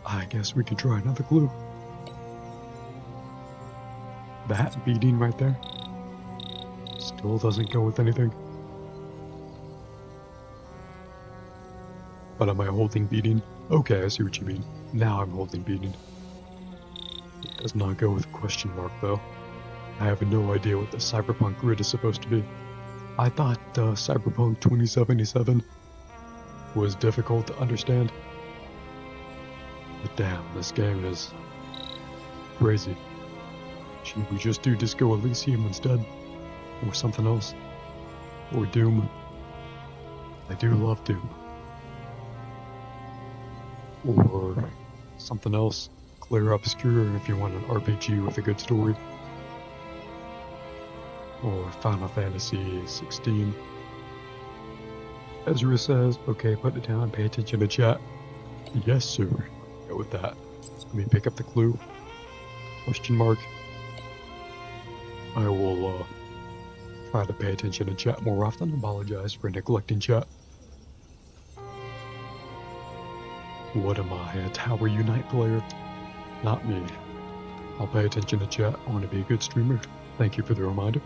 I guess we could try another clue. That beating right there still doesn't go with anything. But am I holding beating? Okay, I see what you mean. Now I'm holding beating. It does not go with a question mark though. I have no idea what the Cyberpunk grid is supposed to be. I thought Cyberpunk 2077 was difficult to understand. But damn, this game is crazy. Should we just do Disco Elysium instead? Or something else? Or Doom? I do love Doom. Or something else. Clair Obscur if you want an RPG with a good story. Or Final Fantasy 16. Ezra says, okay, put it down, pay attention to chat. Yes, sir. Go with that. Let me pick up the clue. Question mark. I will try to pay attention to chat more often. Apologize for neglecting chat. What am I, a Tower Unite player? Not me. I'll pay attention to chat. I want to be a good streamer. Thank you for the reminder.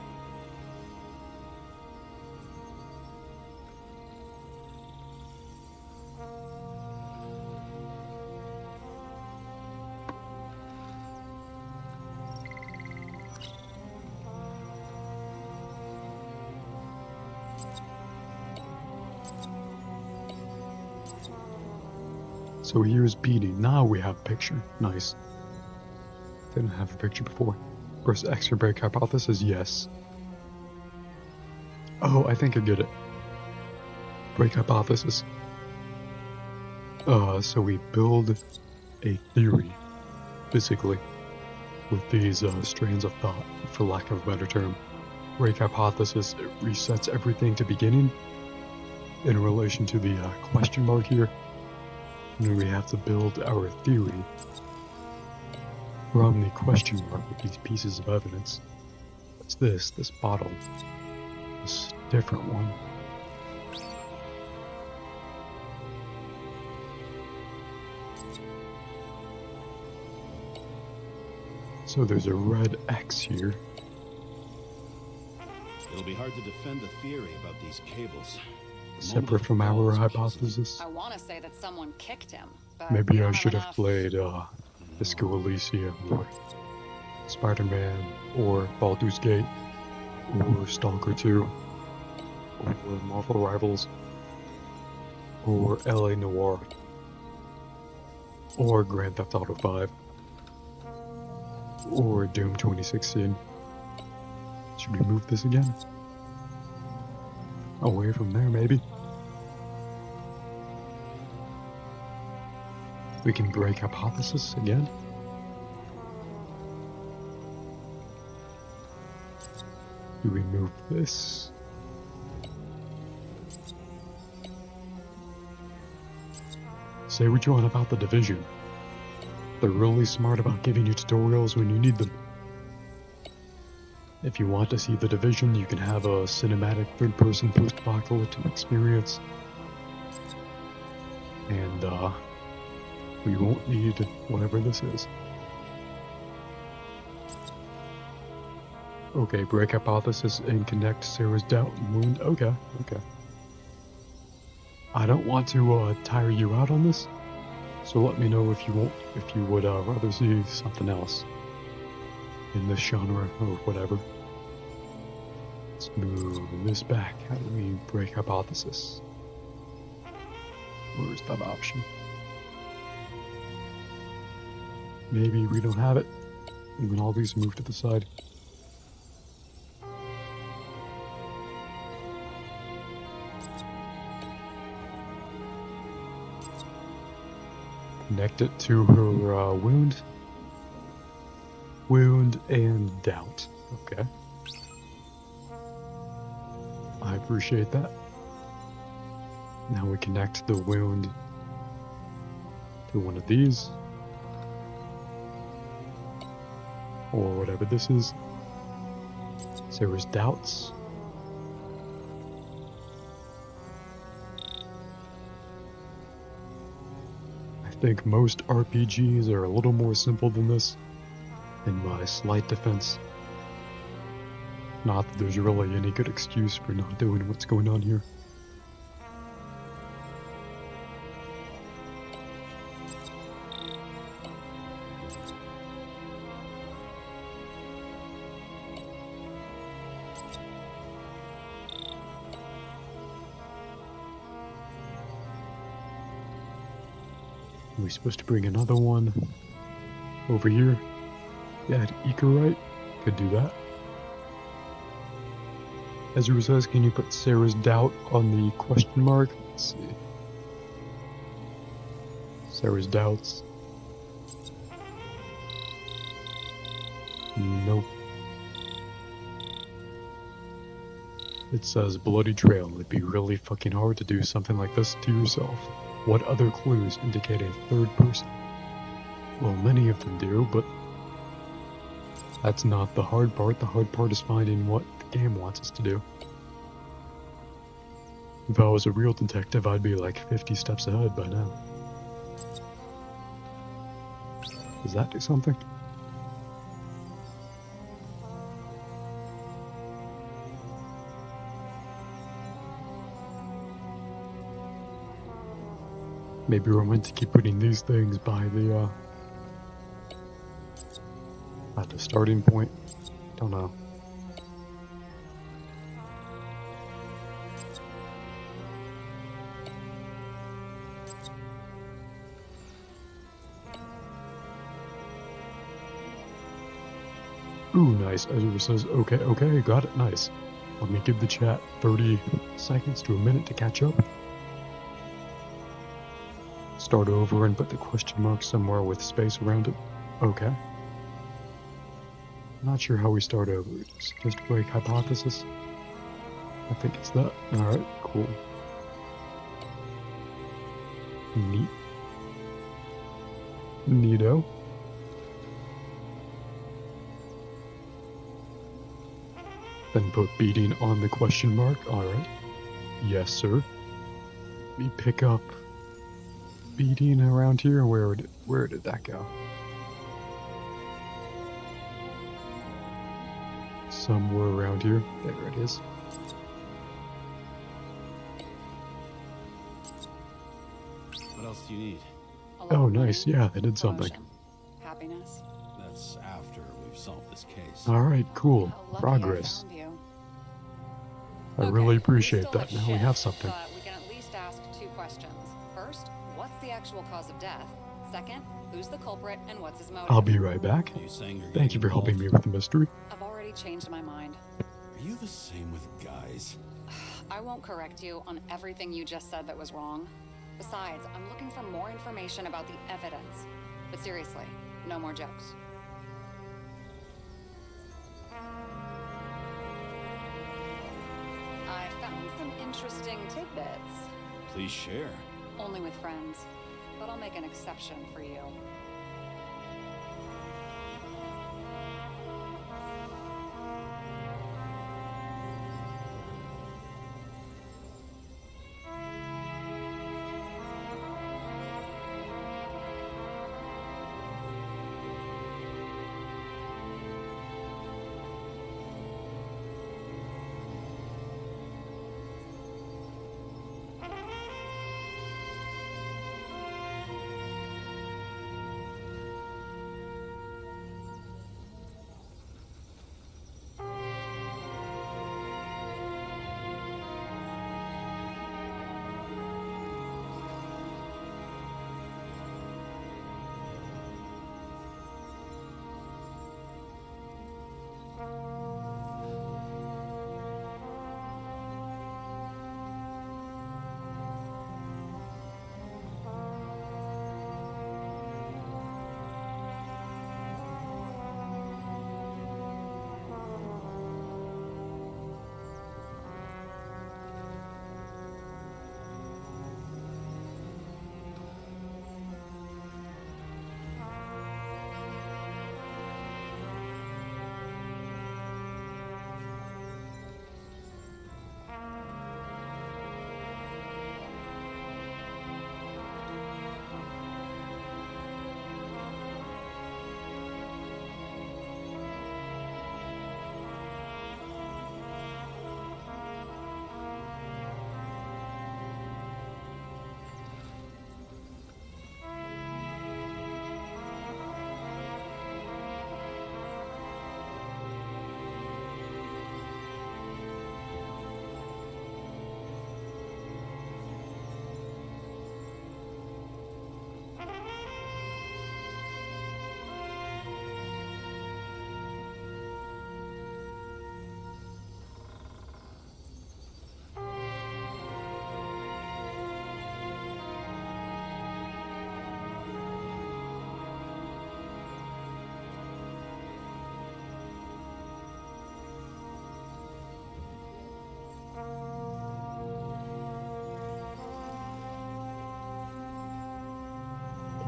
So here's beating. Now we have a picture. Nice. Didn't have a picture before. Press X for break hypothesis. Yes. Oh, I think I get it. Break hypothesis. So we build a theory, basically, with these strands of thought, for lack of a better term. Break hypothesis, it resets everything to beginning in relation to the question mark here. And we have to build our theory from the question mark with these pieces of evidence. What's this? This bottle. This different one. So there's a red X here. It'll be hard to defend the theory about these cables. Separate from our hypothesis. I want to say that someone kicked him, but Maybe I should have played Disco Elysium or Spider-Man or Baldur's Gate or Stalker 2 or Marvel Rivals or LA Noire or Grand Theft Auto 5 or Doom 2016. Should we move this again? Away from there, maybe? We can break hypothesis again? Do we move this? Say what you want about the Division. They're really smart about giving you tutorials when you need them. If you want to see the Division, you can have a cinematic third-person post-apocalyptic experience. And, we won't need whatever this is. Okay, break hypothesis and connect Sarah's doubt and wound. Okay. I don't want to tire you out on this, so let me know if you would rather see something else in this genre or whatever. Let's move this back. How do we break hypothesis? Where's that option? Maybe we don't have it. Even all these move to the side. Connect it to her wound. Wound and doubt. Okay. I appreciate that. Now we connect the wound to one of these. Or whatever this is. Sarah's doubts. I think most RPGs are a little more simple than this, in my slight defense. Not that there's really any good excuse for not doing what's going on here. Are we supposed to bring another one over here? Yeah, Eco-Right. Could do that. Ezra says, can you put Sarah's doubt on the question mark? Let's see. Sarah's doubts. Nope. It says bloody trail. It'd be really fucking hard to do something like this to yourself. What other clues indicate a third person? Well, many of them do, but that's not the hard part. The hard part is finding what the game wants us to do. If I was a real detective, I'd be like 50 steps ahead by now. Does that do something? Maybe we're meant to keep putting these things by the, at the starting point. Don't know. Ooh, nice. Ezra says, okay, got it, nice. Let me give the chat 30 seconds to a minute to catch up. Start over and put the question mark somewhere with space around it. Okay. Not sure how we start over. Just break hypothesis. I think it's that. Alright, cool. Neat. Neato. Then put beating on the question mark. Alright. Yes, sir. Let me pick up beating around here. Where did that go? Somewhere around here. There it is. What else do you need? Oh, nice. Yeah, they did something. Happiness. That's after we've solved this case. Alright, cool. Progress. I really appreciate that. Now we have something. But we can at least ask 2 questions. First, what's the actual cause of death? Second, who's the culprit and what's his motive? I'll be right back. Thank you for helping me with the mystery. I've already changed my mind. Are you the same with guys? I won't correct you on everything you just said that was wrong. Besides, I'm looking for more information about the evidence. But seriously, no more jokes. I found some interesting tidbits. Please share. Only with friends. But I'll make an exception for you.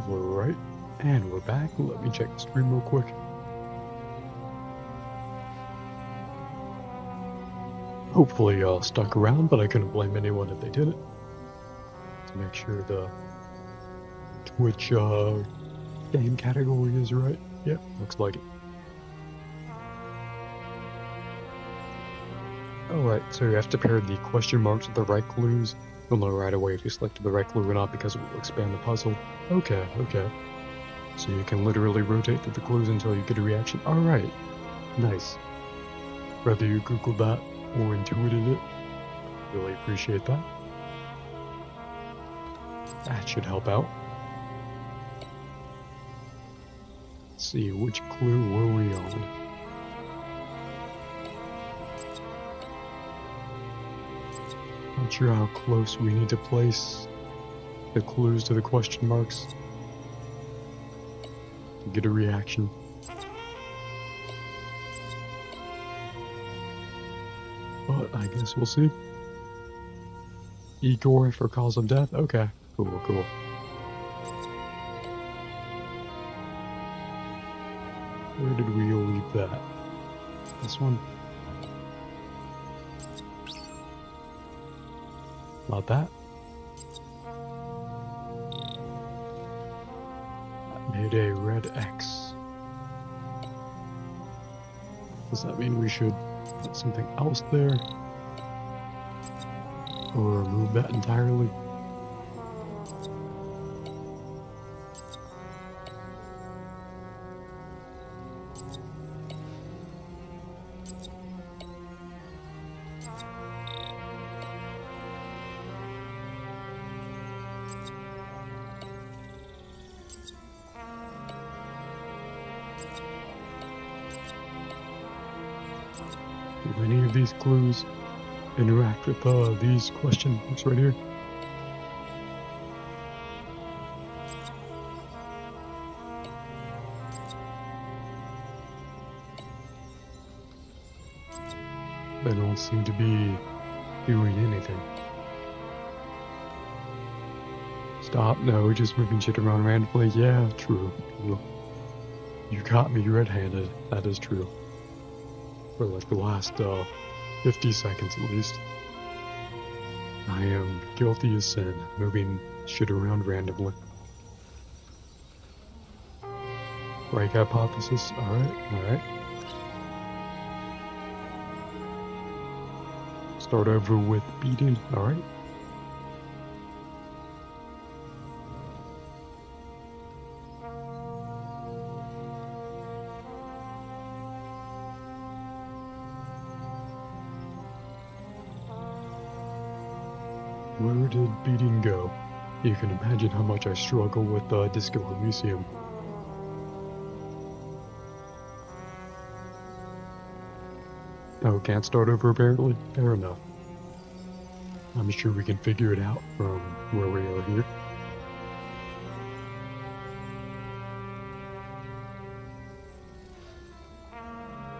Alright, and we're back. Let me check the stream real quick. Hopefully y'all stuck around, but I couldn't blame anyone if they didn't. To make sure the Twitch game category is right. Yep, looks like it. Alright, so you have to pair the question marks with the right clues. You'll know right away if you selected the right clue or not because it will expand the puzzle. Okay. So you can literally rotate through the clues until you get a reaction. Alright, nice. Whether you Googled that or intuited it, really appreciate that. That should help out. Let's see, which clue were we on? Not sure how close we need to place the clues to the question marks to get a reaction. But I guess we'll see. Igor for cause of death? Okay, cool. Where did we leave that? This one? Not that. That made a red X. Does that mean we should put something else there? Or remove that entirely? Do any of these clues interact with these question marks right here? They don't seem to be doing anything. Stop, no, just moving shit around randomly. Yeah, true. You caught me red-handed, that is true. For like the last 50 seconds at least. I am guilty as sin, moving shit around randomly. Break hypothesis, alright. Start over with beating, alright. Where did beating go? You can imagine how much I struggle with Disco Elysium. Oh, can't start over apparently? Fair enough. I'm sure we can figure it out from where we are here.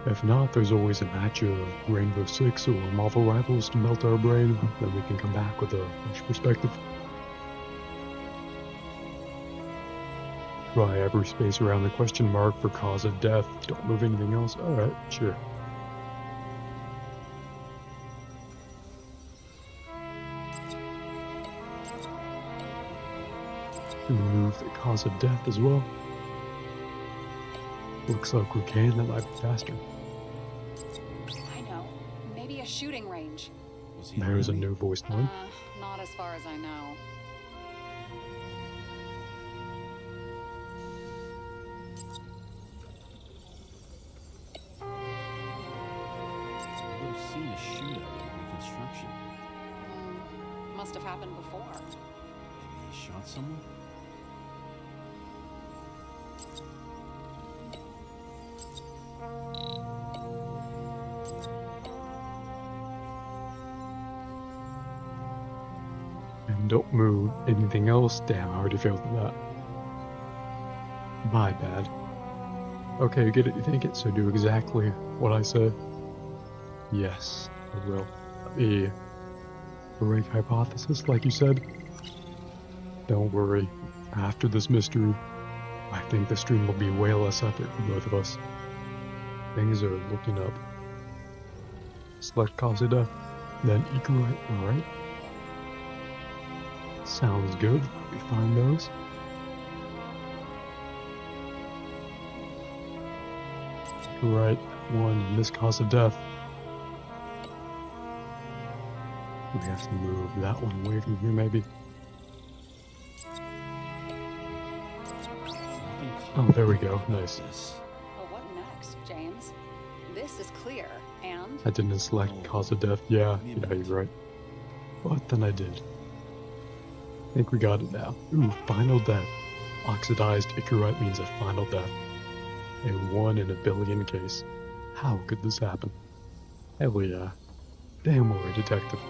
If not, there's always a match of Rainbow Six or Marvel Rivals to melt our brain, then we can come back with a fresh perspective. Try every space around the question mark for cause of death. Don't move anything else. Alright, sure. Remove the cause of death as well. Looks like we can, that might be faster. I know. Maybe a shooting range. There's a new voice line. Not as far as I know. I would have seen a shootout in construction. Must have happened before. Maybe he shot someone? And don't move anything else. Damn, I already failed at that. My bad. Okay, get it, you think it, so do exactly what I said. Yes, I will. The break hypothesis, like you said. Don't worry. After this mystery, I think the stream will be way less effort for both of us. Things are looking up. Select cause of death, then equal, alright. Sounds good. We find those. Right, one, miss cause of death. We have to move that one away from here, maybe. Oh, there we go. Nice. But what next, James? This is clear, and... I didn't select cause of death. Yeah, you're right. But then I did. I think we got it now. Ooh, final death. Oxidized Icarite means a final death. A 1 in a billion case. How could this happen? Hell yeah. Damn, we're a detective.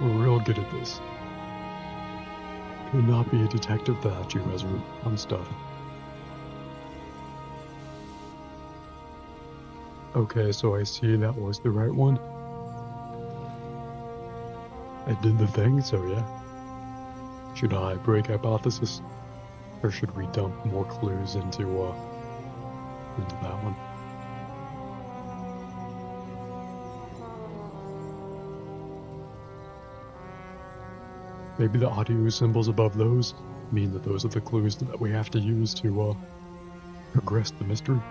We're real good at this. Could not be a detective without you, Resolute. Fun stuff. Okay, so I see that was the right one. I did the thing, so yeah. Should I break hypothesis? Or should we dump more clues into that one? maybe the audio symbols above those mean that those are the clues that we have to use to progress the mystery.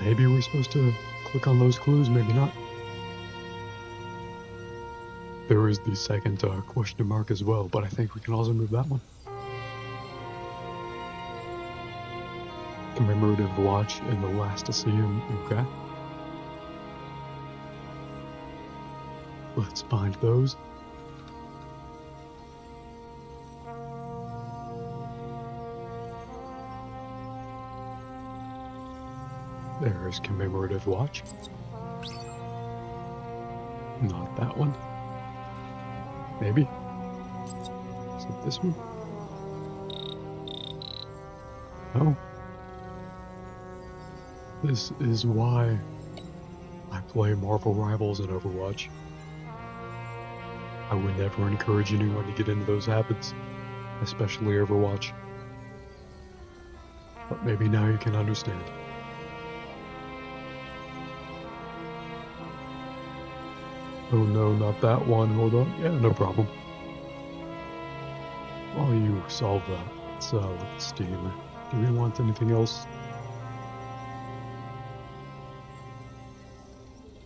Maybe we're supposed to click on those clues, maybe not. There is the second question mark as well, but I think we can also move that one. Commemorative watch in the last to see him. Okay. Let's find those. There's commemorative watch. Not that one. Maybe. Is it this one? No. This is why I play Marvel Rivals and Overwatch. I would never encourage anyone to get into those habits, especially Overwatch. But maybe now you can understand. Oh no, not that one. Hold on. Yeah, no problem. While you solve that, let's look at Steam. Do we want anything else?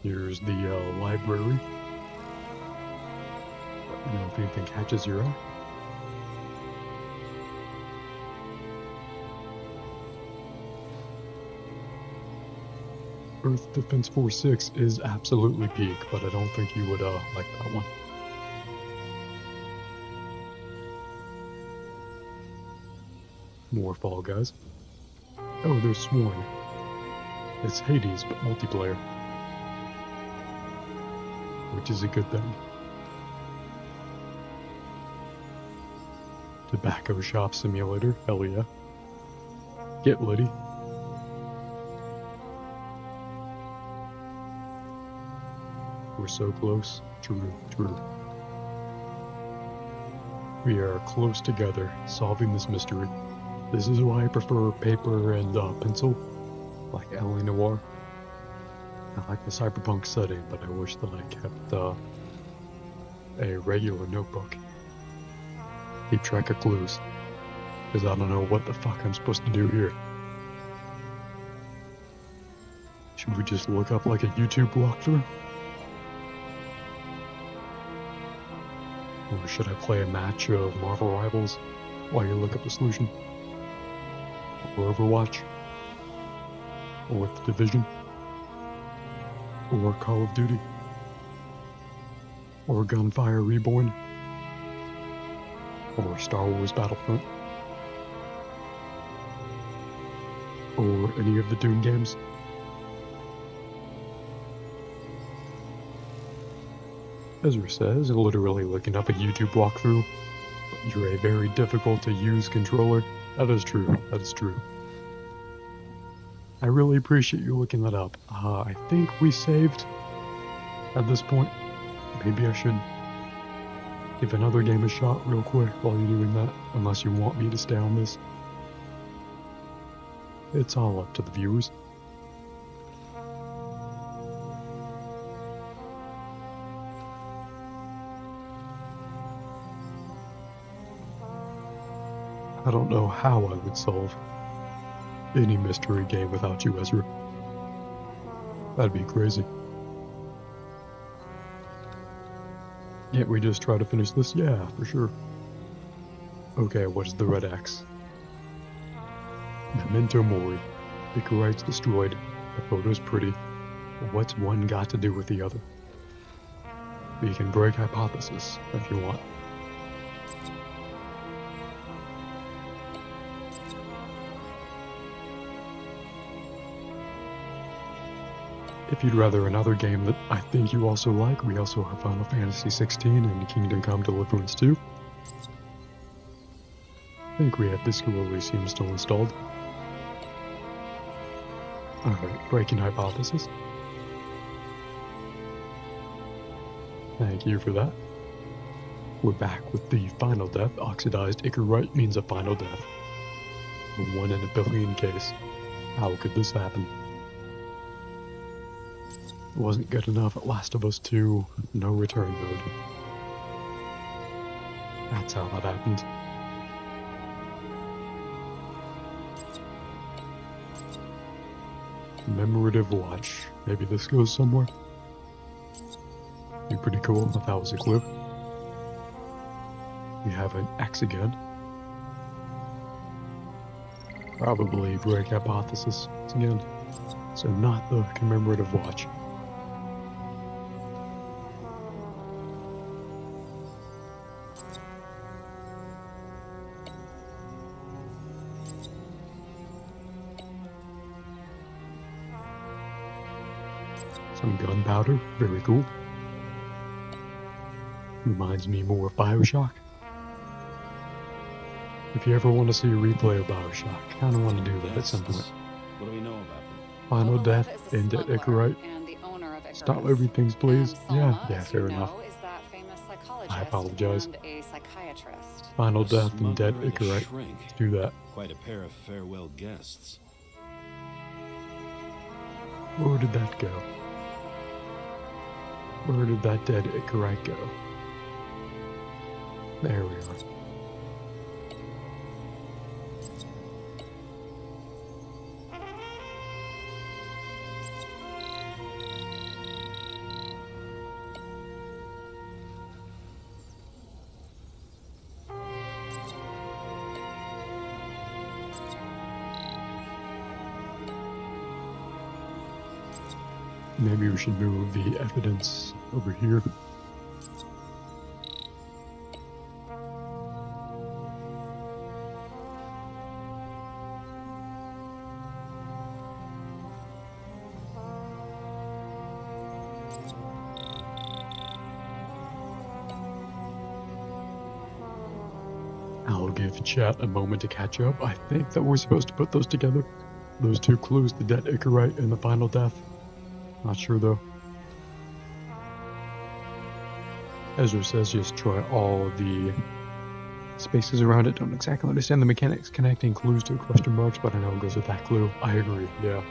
Here's the library. Let me know if anything catches your eye. Earth Defense Force 6 is absolutely peak, but I don't think you would like that one. More Fall Guys. Oh, there's Sworn. It's Hades, but multiplayer. Which is a good thing. Tobacco Shop Simulator, hell yeah. Get Liddy. We're so close. True, true. We are close together, solving this mystery. This is why I prefer paper and pencil, like L.A. Noire. I like the cyberpunk setting, but I wish that I kept a regular notebook. Keep track of clues, because I don't know what the fuck I'm supposed to do here. Should we just look up like a YouTube walkthrough? Or should I play a match of Marvel Rivals while you look up the solution? Or Overwatch? Or The Division? Or Call of Duty? Or Gunfire Reborn? Or Star Wars Battlefront? Or any of the Doom games? Ezra says, literally looking up a YouTube walkthrough. You're a very difficult to use controller. That is true. That is true. I really appreciate you looking that up. I think we saved at this point. Maybe I should give another game a shot real quick while you're doing that, unless you want me to stay on this. It's all up to the viewers. I don't know how I would solve any mystery game without you, Ezra. That'd be crazy. Can't we just try to finish this? Yeah, for sure. Okay, what is the red X? Memento Mori. Picker rights destroyed. The photo's pretty. What's one got to do with the other? We can break hypothesis if you want. if you'd rather another game that I think you also like, we also have Final Fantasy 16 and Kingdom Come Deliverance 2. I think we have Disco Elysium still installed. Alright, Breaking Hypothesis. Thank you for that. We're back with the final death. Oxidized Icarite means a final death. A 1 in a billion case. How could this happen? It wasn't good enough at Last of Us 2, no return mode. That's how that happened. Commemorative watch. Maybe this goes somewhere. Be pretty cool if that was a clue. We have an X again. Probably break hypothesis again. So not the commemorative watch. Some gunpowder, very cool. Reminds me more of Bioshock. If you ever want to see a replay of Bioshock, kind of want to do that at some point. What do we know about them? Final death, end at Icarite. Stop moving things, please. Yeah, fair enough. I apologize. Final death and dead Icarite. Let's do that. Quite a pair of farewell guests. Where did that go? Where did that dead Icarite go? There we are. Maybe we should move the evidence over here. I'll give chat a moment to catch up. I think that we're supposed to put those together. Those two clues, the dead Icarite and the final death. Not sure though. Ezra says just try all of the spaces around it. Don't exactly understand the mechanics connecting clues to question marks, but I know it goes with that clue. I agree, yeah.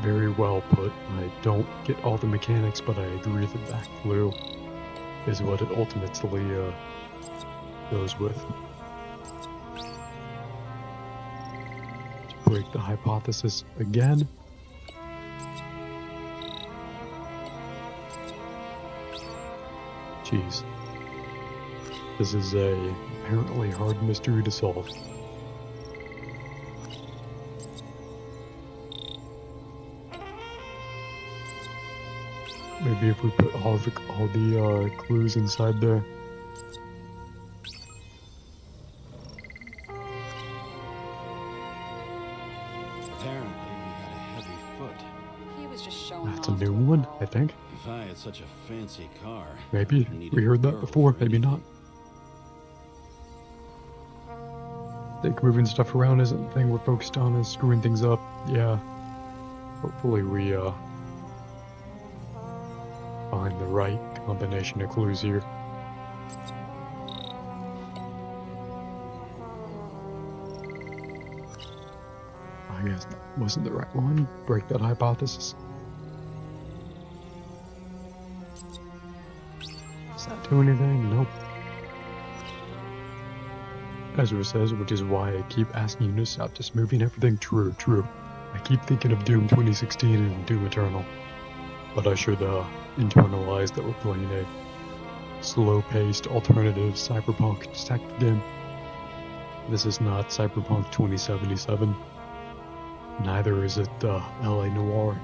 Very well put. I don't get all the mechanics, but I agree that that clue is what it ultimately goes with. To break the hypothesis again. Jeez. This is a apparently hard mystery to solve. Maybe if we put all the clues inside there. Apparently, he had a heavy foot. He was just showing That's a new one, I think. If I had such a fancy car, Maybe. We heard that before, maybe not. I think moving stuff around isn't the thing we're focused on, is screwing things up. Yeah. Hopefully we find the right combination of clues here. I guess that wasn't the right one. Break that hypothesis. Does that do anything? Nope. Ezra says, which is why I keep asking you to stop just moving everything. True. I keep thinking of Doom 2016 and Doom Eternal. But I should internalize that we're playing a slow-paced, alternative cyberpunk detective game. This is not Cyberpunk 2077. Neither is it LA Noire.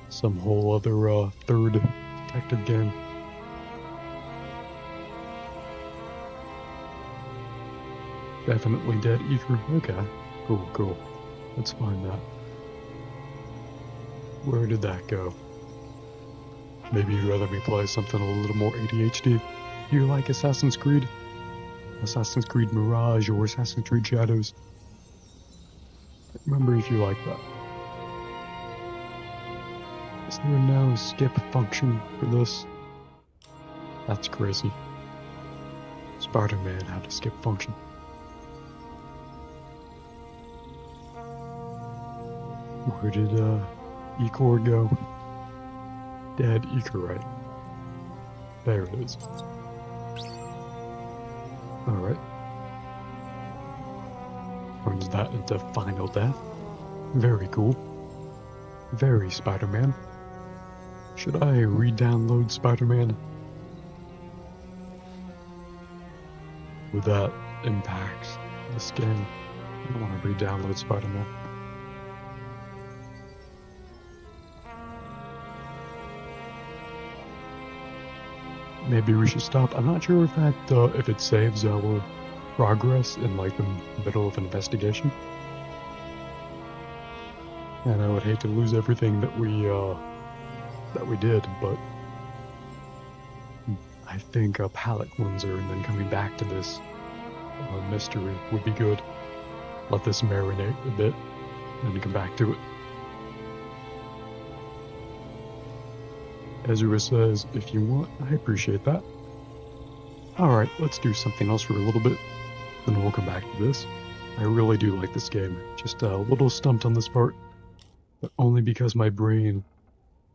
Some whole other third detective game. Definitely dead ether. Okay. Cool. Let's find that. Where did that go? Maybe you'd rather me play something a little more ADHD? Do you like Assassin's Creed? Assassin's Creed Mirage or Assassin's Creed Shadows? Remember if you like that. Is there no skip function for this? That's crazy. Spider-Man had a skip function. Where did Ecor go? Dead Ecor, right? There it is. Alright. Turns that into final death. Very cool. Very Spider-Man. Should I re-download Spider-Man? Would that impact this game? I don't want to re-download Spider-Man. Maybe we should stop. I'm not sure if that if it saves our progress in like the middle of an investigation. And I would hate to lose everything that we did, but I think a palate cleanser and then coming back to this mystery would be good. Let this marinate a bit, and then come back to it. Ezra says, if you want, I appreciate that. Alright, let's do something else for a little bit, then we'll come back to this. I really do like this game, just a little stumped on this part, but only because my brain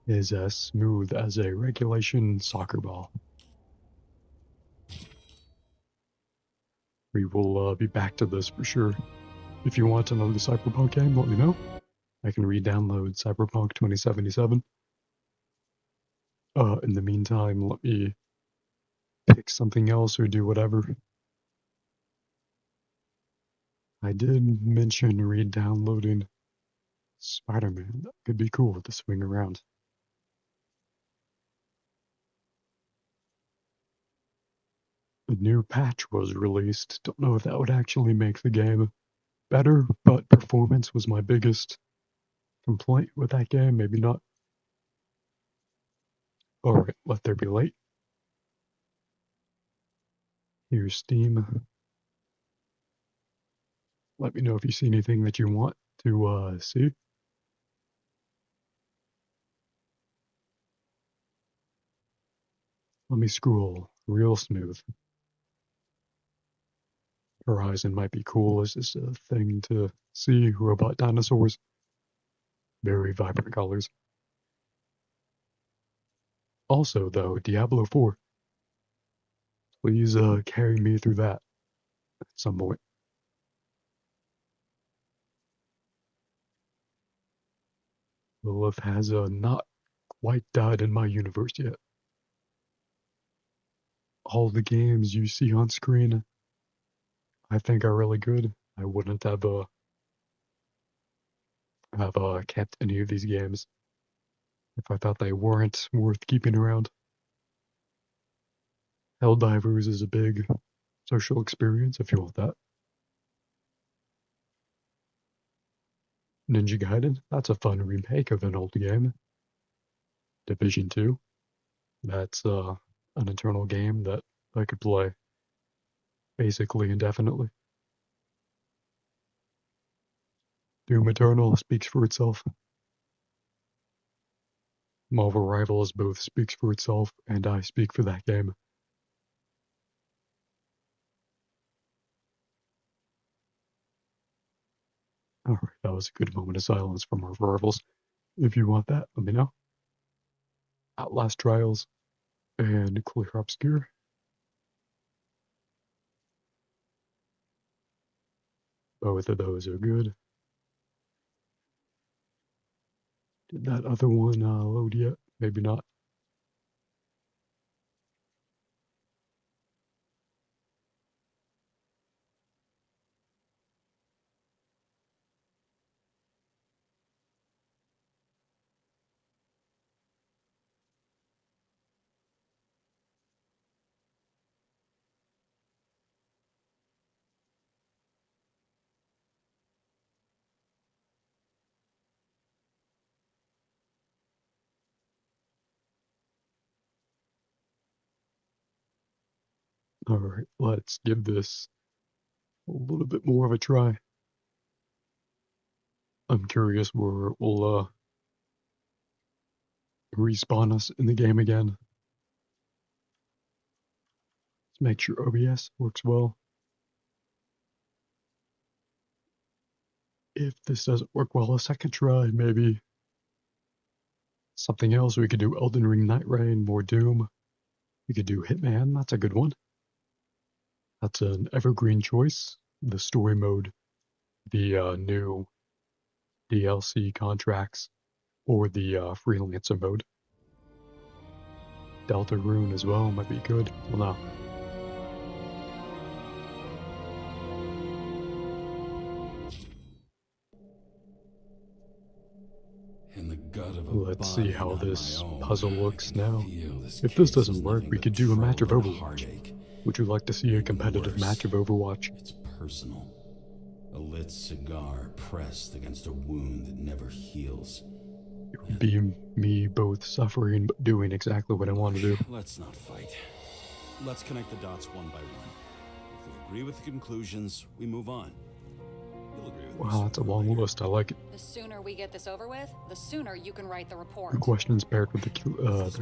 is as smooth as a regulation soccer ball. We will be back to this for sure. If you want another Cyberpunk game, let me know. I can re-download Cyberpunk 2077. In the meantime, let me pick something else or do whatever. I did mention re-downloading Spider-Man. That could be cool to swing around. A new patch was released. Don't know if that would actually make the game better, but performance was my biggest complaint with that game. Maybe not. Alright, let there be light. Here's Steam. Let me know if you see anything that you want to see. Let me scroll real smooth. Horizon might be cool as just a thing to see. Robot dinosaurs. Very vibrant colors. Also, though, Diablo 4. Please carry me through that at some point. Lilith has not quite died in my universe yet. All the games you see on screen, I think are really good. I wouldn't have kept any of these games if I thought they weren't worth keeping around. Helldivers is a big social experience if you want that. Ninja Gaiden, that's a fun remake of an old game. Division 2, that's an internal game that I could play basically indefinitely. Doom Eternal speaks for itself. Marvel Rivals both speaks for itself, and I speak for that game. Alright, that was a good moment of silence from Marvel Rivals. If you want that, let me know. Outlast Trials and Clear Obscure. Both of those are good. Did that other one load yet? Maybe not. Alright, let's give this a little bit more of a try. I'm curious where it will respawn us in the game again. Let's make sure OBS works well. If this doesn't work well a second try, maybe something else. We could do Elden Ring, Night Rain, more Doom. We could do Hitman, that's a good one. That's an evergreen choice. The story mode, the new DLC contracts, or the freelancer mode. Deltarune as well might be good. Well, no. Let's see how this puzzle looks now. If this doesn't work, we could do a match of Overwatch. Would you like to see a competitive match of Overwatch? It's personal. A lit cigar pressed against a wound that never heals. It would be me both suffering but doing exactly what I want to do. Let's not fight. Let's connect the dots one by one. If we agree with the conclusions, we move on. You'll agree with me. Wow, that's a long list. I like it. The sooner we get this over with, the sooner you can write the report. The questions paired with the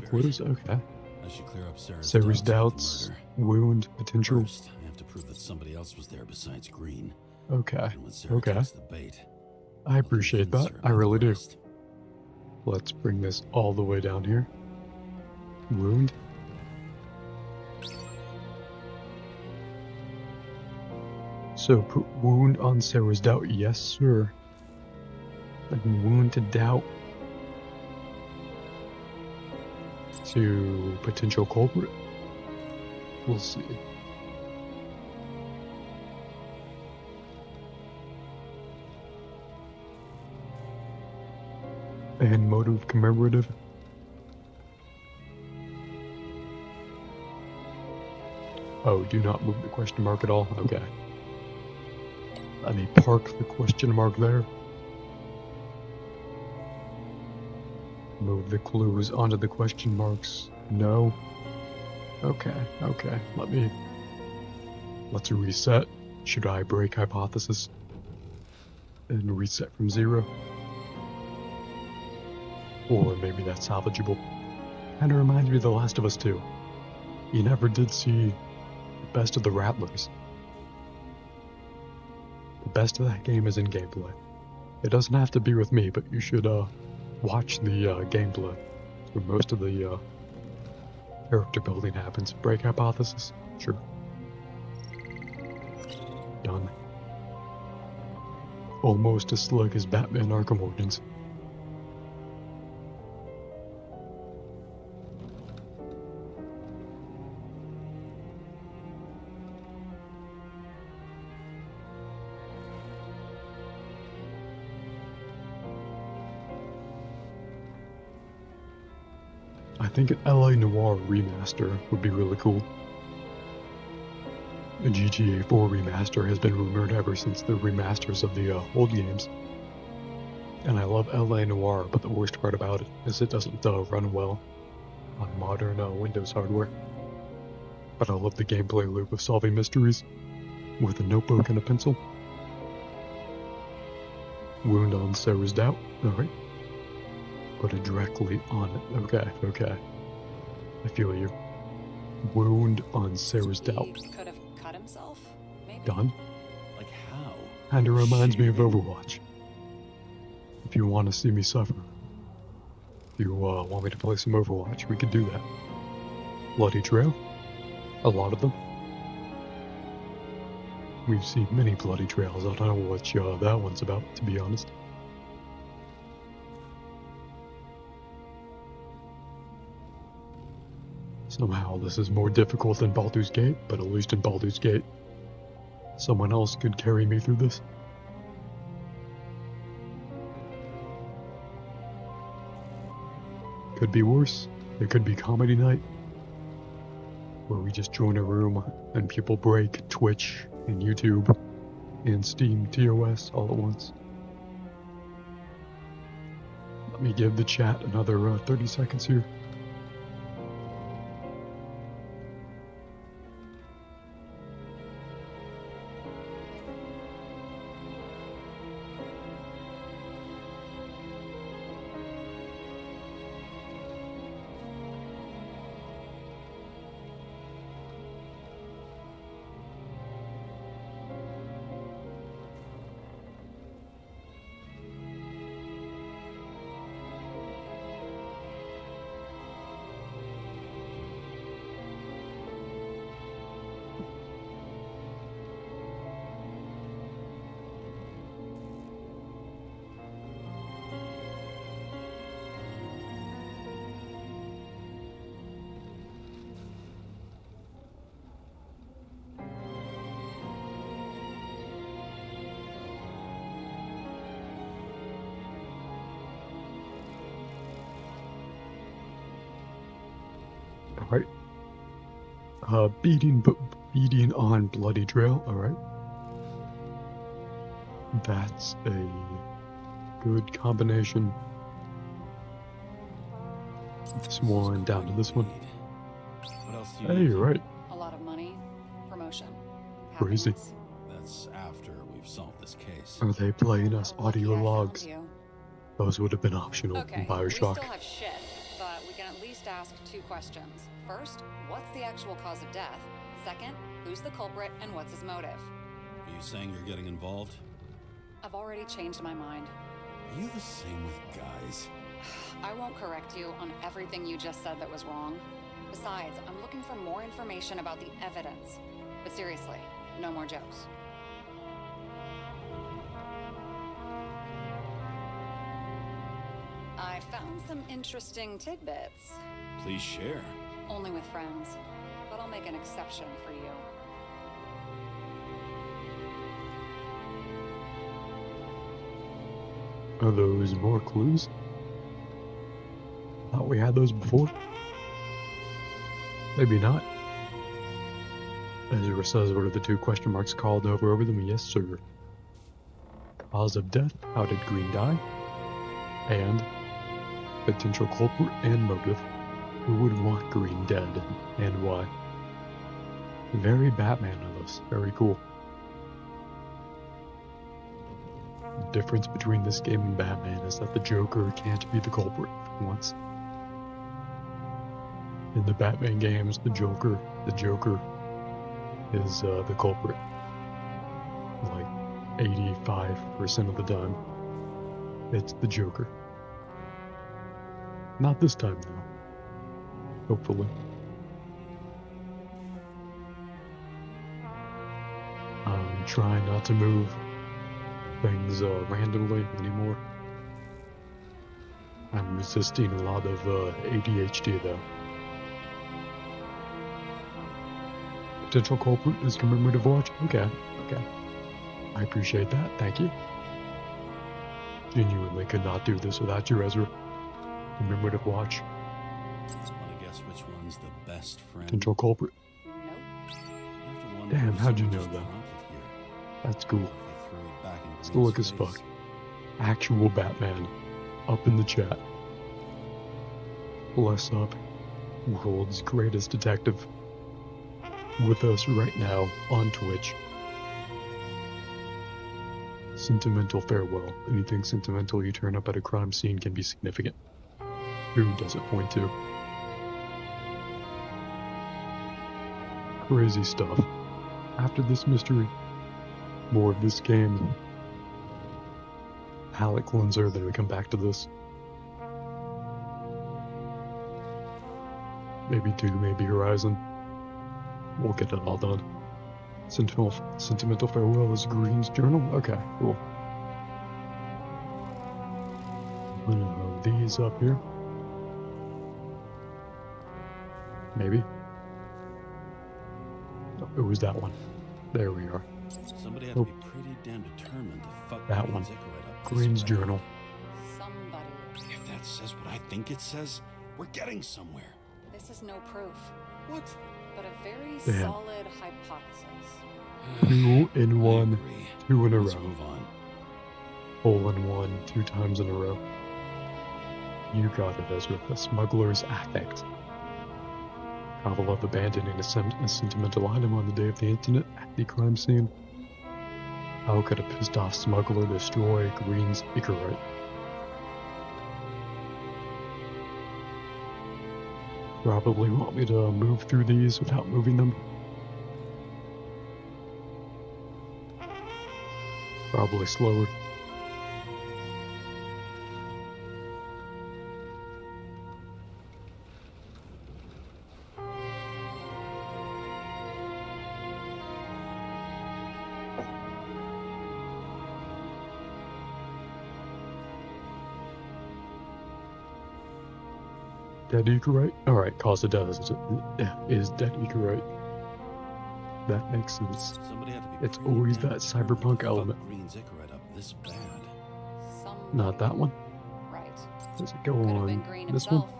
clues. Okay. I should clear up Sarah's doubts, wound, potential. First, I have to prove that somebody else was there besides Green. Okay. And when Sarah Okay. takes the bait, I appreciate that. I really do. Let's bring this all the way down here. Wound. So put wound on Sarah's doubt. Yes, sir. And wound to doubt. To potential culprit. We'll see. And motive commemorative. Oh, do not move the question mark at all? Okay. Let me park the question mark there. Move the clues onto the question marks. No. Okay, okay. Let's reset. Should I break hypothesis? And reset from 0? Or maybe that's salvageable. Kinda reminds me of The Last of Us 2. You never did see the best of the Rattlers. The best of that game is in gameplay. It doesn't have to be with me, but you should watch the gameplay. Where most of the character building happens. Break hypothesis? Sure. Done. Almost as slick as Batman Arkham Origins. I think an LA Noire remaster would be really cool. A GTA 4 remaster has been rumored ever since the remasters of the old games. And I love LA Noire, but the worst part about it is it doesn't run well on modern Windows hardware. But I love the gameplay loop of solving mysteries with a notebook and a pencil. Wound on Sarah's doubt. Alright. Put it directly on it. Okay, okay. I feel you. Wound on Sarah's doubt. Could have cut himself, maybe? Done. Like how? Kinda reminds me of Overwatch. If you want to see me suffer. If you want me to play some Overwatch, we could do that. Bloody Trail. A lot of them. We've seen many bloody trails. I don't know what that one's about, to be honest. Somehow this is more difficult than Baldur's Gate, but at least in Baldur's Gate, someone else could carry me through this. Could be worse. It could be comedy night, where we just join a room and people break Twitch and YouTube and Steam TOS all at once. Let me give the chat another 30 seconds here. Alright. Beating on bloody trail, alright. That's a good combination. This one down to this one. What else do you Hey, need? you're right. A lot of money, promotion, Crazy. happiness. That's after we've solved this case. Are they playing us audio Lucky I logs? found you. Those would have been optional Okay, in we Bioshock. still have shit, but we can at least ask 2 questions. First, what's the actual cause of death? Second, who's the culprit and what's his motive? Are you saying you're getting involved? I've already changed my mind. Are you the same with guys? I won't correct you on everything you just said that was wrong. Besides, I'm looking for more information about the evidence. But seriously, no more jokes. I found some interesting tidbits. Please share. Only with friends. But I'll make an exception for you. Are those more clues? Thought we had those before? Maybe not. Ezra says, what are the 2 question marks called over them? Yes, sir. Cause of death, how did Green die? And potential culprit and motive. Who would want Green dead, and why? Very Batman of us. Very cool. The difference between this game and Batman is that the Joker can't be the culprit for once. In the Batman games, the Joker is the culprit. Like 85% of the time, it's the Joker. Not this time, though. Hopefully. I'm trying not to move things randomly anymore. I'm resisting a lot of ADHD, though. Potential culprit is commemorative watch? Okay. I appreciate that, thank you. Genuinely could not do this without you, Ezra. Commemorative watch. Want to guess which one's the best friend? Potential culprit. Damn, how'd you know that? That's cool. Stoic as fuck. Actual Batman. Up in the chat. Bless up. World's greatest detective. With us right now on Twitch. Sentimental farewell. Anything sentimental you turn up at a crime scene can be significant. Who does it point to? Crazy stuff. After this mystery, more of this game. Palate cleanser, then we come back to this. Maybe 2, maybe Horizon. We'll get it all done. Sentimental farewell is Green's journal? Okay, cool. One of these up here. Maybe. Oh, it was that one. There we are. Somebody had to be pretty damn determined to fuck that one. Zickerate up. Green's journal. Somebody. If that says what I think it says, we're getting somewhere. This is no proof. What? But a very Damn. solid hypothesis. 2 in 1, 2 in a Let's row. move on. Hole in 1, 2 times in a row. You got it, Ezra. The smuggler's affect. Pavelov abandoning a sentimental item on the day of the incident at the crime scene. How could a pissed off smuggler destroy Green's Icarite? Probably want me to move through these without moving them. Probably slower. Dead Icarite? Alright, cause of death is dead Icarite. That makes sense. Somebody had to be It's pretty always damn that determined cyberpunk to element. fuck Green Zickerate up this bad. Not that one. Right. Does it go Could have been on Green this himself. one?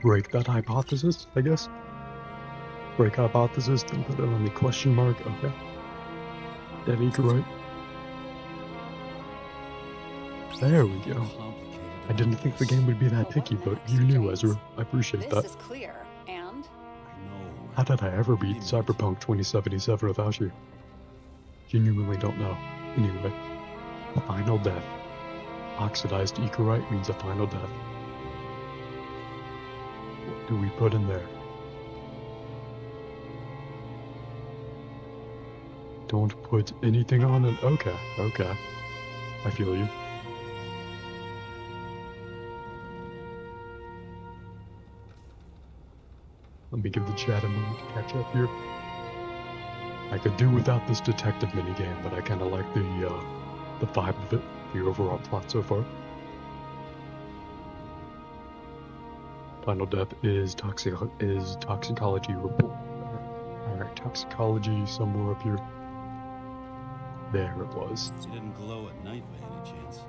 break that hypothesis, I guess. Break hypothesis, then put it on the question mark. Okay. Dead Icarite. There we go. I didn't think the game would be that picky, but you knew, Ezra. I appreciate that. This is clear, and How did I ever beat Cyberpunk 2077 without you? Genuinely don't know. Anyway, final death. Oxidized Icarite means a final death. What do we put in there? Don't put anything on it. Okay, okay. I feel you. Let me give the chat a moment to catch up here. I could do without this detective minigame, but I kind of like the vibe of it, the overall plot so far. Final death is toxicology report. Alright, toxicology somewhere up here. There it was. It didn't glow at night by any chance.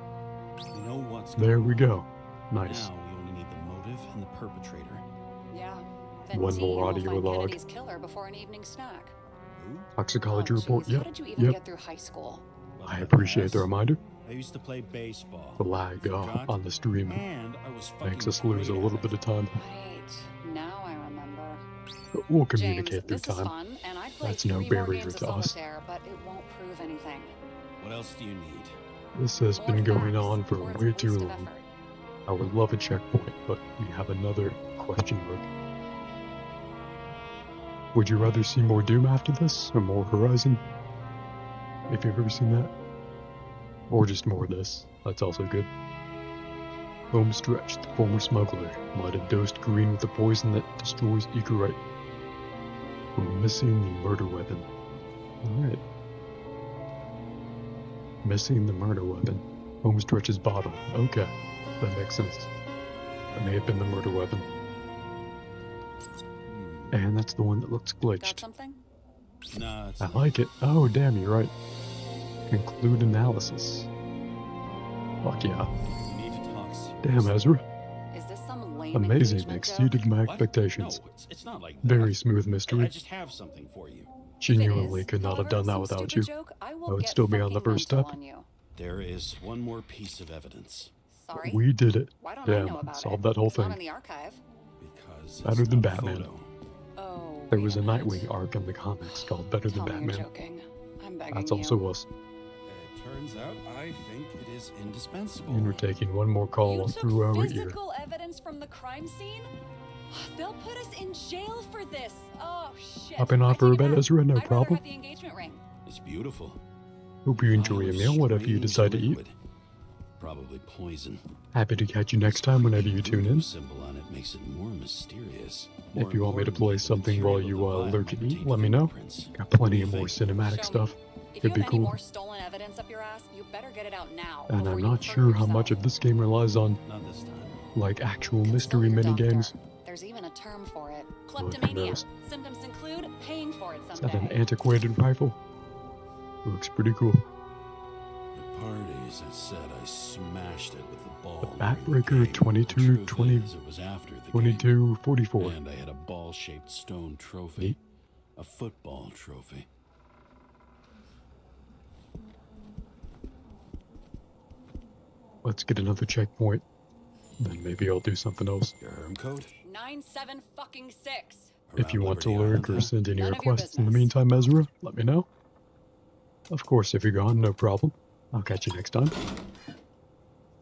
We know what's There we go. Nice. Now we only need the motive and the perpetrator. yeah. Then One T more will audio find log. Kennedy's killer before an evening snack. Toxicology Oh, report. jeez, how Yep. did you even Yep. get through high school? I appreciate the reminder. I used to play baseball. The lag on the stream And I was makes us lose a little bit of time. Right. Now I remember. But we'll James, communicate through this is time. fun, and I'd play That's no 3 more barrier games of to us. Solitaire, but it won't prove anything. What else do you need? This has been going on for way too long. I would love a checkpoint, but we have another question mark. Would you rather see more Doom after this, or more Horizon? If you've ever seen that. Or just more of this. That's also good. Home Stretch, the former smuggler, might have dosed Green with the poison that destroys Icarite. We're missing the murder weapon. Alright. Missing the murder weapon. Home Stretch's bottle. Okay. That makes sense. That may have been the murder weapon. And that's the one that looks glitched. Got something? No, I like it. Oh, damn, you're right. Conclude analysis. Fuck yeah. We need to talk seriously. Damn, Ezra. Is this some lame Amazing. engagement Exceeded my What? expectations. No, it's not like that. Very smooth I mystery. just have something for you. Genuinely could not have done that without you. I would still be on the first step. There is one more piece of evidence. Sorry? We did it. Why don't I know Damn, about solved it? that whole It's not thing. in the archive. Because Better it's than not a Batman. photo. Oh, There was a Nightwing arc in the comics called Better Than tell me you're Batman. joking. I'm begging That's you. also us. It turns out I think it is indispensable. And we're taking one more call through our ear. Physical evidence from the crime scene? They'll put us in jail for this. Oh shit. Hopping off for a bed, Ezra, no problem. Have the engagement ring. It's beautiful. Hope you enjoy your meal, whatever you decide to eat. Probably poison. Happy to catch you next time whenever you tune in. Symbol on it makes it more mysterious. If you want me to play something while you lurk at me, let me know. Got plenty of more cinematic stuff. If you It'd be have any cool. more stolen evidence up your ass, you better get it out now. And before I'm you not hurt sure how yourself. much of this game relies on, Not this time. like, actual mystery minigames. There's even a term for it. Lord Kleptomania. knows. Symptoms include paying for it Is that someday. an antiquated rifle? Looks pretty cool. At parties, it said I smashed it with the ball. Backbreaker 2220 It was after the 2244. And I had a ball-shaped stone trophy. Neat. A football trophy. Let's get another checkpoint. Then maybe I'll do something else. Your herm code? 9756. If you want to lurk or send any None of your requests in the meantime, Ezra, let me know. Of course, if you're gone, no problem. I'll catch you next time.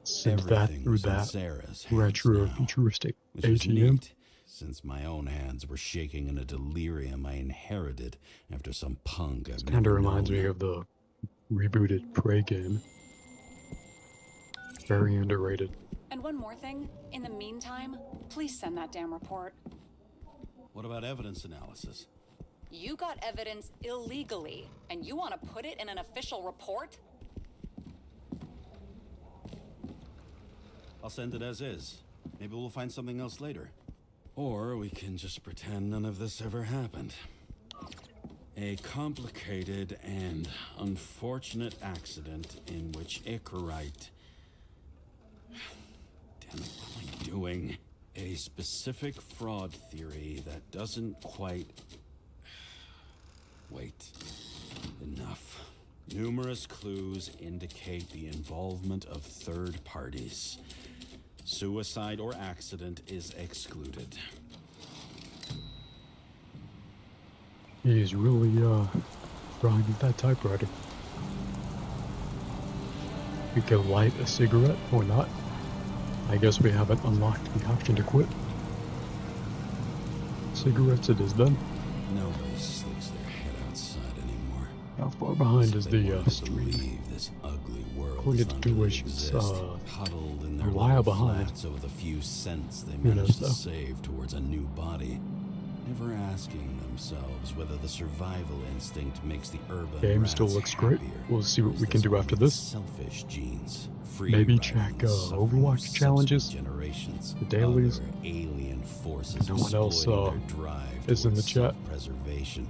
Save that Everything through was in that Sarah's hands retro now, futuristic which was ATM. neat, since my own hands were shaking in a delirium I inherited after some punk I've Kind of never reminds known. me of the rebooted Prey game. Very underrated. And one more thing. In the meantime, please send that damn report. What about evidence analysis? You got evidence illegally, and you want to put it in an official report? I'll send it as is. Maybe we'll find something else later. Or we can just pretend none of this ever happened. A complicated and unfortunate accident in which Icarite... Damn it, what am I doing? A specific fraud theory that doesn't quite... Wait. Enough. Numerous clues indicate the involvement of third parties. Suicide or accident is excluded. He's really, trying with that typewriter. We can light a cigarette or not. I guess we haven't unlocked the option to quit. Cigarettes it is then. Nobody sticks their head outside anymore. How far behind is the stream? This ugly world According to Jewish, a while behind. Over the few cents they Who knows, managed to though? save towards a new body, never asking themselves whether the survival instinct makes the urban Game rats still looks great. happier, We'll see what or is we can do this after one of this. Selfish genes, free Maybe riding check the suffering of Overwatch challenges, subsequent generations, the dailies. other alien forces No one else exploiting their drive is in the towards chat. self-preservation.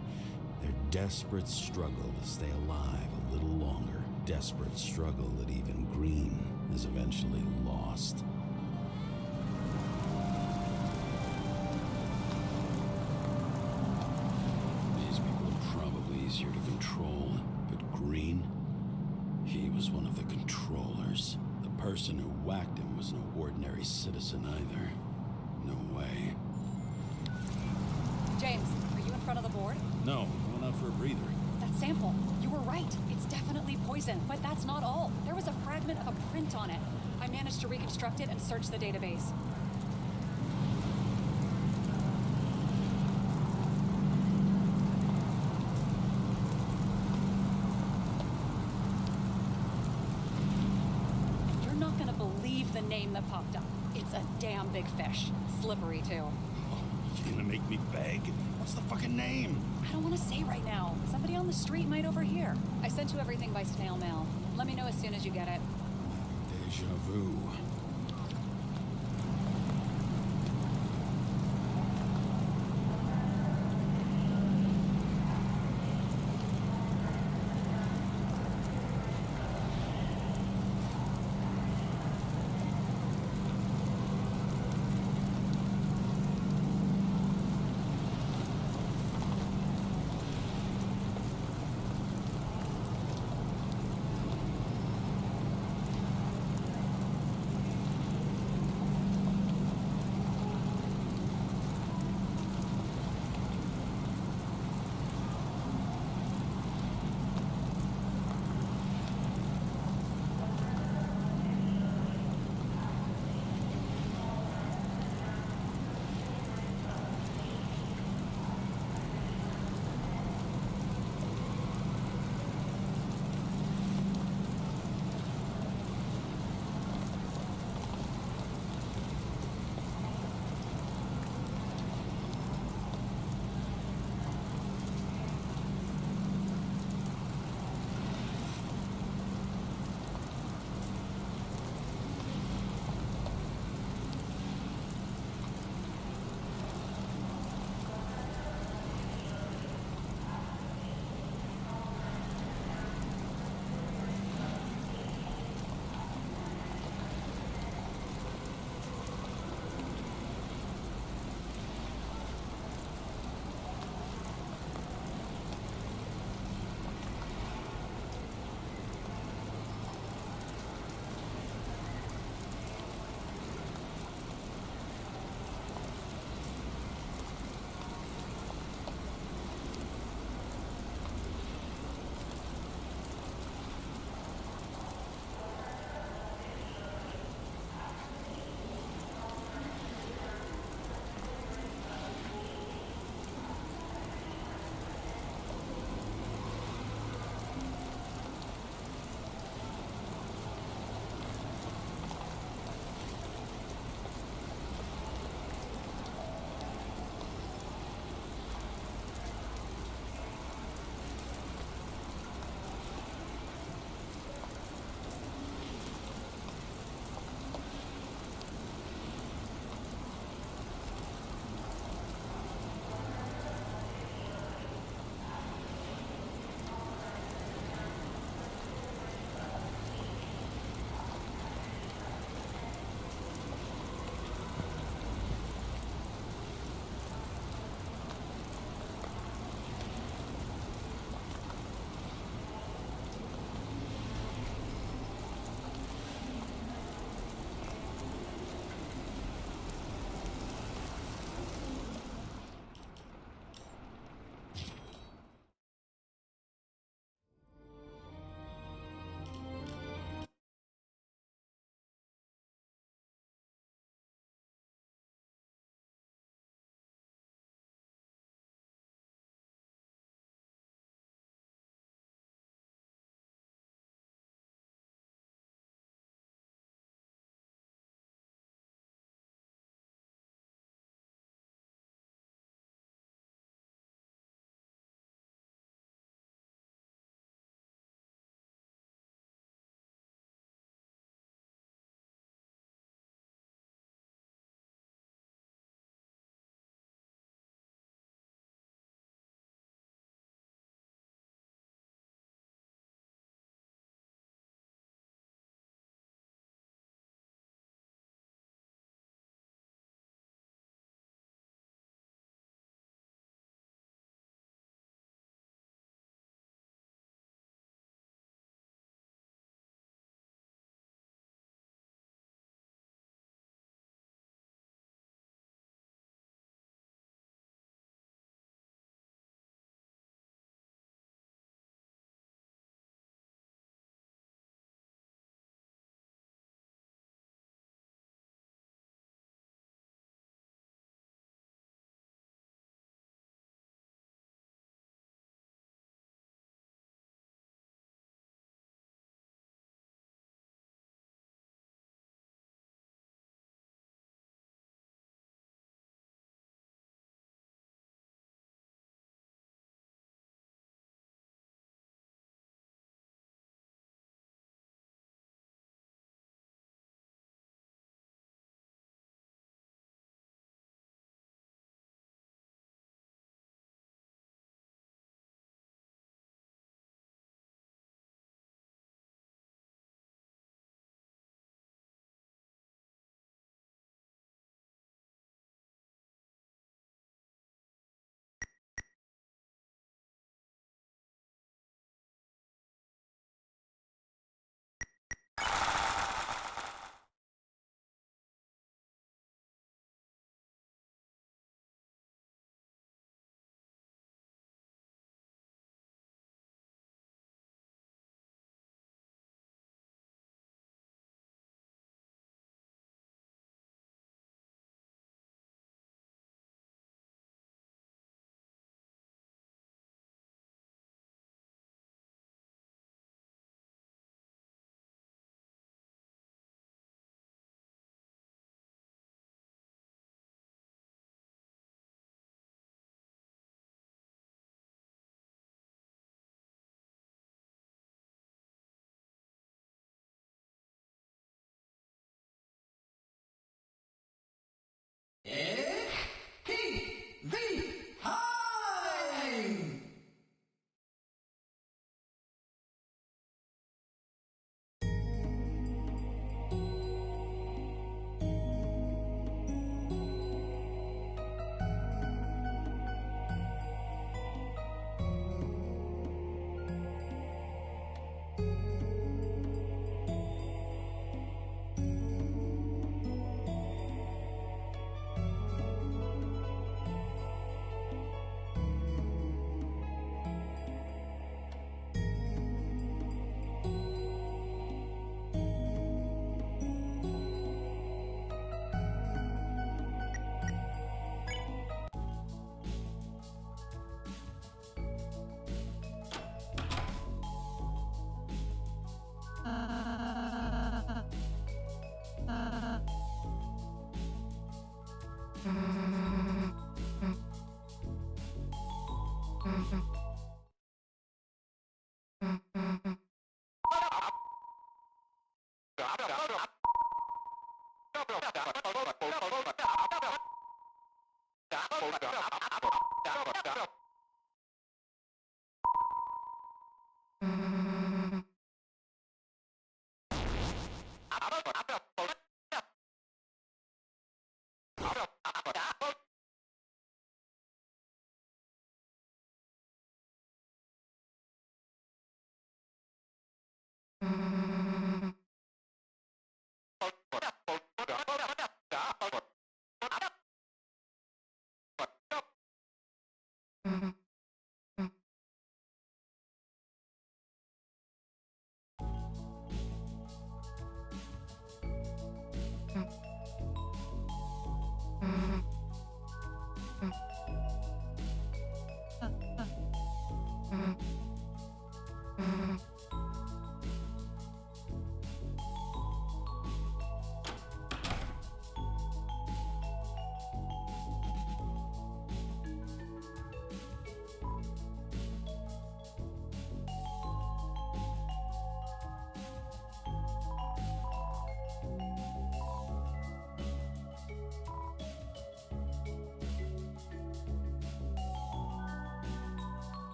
Their desperate struggle to stay alive a little longer. Desperate struggle that even Green is eventually lost. These people are probably easier to control, but Green, he was one of the controllers. The person who whacked him was no ordinary citizen either. No way. James, are you in front of the board? No, I went out for a breather. That sample. You were right. It's definitely poison, but that's not all. There was a fragment of a print on it. I managed to reconstruct it and search the database. You're not gonna believe the name that popped up. It's a damn big fish. Slippery, too. You gonna make me beg? What's the fucking name? I don't want to say right now. Somebody on the street might overhear. I sent you everything by snail mail. Let me know as soon as you get it. Deja vu.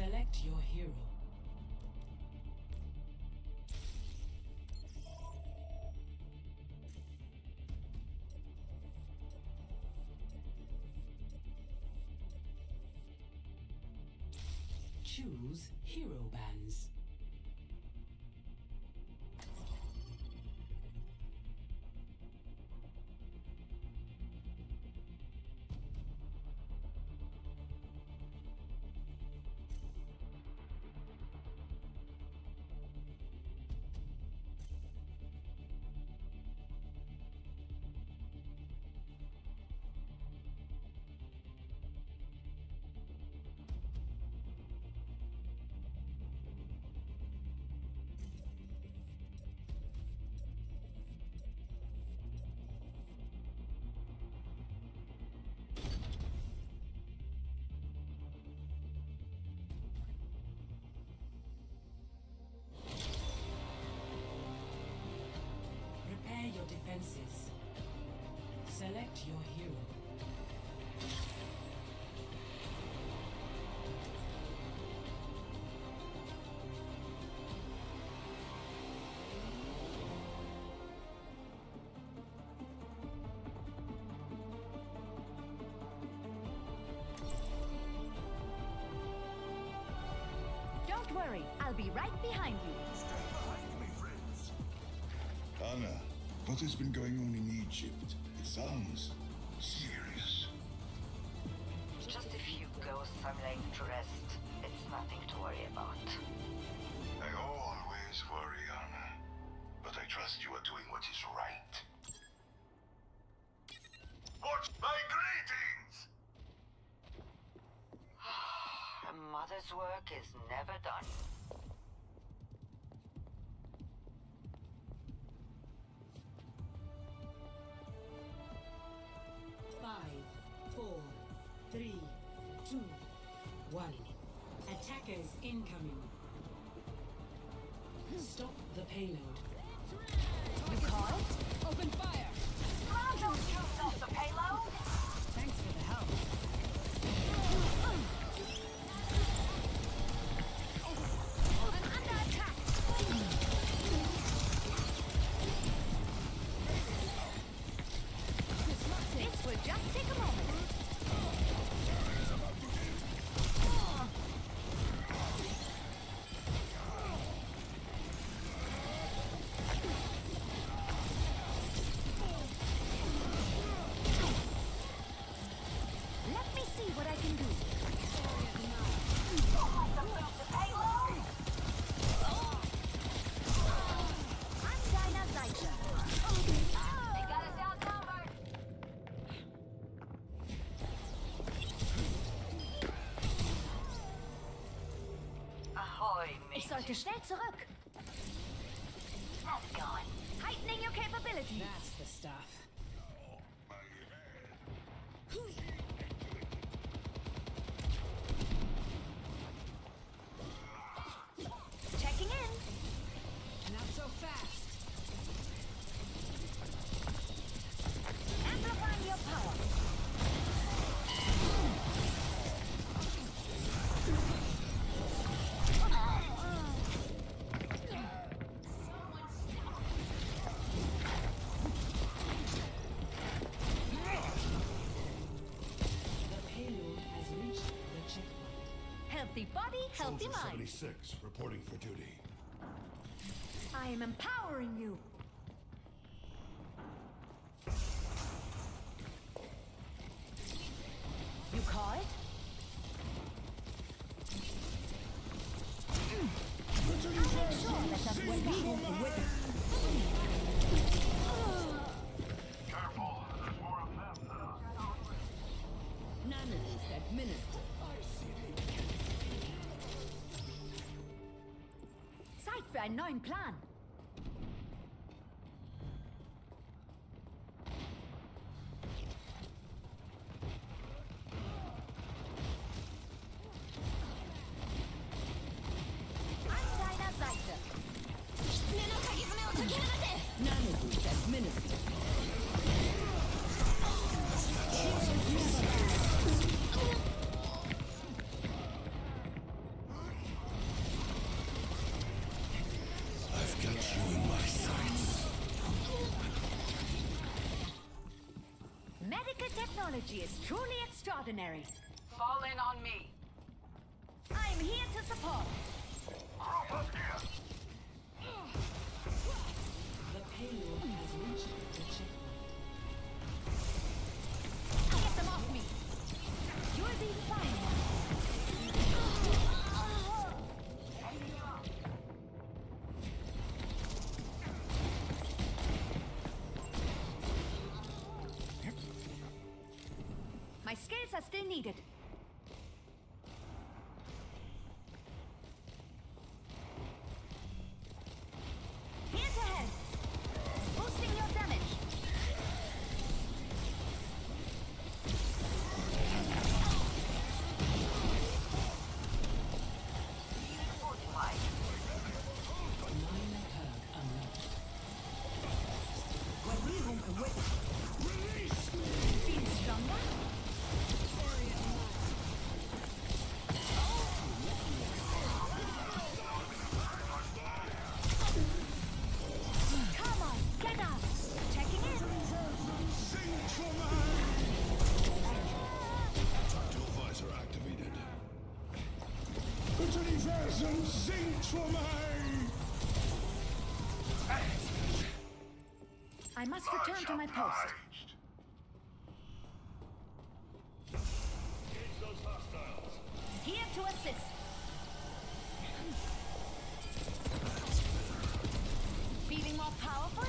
Select your hero. Choose hero bands. Prepare your defenses. Select your hero. Don't worry, I'll be right behind you. Anna, what has been going on in Egypt? It sounds serious. Just a few ghosts I'm laying to rest. It's nothing to worry about. I always worry, Anna. But I trust you are doing what is right. Watch my greetings! A mother's work is never done. Five, 4, 3, 2, 1. Attackers incoming. Stop the payload. You call it? Open fire! Pronto, you stop the payload? Thanks for the help. I'm under attack. This will just take a moment. Let me see what I can do. I'm Dinah Zycha. They got us outnumbered. Ahoy, mate. Ich sollte schnell zurück. How's it going? Heightening your capabilities. That's the stuff. Checking in. Not so fast. Amplifying your power. The payload has reached the checkpoint. Healthy body, healthy Soldier mind. 76, reporting for duty. I am empowering you. You call it? Sure, let us work out. Careful, there's more of them than us. Nanoist administered. Zeit für einen neuen Plan. An deiner Seite. Nanoist administered. Medica technology is truly extraordinary. Fall in on me. I'm here to support. The payload has reached the checkpoint. Get them off me. You'll be fine. My skills are still needed. Here's ahead. Boosting your damage. Feel stronger? Come on, get up. Checking in. Tactile visor activated. I must return to my post. Here to assist. Feeling more powerful?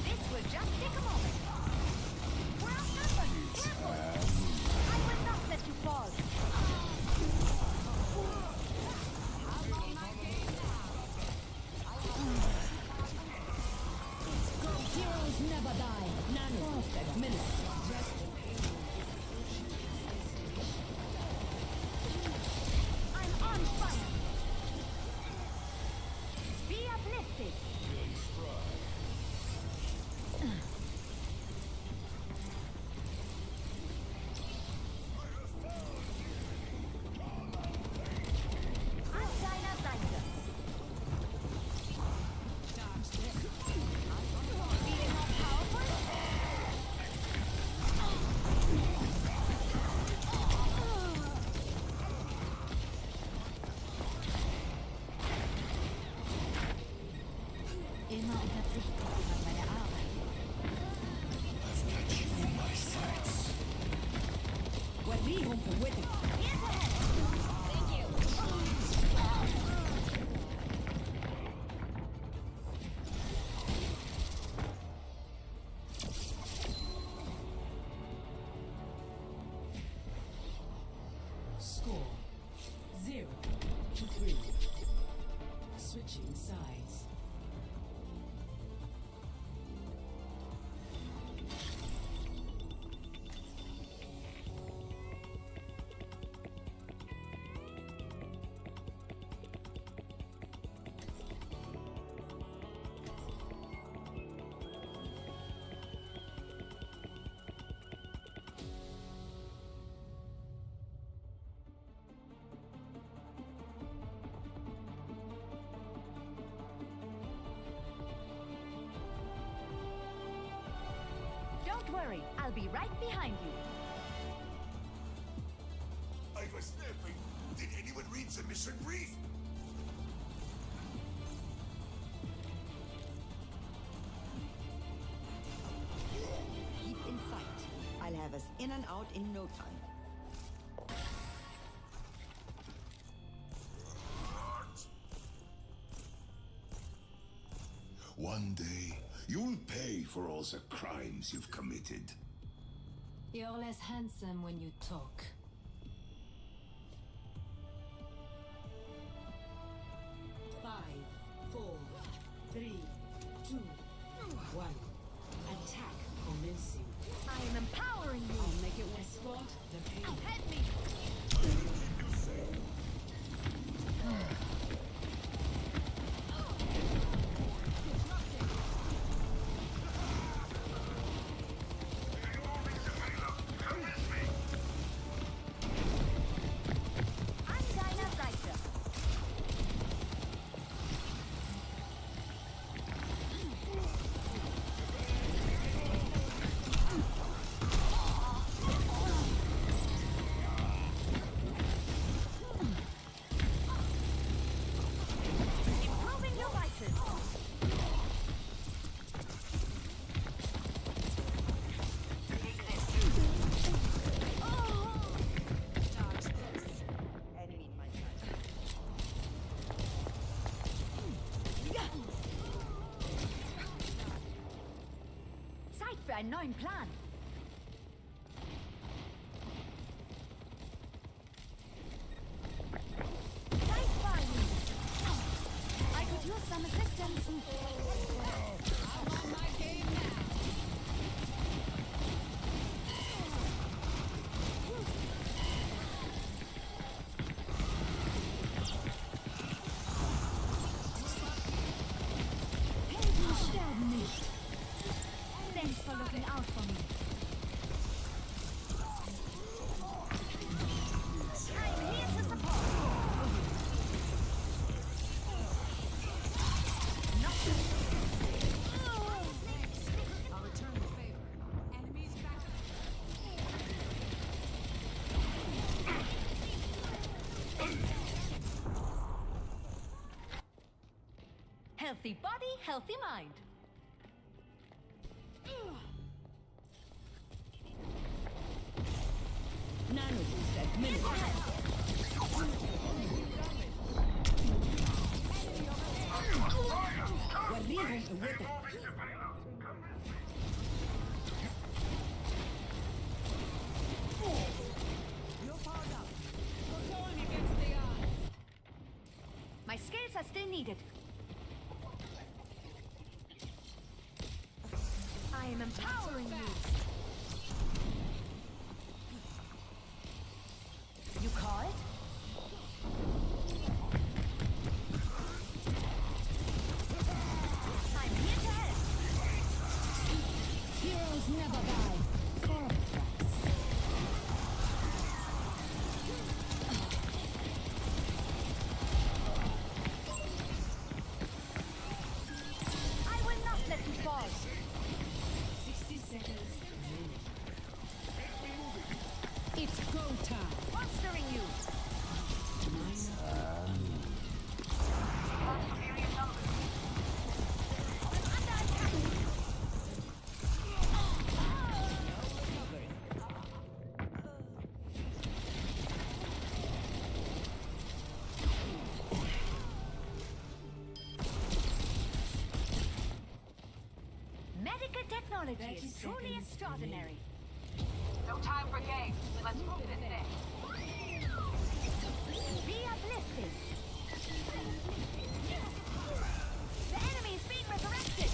This will just take a moment. We're outnumbered. Careful. I will not let you fall. Heroes never die. Nano. Minute. I'm on fire. Be uplifted. Auf deiner Seite. Feeling more powerful? Immer unterrichtet jemand meine Arbeit. I've got you in my sights. Guardium per witty. Here's ahead. Thank you. Score 0-3. Switching sides. Don't worry, I'll be right behind you. I was napping. Did anyone read the mission brief? Keep in sight. I'll have us in and out in no time. One day, you'll pay for all the crimes you've committed. You're less handsome when you talk. Five, 4, 3, 2, 1. Attack commencing. I am empowering you. I'll make it escort the pain. Ahead me. I'm einen neuen Plan. Right by you. I could use some assistance. I'm on my game now. Helden sterben nicht. Thanks for looking out for me. I'm here to support. I'll return the favor. Enemies back. Healthy body, healthy mind. Nano boost administered. Guardian awaited. You're powered up. We're going against the odds. My skills are still needed. I am empowering you. You called? I'm here to help. Heroes never die. For I will not let you fall. 60 seconds remaining. It's go time. Monstering you. Medical technology is truly extraordinary. No time for games. Let's move this thing. Be uplifted. The enemy is being resurrected.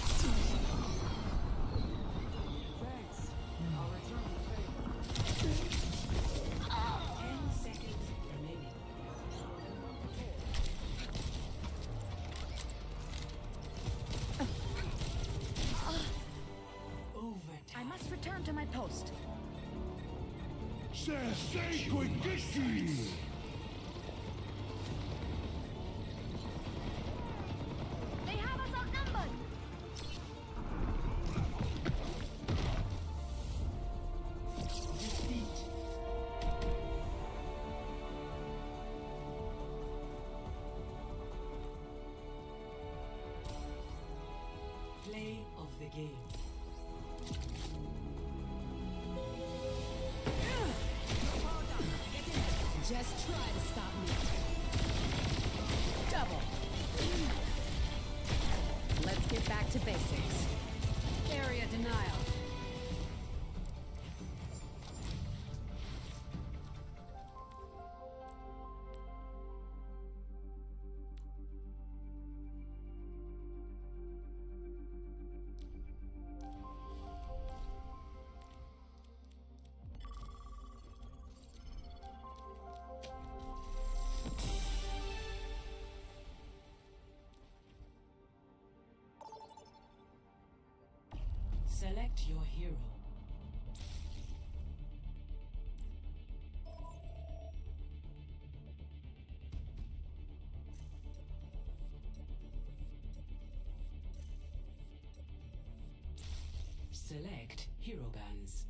Thanks. I'll return the favor. 10 seconds remaining. I must return to my post. Sei quickissimo! They have us outnumbered. Defeat. Play of the game. Just try to stop me. Double. Let's get back to basics. Area denial. Select your hero. Select hero bands.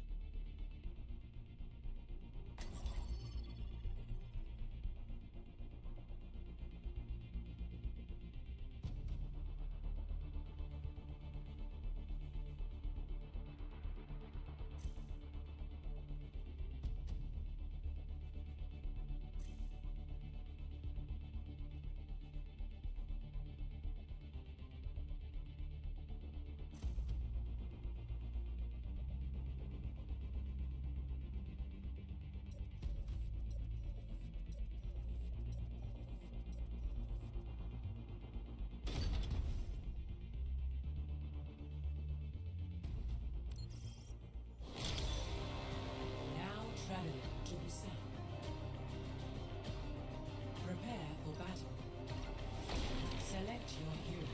your hero.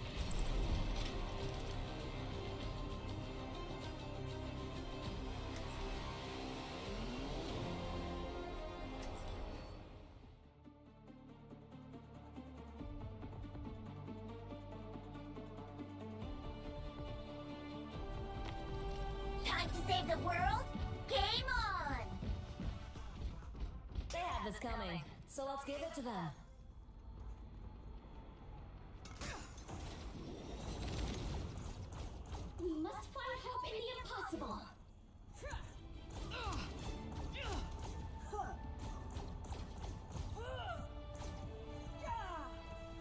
Time to save the world? Game on! They have this coming, so let's give it to them. We must find hope in the impossible.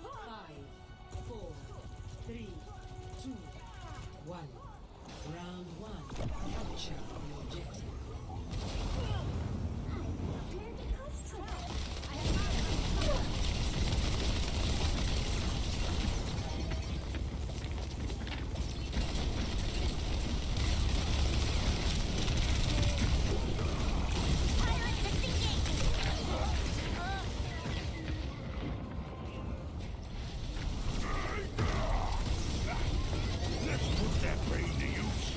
5, 4, 3, 2, 1. Round 1. Capture the objective. Let's put that brain to use.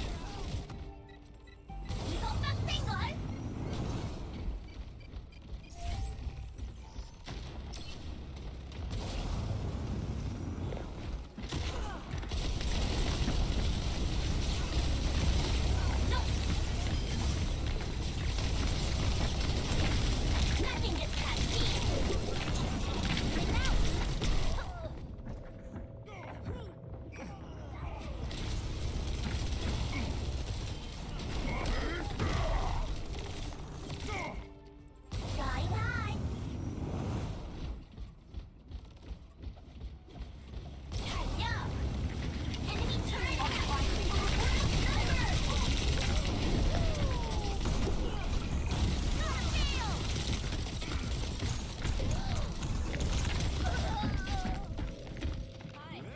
Nothing gets past me. I'm out. Die, die. Yeah. Enemy turret.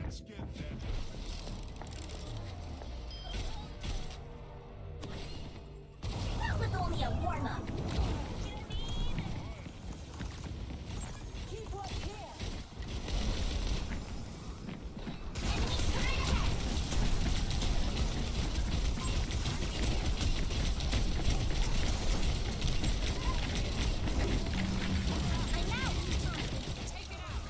Let's get that. That was only a warm-up. Keep up here. Enemy turret ahead. I'm out. Take it out.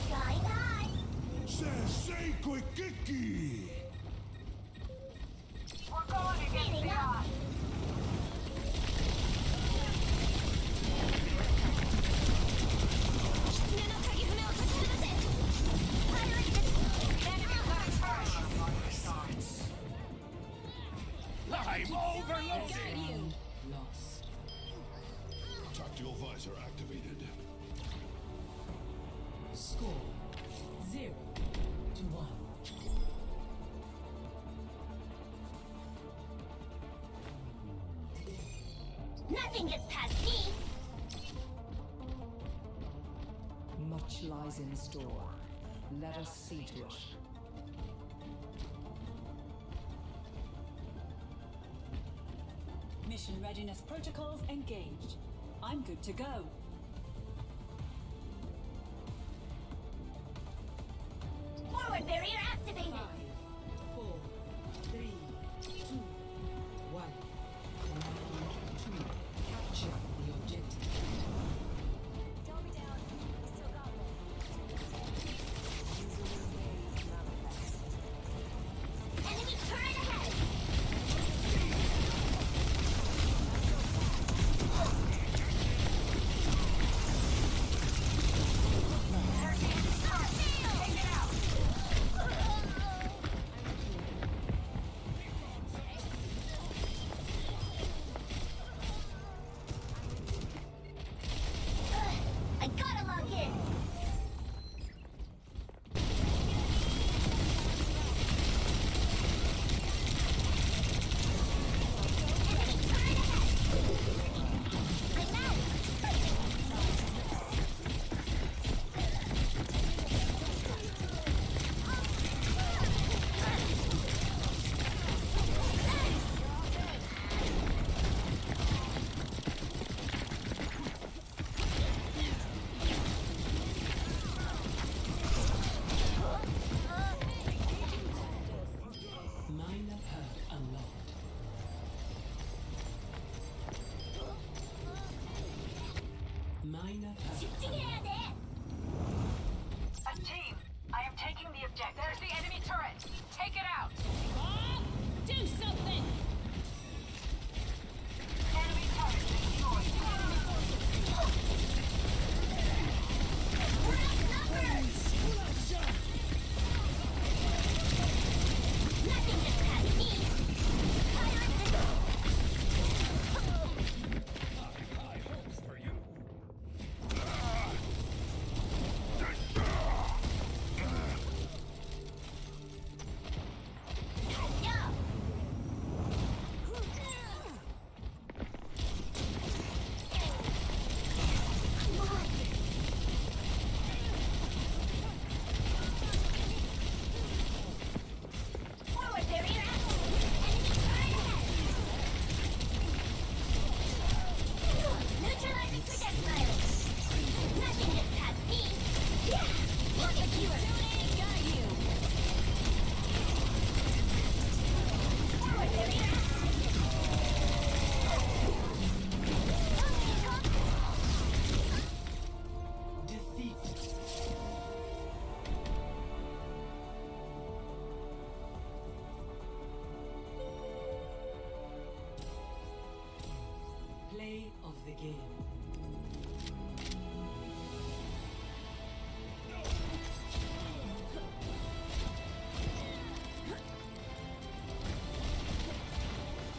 Die, die. Sensei Koikiki! We're going to get me up. I'm overloaded! Lost. Tactical visor activated. Score 0-1. Nothing gets past me. Much lies in store. Let us see to it. Mission readiness protocols engaged. I'm good to go. Forward barrier activated. 5, 4, 3, 2, 1. Round 2. Capture the objective. Don't be down. We still got this. Enemy turret ahead. Do something! Play of the game.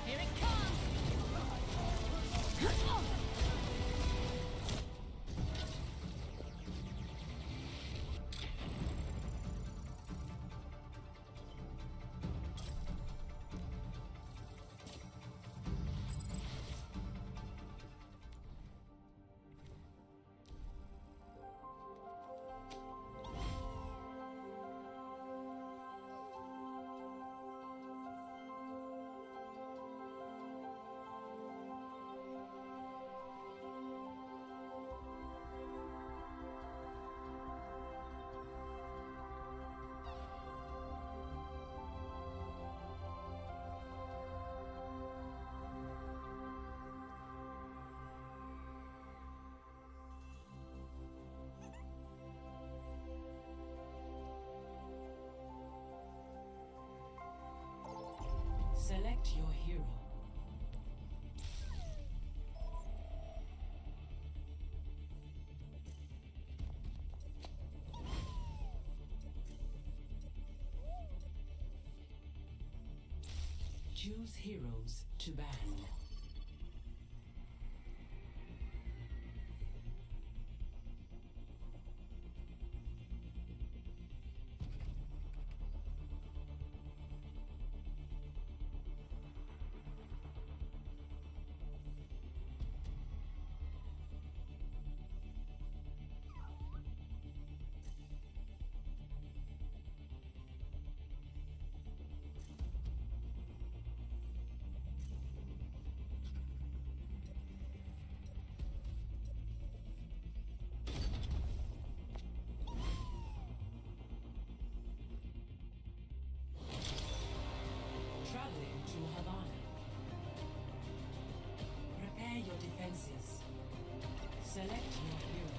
Here it comes! Select your hero. Choose heroes to ban. Traveling to Havana. Prepare your defenses. Select your hero.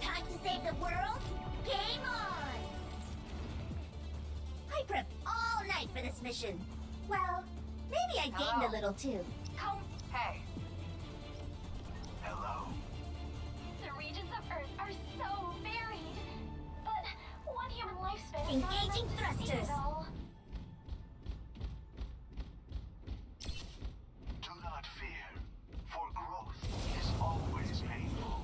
Time to save the world? Game on! I prepped all night for this mission. Well, maybe I gained a little too. Hey. Hello. The regions of Earth are so varied. But one human lifespan is Engaging not enough to thrusters. see it all. Do not fear, for growth is always painful.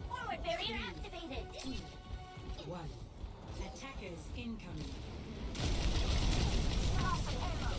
Forward barrier activated. 1. Attackers incoming. Awesome ammo.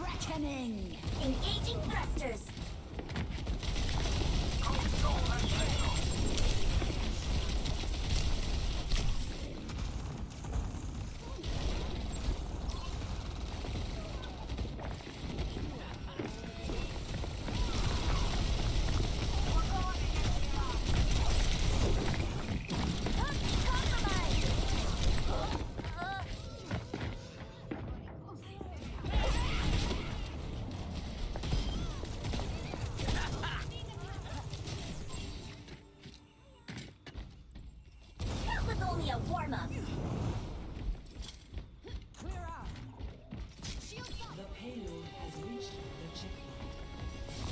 reckoning! Engaging thrusters! That was only a warm-up! The payload has reached the checkpoint.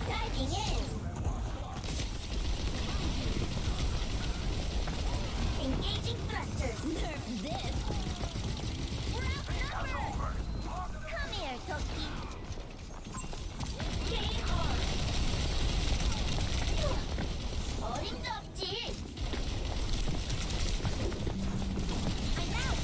Diving in! Engaging thrusters! Nerf this! We're outnumbered! Come here, Toki! Game on! 어림없지! I'm out!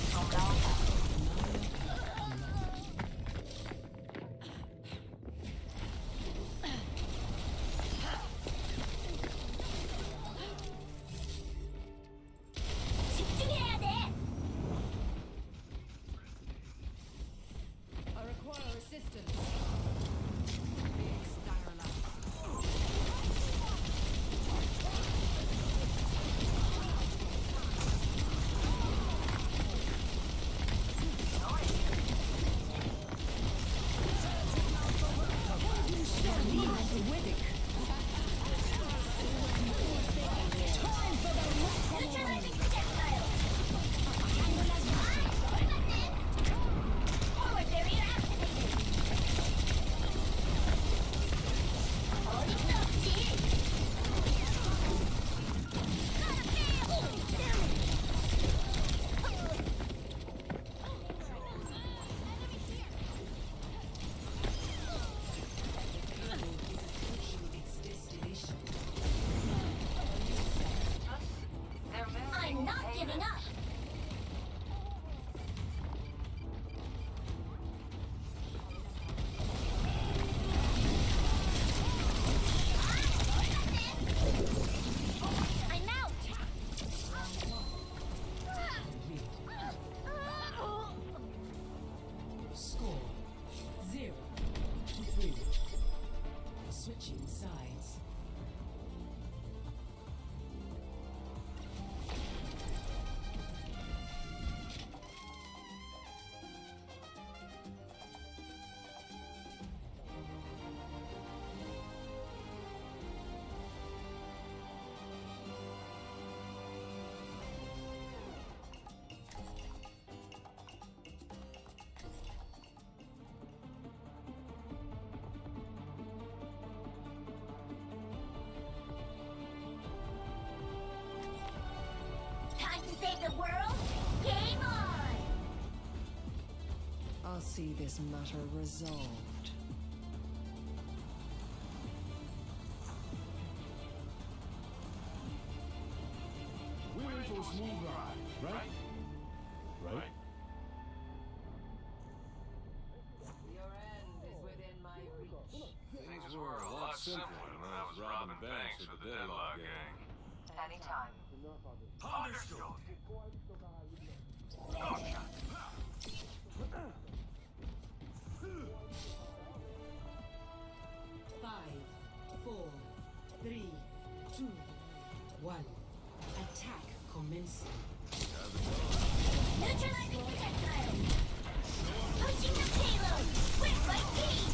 집중해야 돼! I require assistance. Being sterilized. Neutralizing projectile! Forward barrier activated! 어림없지! I'm not giving up! I'm out! Score 0-3. Switching sides. Time to save the world? Game on! I'll see this matter resolved. We're in for a smooth ride, right? Right? Things were a lot simpler when I was robbing banks with the Deadlock gang. Anytime. Understood. Five, 4, 3, 2, 1. Attack commencing. Neutralizing projectile! Pushing the payload! With my team!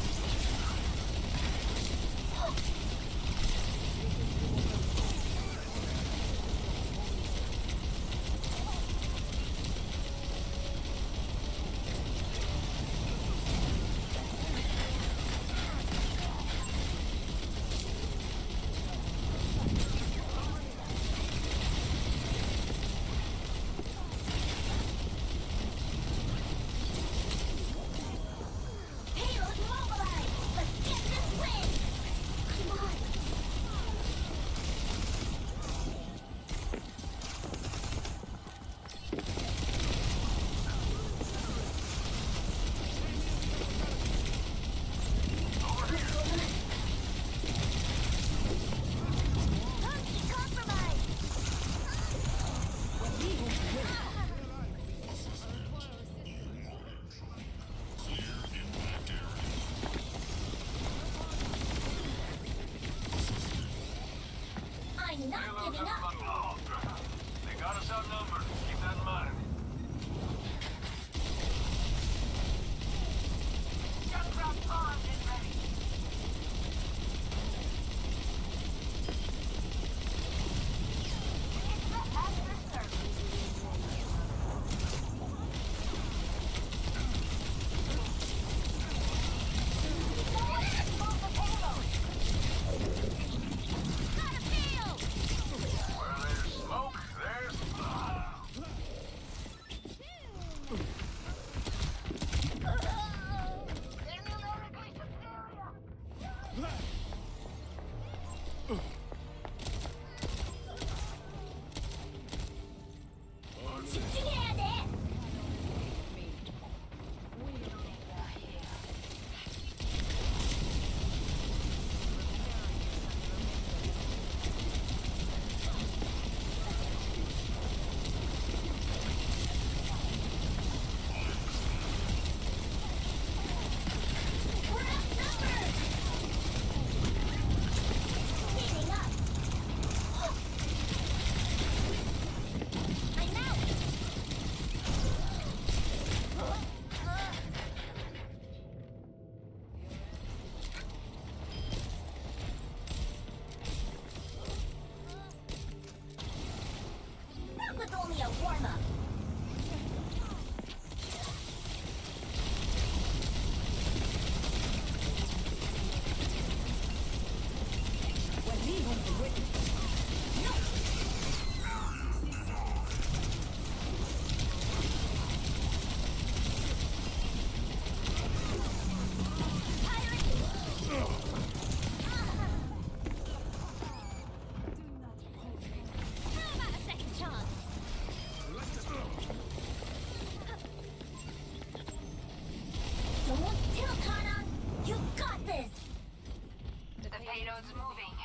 Axon's moving.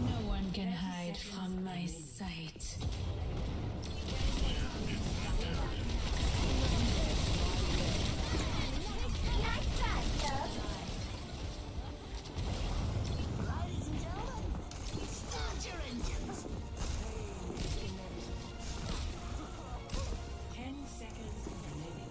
No one can hide from my sight. Nice try, Dub. Ladies and gentlemen, start your engines. 10 seconds remaining.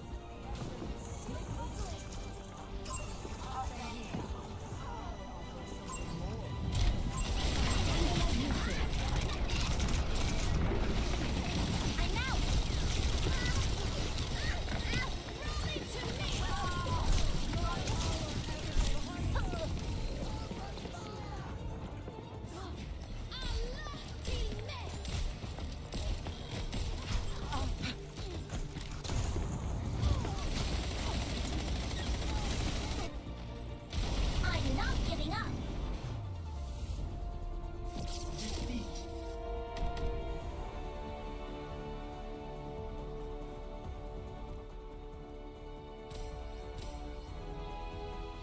I'm not giving up.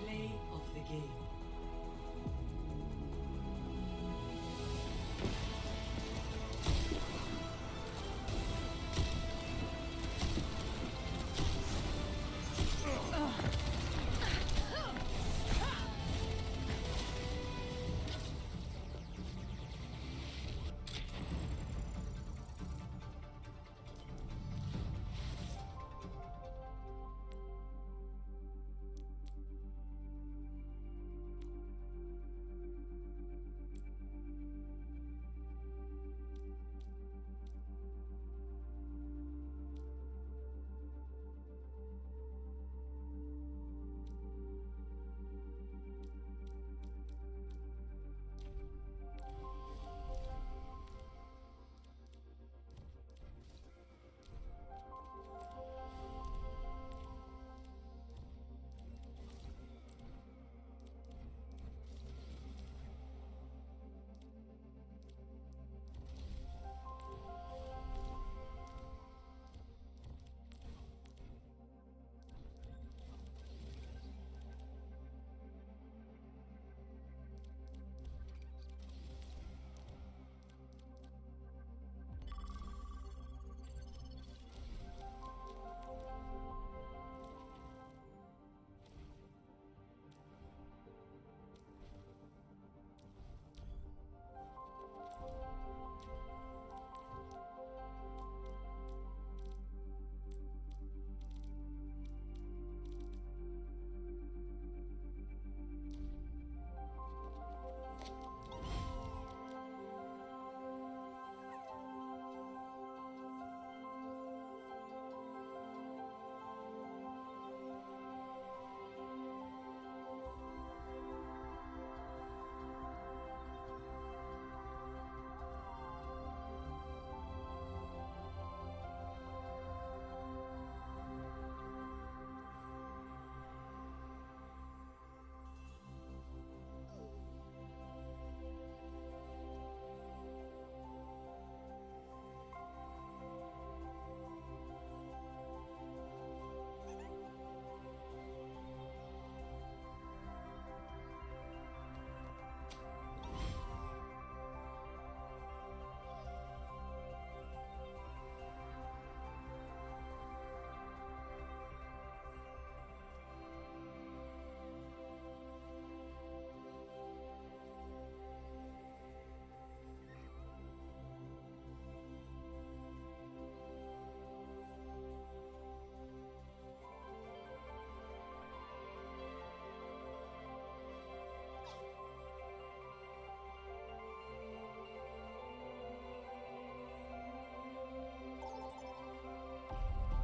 Play of the game.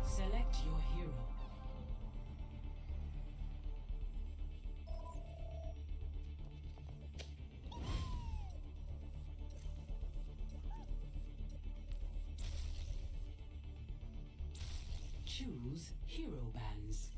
Select your hero. Choose hero bands.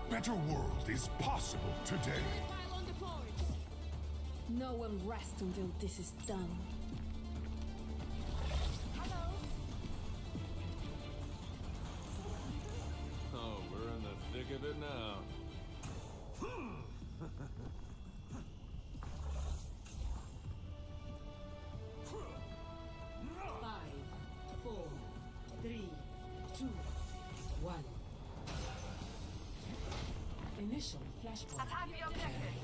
better world is possible today. No one rests until this is done. Oh, we're in the thick of it now. 5, 4, 3, 2, 1. Initial flashpoint. Attack the objective.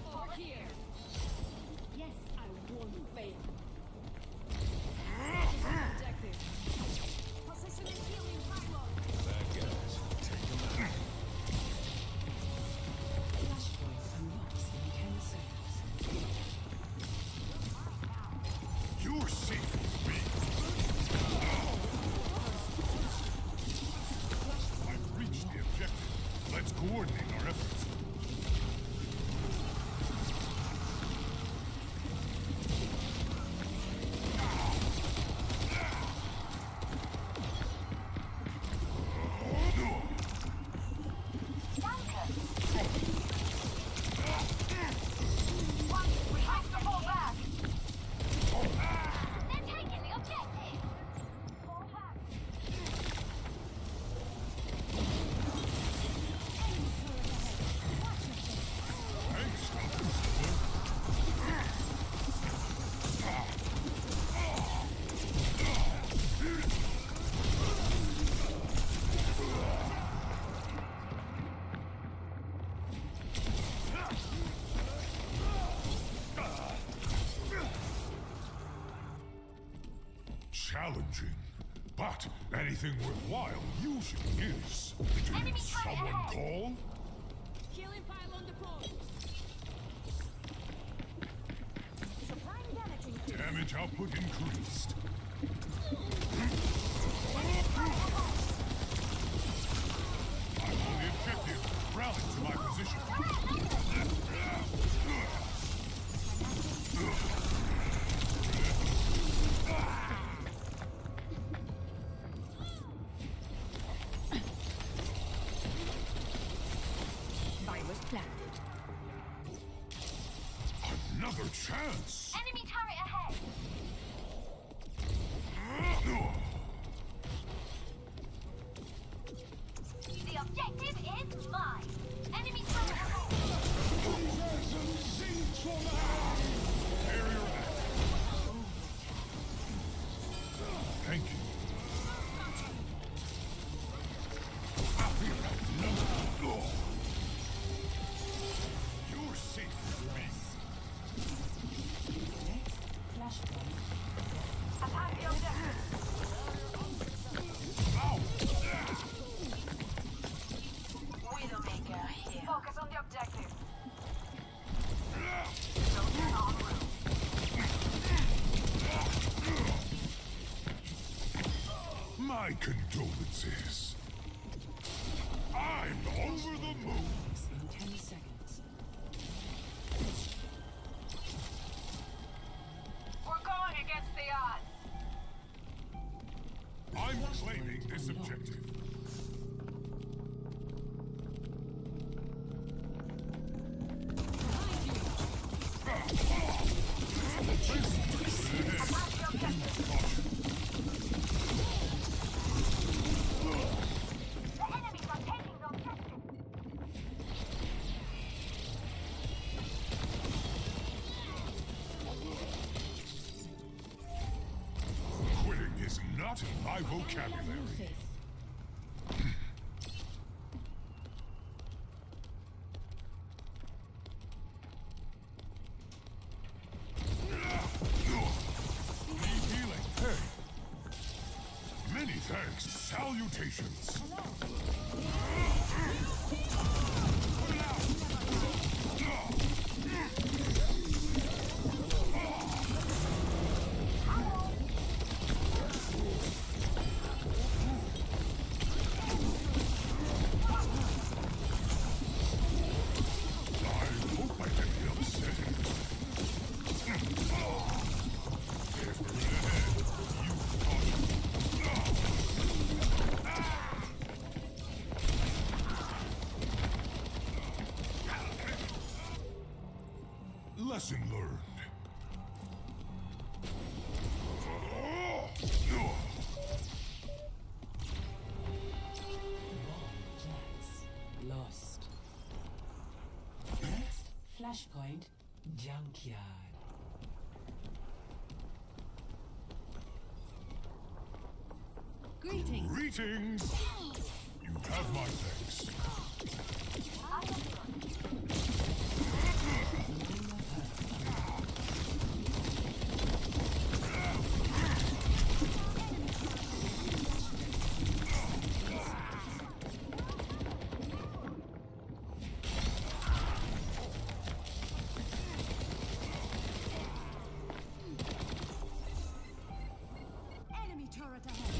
Over here. Yes, I won't fail. Objective. Positioning healing pylon. Bad guys, take them out. Flashpoint unlocks in 10 seconds. You're safe with me. I've reached the objective. Let's coordinate our efforts. We have to fall back. They're taking the objective. Fall back. Challenging, but anything worthwhile usually is. Did someone call? Healing pylon deployed. Supplying damage. Damage output increased. I'm on the objective. Rally to my position. Virus planted. Another chance. Enemy turret ahead. The objective is mine. Enemy turret ahead. Barrier Thank you. You're safe with me. Next flashpoint. Attack the objective. Ow! Widowmaker here. Focus on the objective. My condolences. I'm over the moon. In 10 seconds. We're going against the odds. I'm claiming this objective. The enemies are taking the objective. Quitting is not in my vocabulary. Need healing. Hey. Many thanks. Salutations. I hope I can be upsetting. Lesson learned. Lost. Next, Flashpoint, Junkyard. Greetings. Greetings! You have my thanks. Enemy turret ahead.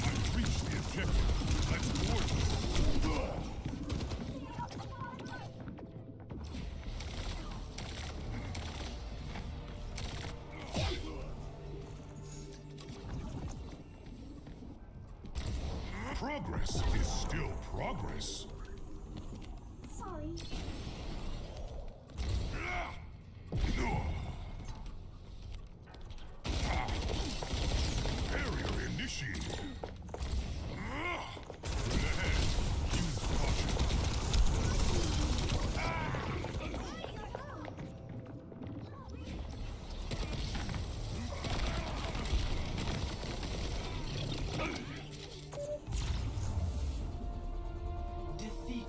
I've reached the objective. Let's coordinate. Progress is still progress. Sorry. Barrier initiated. Straight ahead. Use caution. Defeat.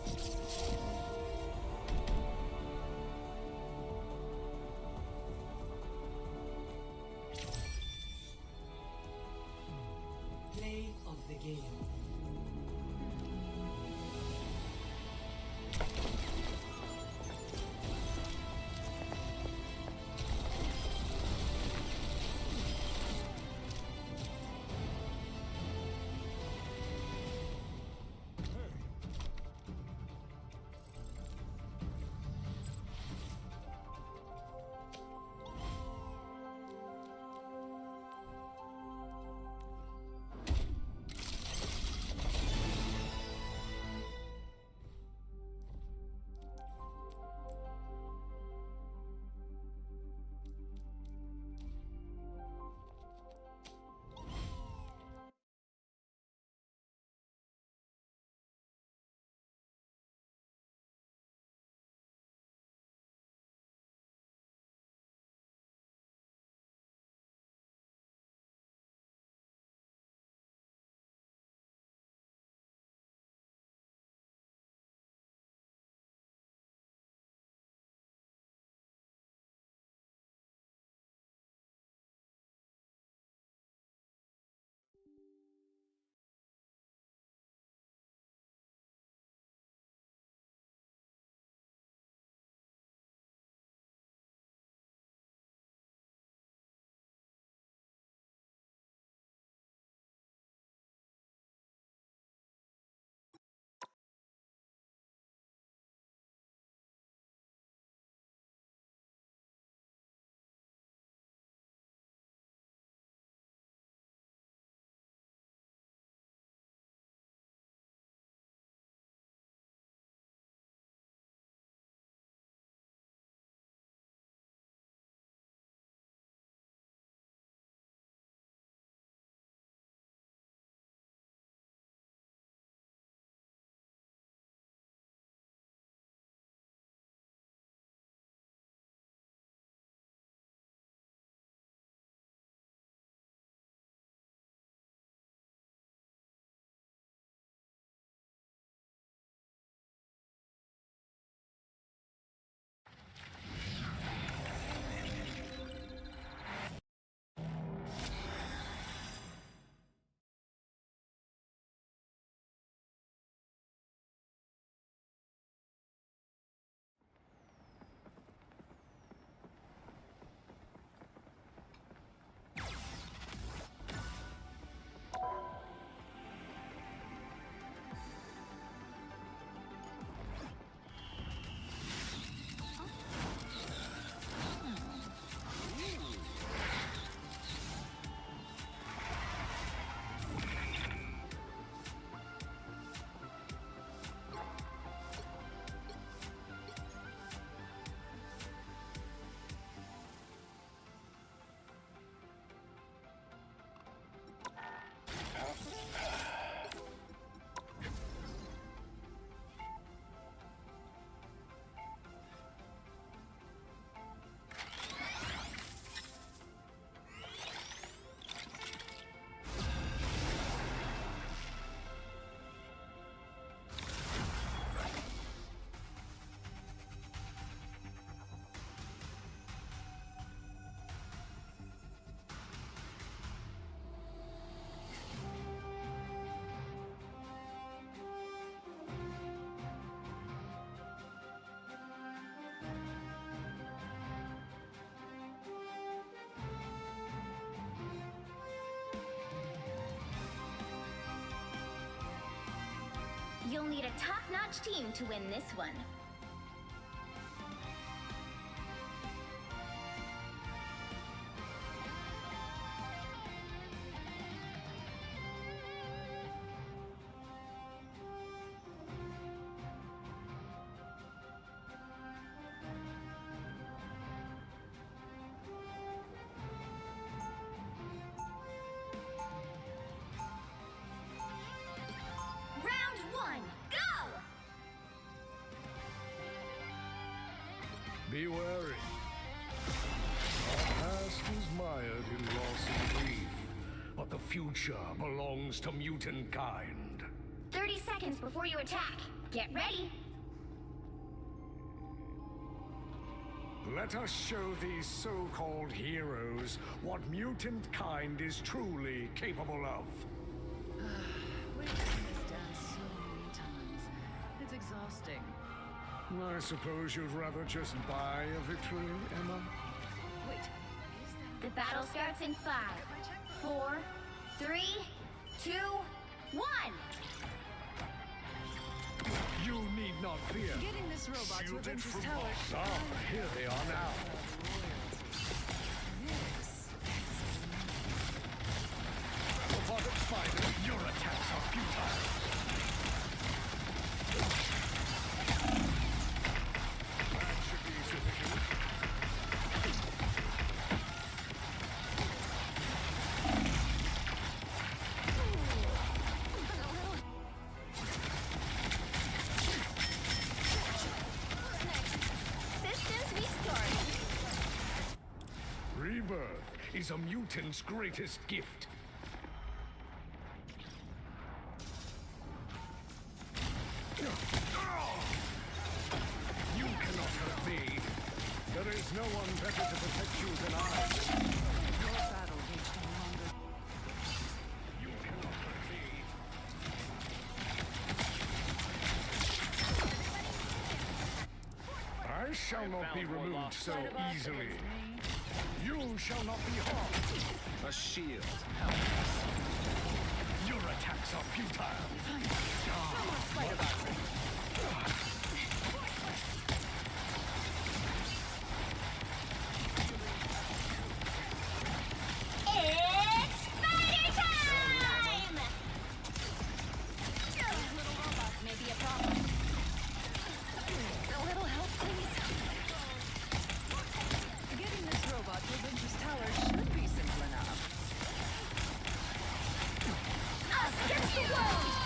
You'll need a top-notch team to win this one. Be wary. Our past is mired in loss and grief, but the future belongs to mutant kind. 30 seconds before you attack. Get ready. Let us show these so-called heroes what mutant kind is truly capable of. We've done this dance so many times. It's exhausting. I suppose you'd rather just buy a victory, Emma? Wait. The battle starts in 5, 4, 3, 2, 1. You need not fear. Getting this robot to Shielded Avengers from Tower. Ah, here they are now. Robotic Spider, your attacks are futile. That should be sufficient. Systems restored. Rebirth is a mutant's greatest gift. You cannot hurt me. There is no one better to protect you than I. Your battle reached no longer. You cannot hurt me. I shall not be removed so easily. You shall not be harmed. A shield. Your attacks are futile. It's fighter time! Those little robots may be a problem. A little help, please. Getting this robot to Avengers Tower should be simple enough. Us against the world!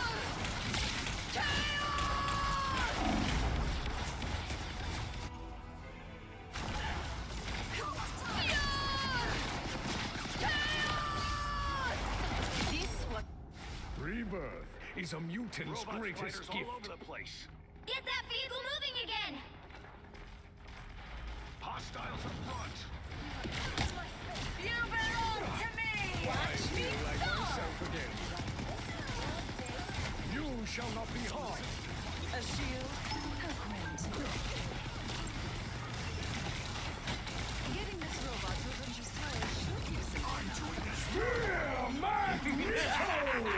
Rebirth is a mutant's greatest gift. all over the place. Get that vehicle moving again! Hostiles up front. You belong to me! I feel like myself again. You shall not be harmed. A shield? How grand. Getting this robot to Avengers Tower should be simple enough. Fear Magneto!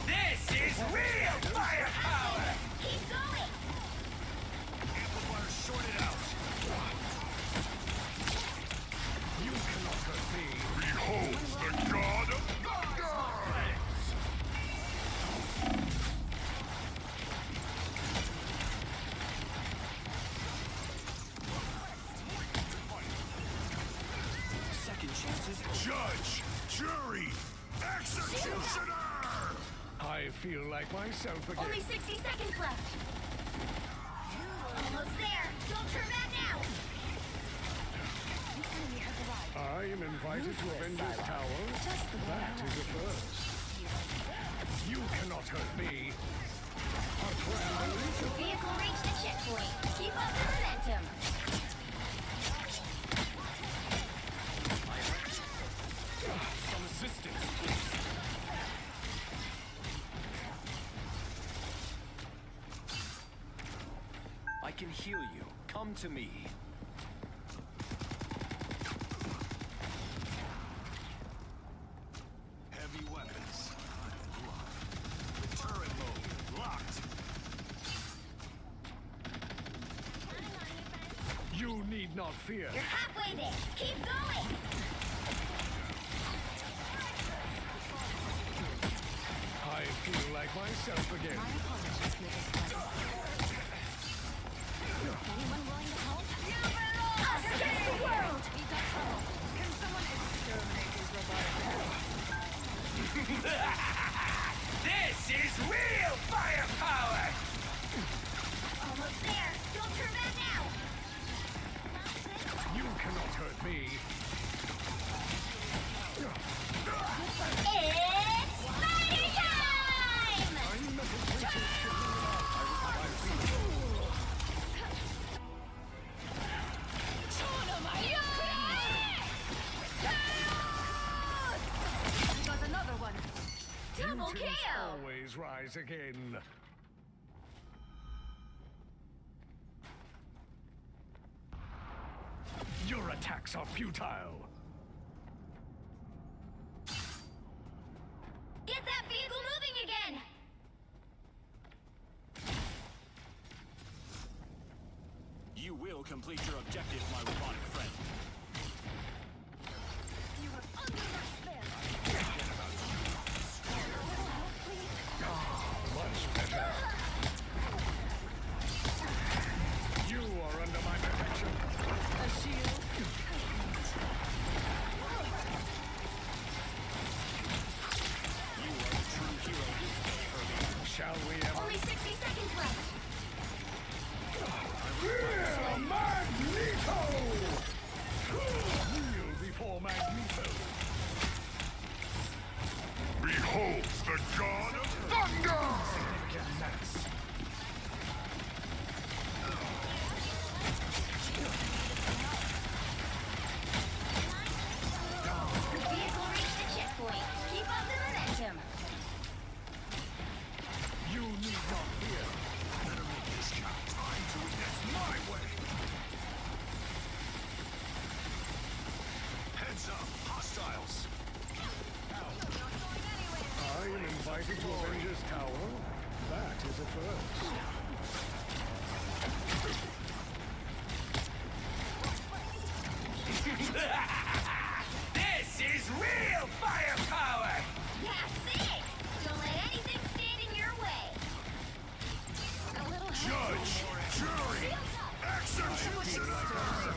This is real firepower! Keep going! Amplifier sorted out. You cannot hurt me. Behold the god of gods! Second chances. Judge, jury, executioner! I feel like myself again. Only 60 seconds left. Almost there. Don't turn back now. I am invited to Avengers Tower. That is a first. You cannot hurt me. A grand The vehicle reached the checkpoint. Keep up the momentum. Some assistance, please. I can heal you. Come to me. Heavy weapons. Locked. Turret mode. Locked. not fear. You're halfway there. Keep going. I feel like myself again. Anyone willing to help? Us against the world. We've got trouble. Can someone exterminate these robotic This is real firepower! Almost there. Don't turn back now. You cannot hurt me. It's spider time! Got another one. Double Mutants KO! always rise again. Your attacks are futile. Get that vehicle moving again! You will complete your objective, my robotic friend. You were under my spell. Much better. You are under my protection. A shield. You are the true hero this day, Herbie. Shall we ever? Only 60 seconds left. Magneto! Kneel before Magneto. Behold the god of thunder! Significant mass. The vehicle reached the checkpoint. Keep up the momentum. You need not fear. Better make this count. Time to witness my way! Heads up, hostiles! I am invited to Avengers Tower. That is a first. This is real firepower! That's it! Don't let anything stand in your way. A little Judge, jury, executioner!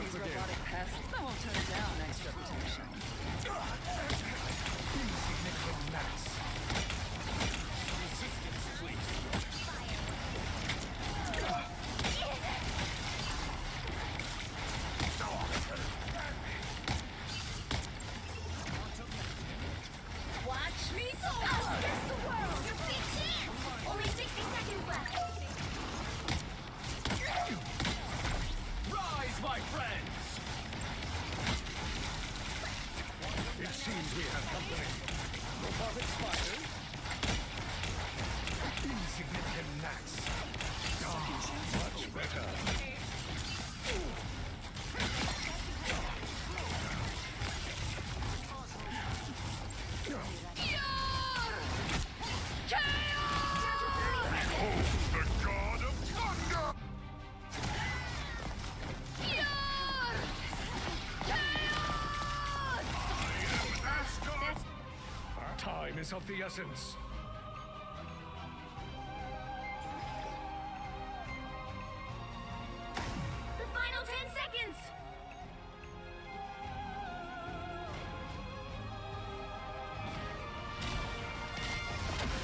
These robotic pests. I won't turn down extra protection. Insignificant mass. Resistance, please. Watch me go! Us against the world! Your big chance! Only 60 seconds left. Rise, my friends! It seems we have company. Robotic spiders. Insignificant gnats. Much better. Behold the god of thunder! Time is of the essence. The final 10 seconds!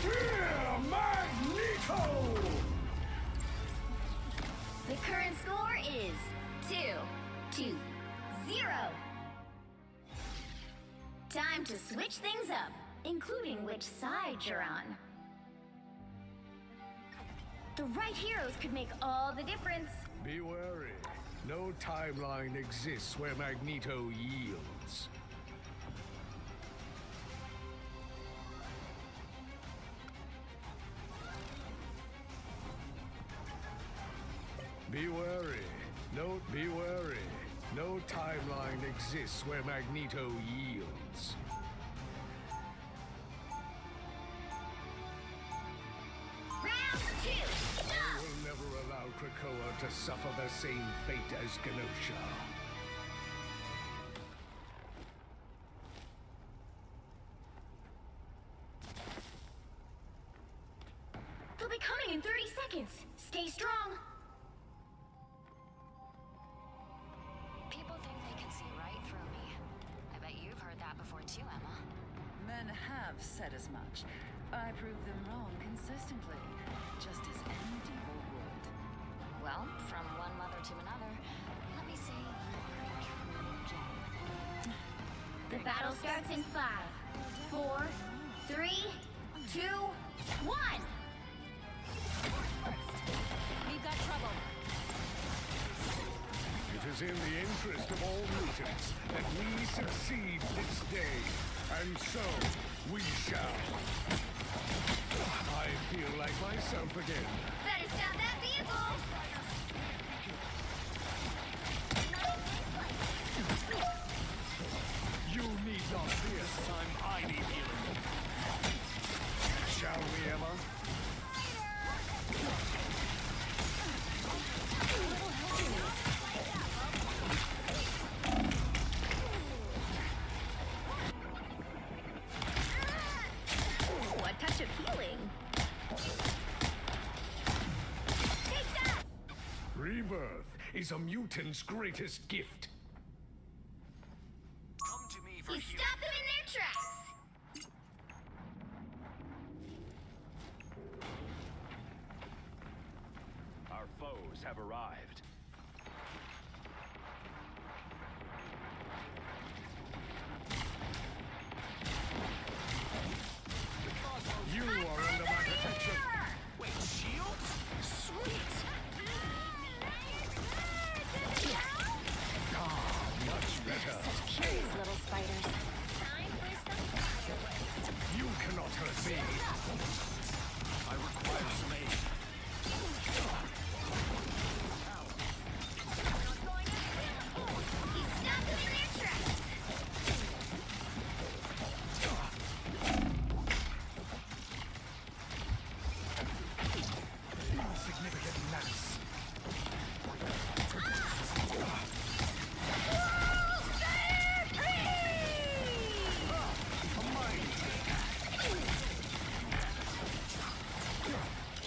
Fear Magneto! The current score is 2-0. Time to switch things up, including which side you're on. The right heroes could make all the difference. Be wary. No timeline exists where Magneto yields. Be wary. Be wary. No timeline exists where Magneto yields. Round 2, I will never allow Krakoa to suffer the same fate as Genosha. seconds. Stay strong. People think they can see right through me. I bet you've heard that before too, Emma. Men have said as much. I prove them wrong consistently, just as any devil would. Well, from one mother to another, let me say you're a true gem. The battle starts in 5, 4, 3, 2, 1. We've got trouble. It is in the interest of all mutants that we succeed this day, and so we shall. I feel like myself again. Better stop that vehicle! You need not fear. This time I need healing. Shall we, Emma? What touch of healing? Take that! Rebirth is a mutant's greatest gift. Come to me for You healing. stop them in their tracks! Our foes have arrived. You are under my protection. Wait, shields? Sweet! Ah, much better. Curious little spiders. You cannot hurt me. I require some aid. You stop them in their tracks! Insignificant gnats.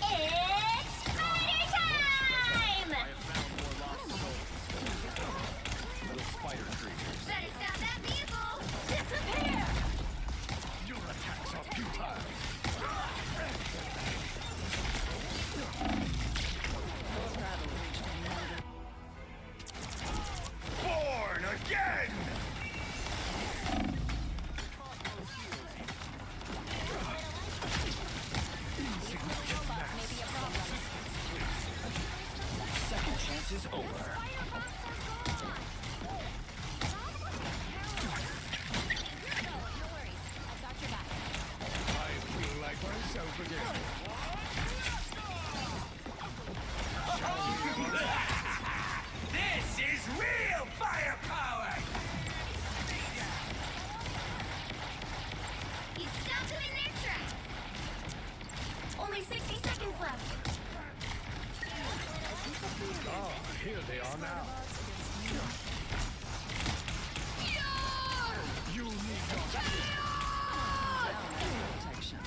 It's spider time! Little spider creatures. Better stop that vehicle! Disappear! Your attacks are futile. Born again! Second chance is over. I feel like myself again. This is real firepower! You stop them in their tracks! Only 60 seconds left! Ah, here they are now. You need not fear. Protection.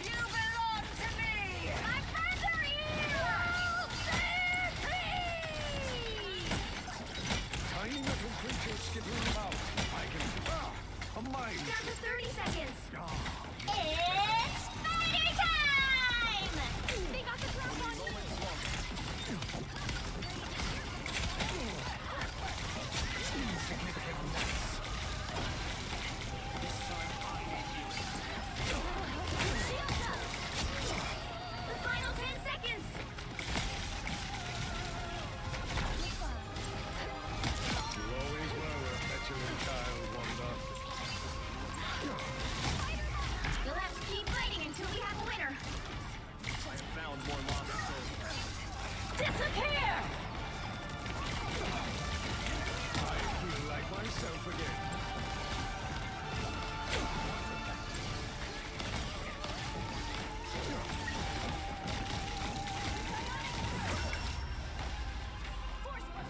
You belong to me! My friends are here! Tiny little creatures skittering about. I can... a mind. Down to 30 seconds! Ah, It's spider time! They got the drop on you! insignificant gnats. Shields up! The final 10 seconds! You always were a petulant child, Wanda. You'll have to keep fighting until we have a winner! I found more lost souls. Disappear! I feel like myself again.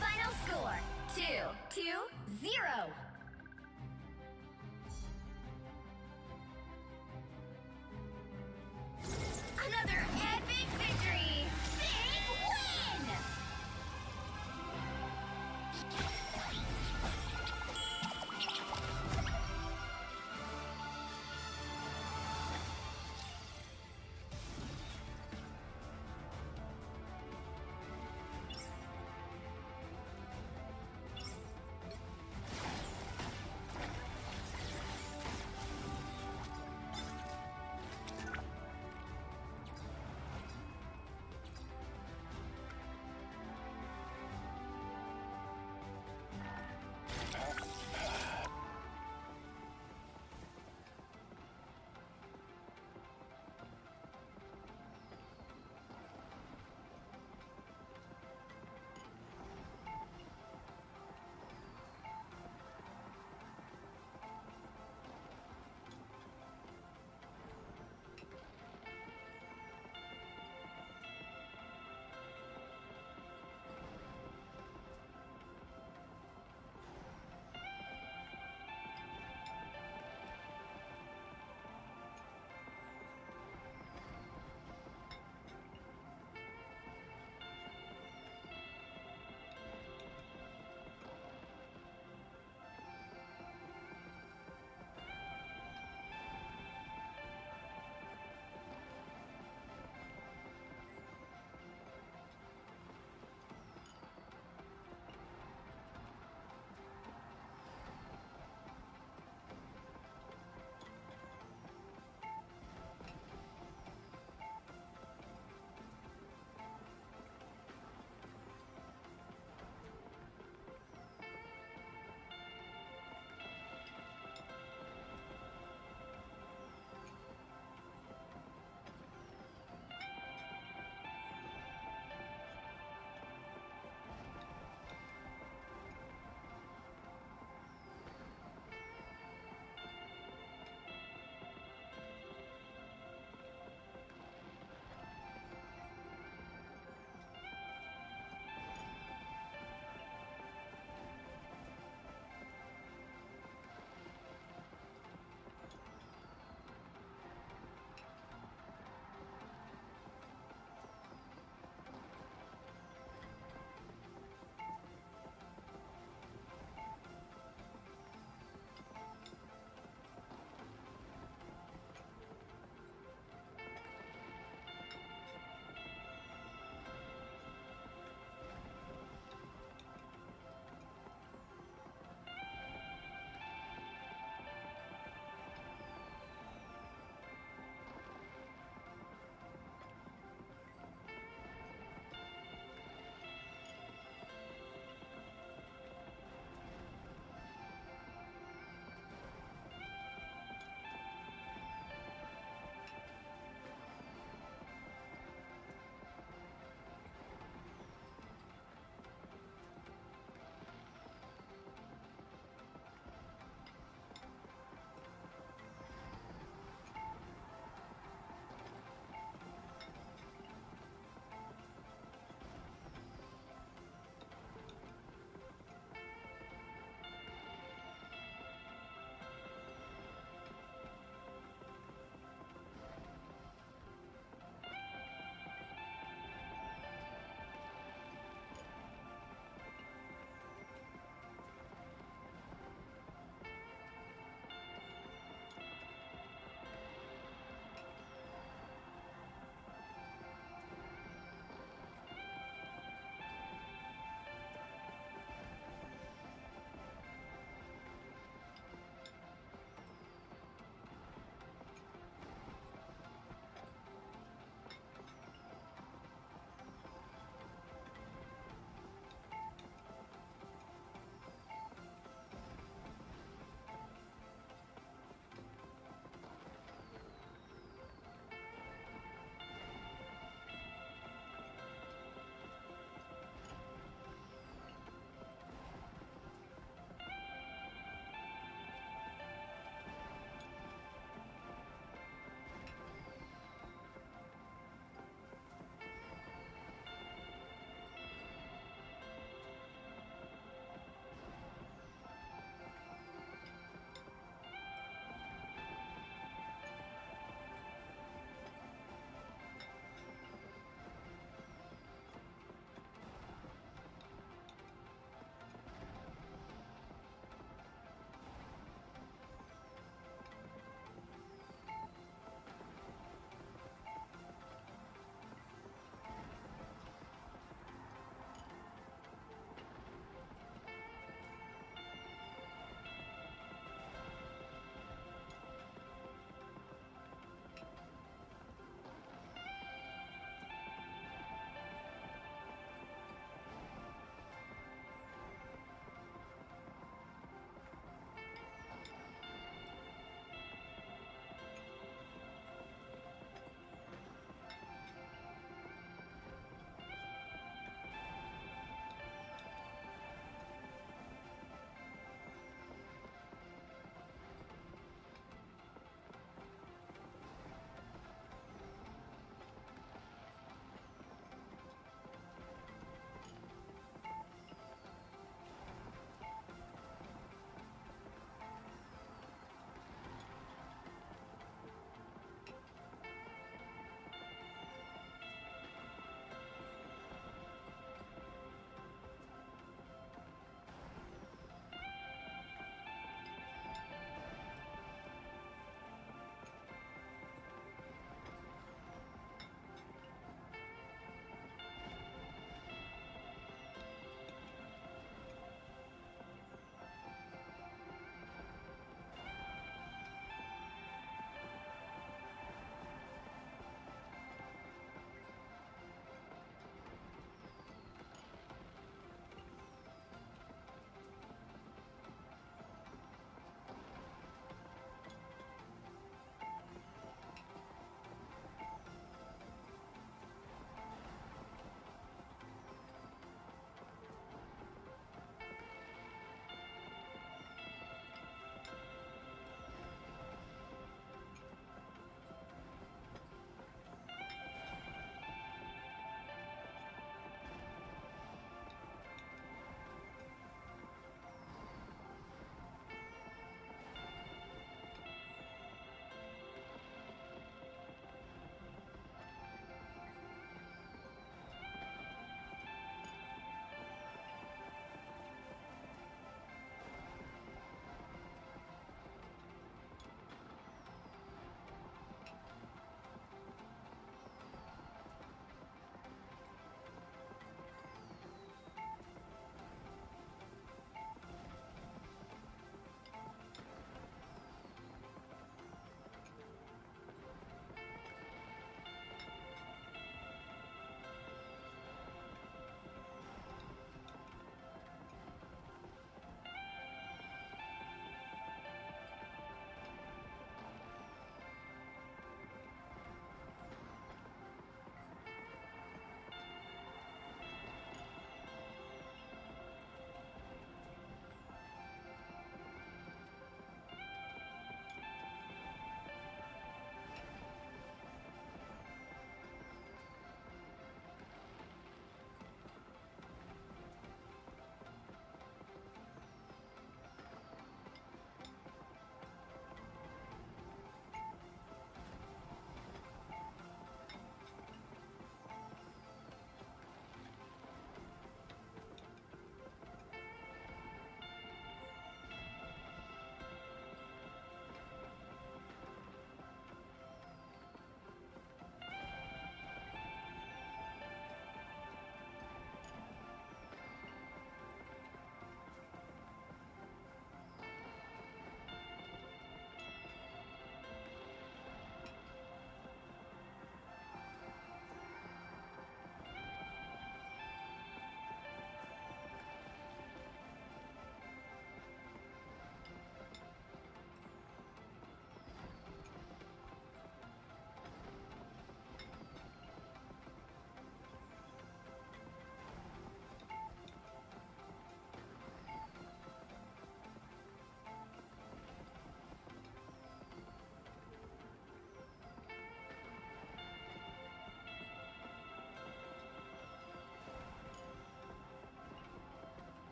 Final score 2-0.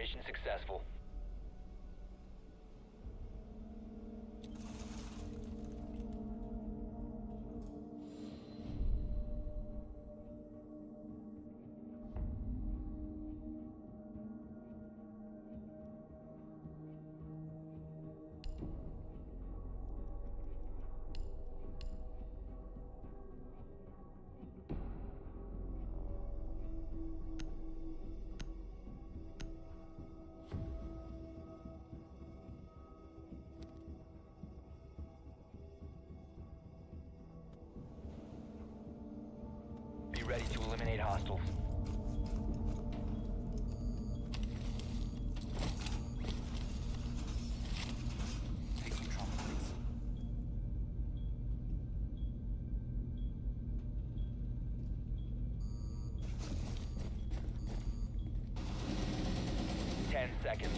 Mission successful. Be ready to eliminate hostiles. Taking trauma points. Ten seconds.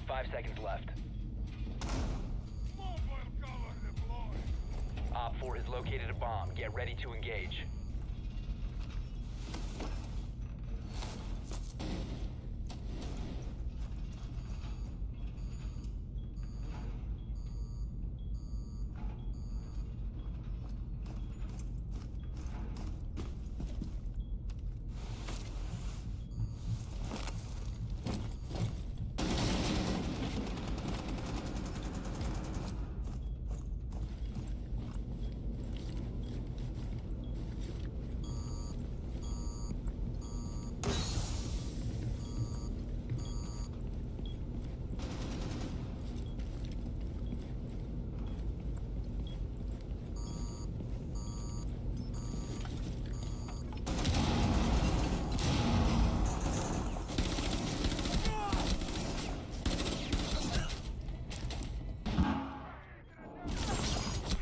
5 seconds left. Op 4 has located a bomb. Get ready to engage.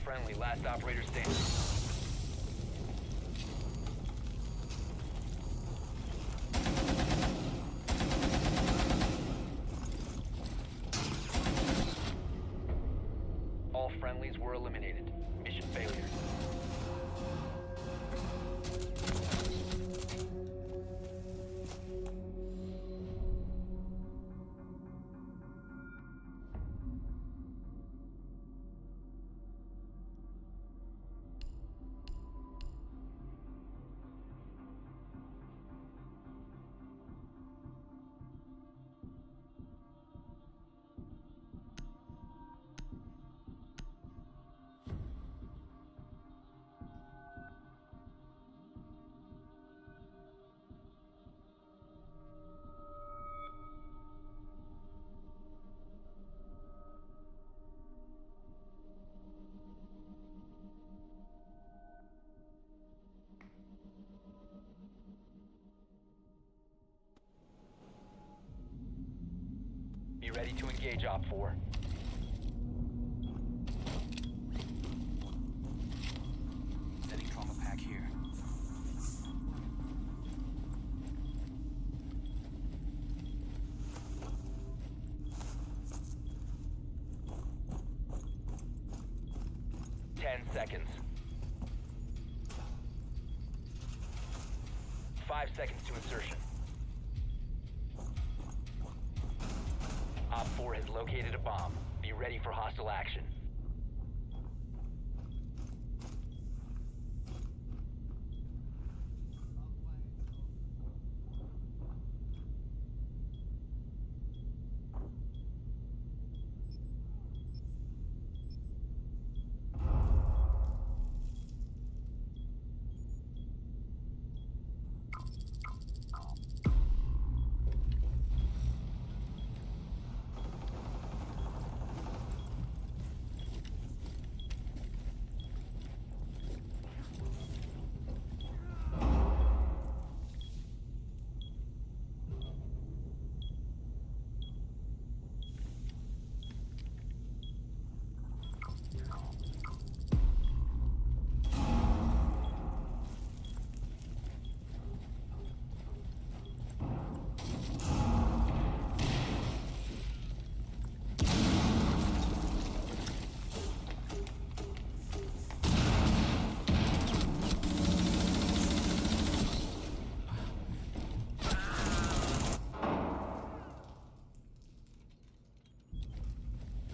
Friendly, last operator standing. All friendlies were eliminated. Mission failure. Be ready to engage, Op 4. Setting trauma pack here. Ten seconds. 5 seconds to insertion. Op 4 has located a bomb. Be ready for hostile action.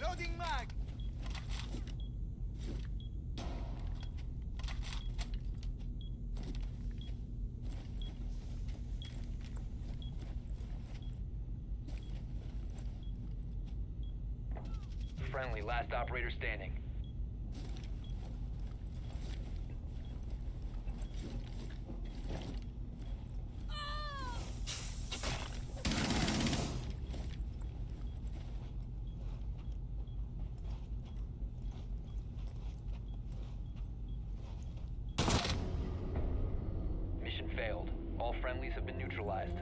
Loading mag! Friendly, last operator standing. Mission failed. All friendlies have been neutralized.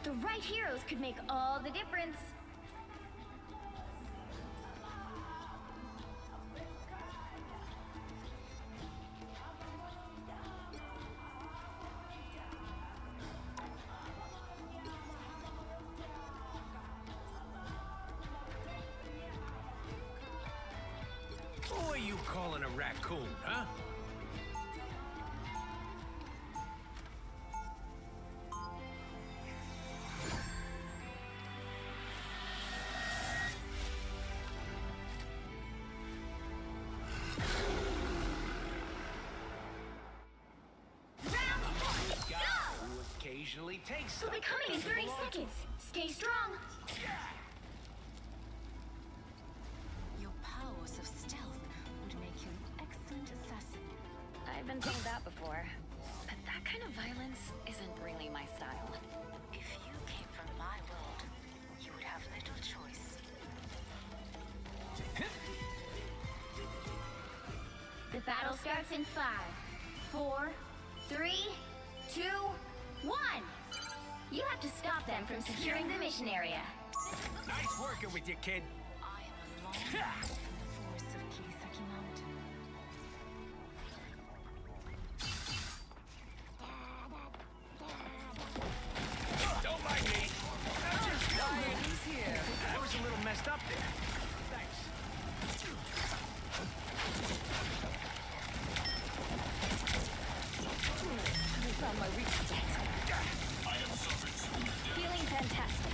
The right heroes could make all the difference. Who are you calling a raccoon, huh? Occasionally takes We'll be coming in 30 seconds. Stay strong. Your powers of stealth would make you an excellent assassin. I've been told that before. But that kind of violence isn't really my style. If you came from my world, you would have little choice. The battle starts in 5, 4, 3, 2, 1. You have to stop them from securing the mission area. Nice working with you, kid. I am alone in the forest of Kirisaki Mountain. Don't mind me. I'm just dying. He's here. I was a little messed up there. Thanks. You found my weak spot. I have suffered some damage. Feeling fantastic.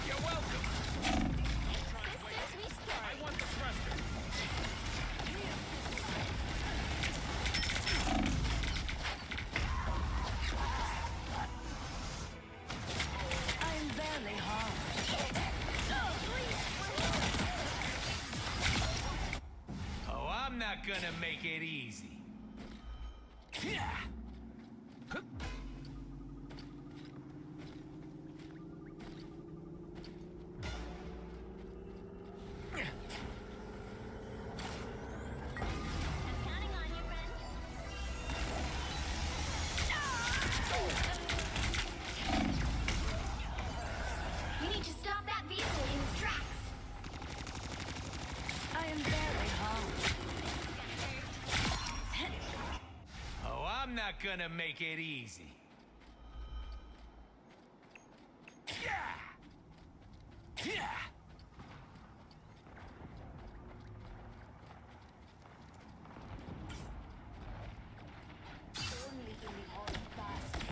You're welcome. I want the thruster. I'm barely harmed. Oh, I'm not gonna make it easy. You need to stop that vehicle in its tracks. I am barely harmed. Oh, I'm not gonna make it easy.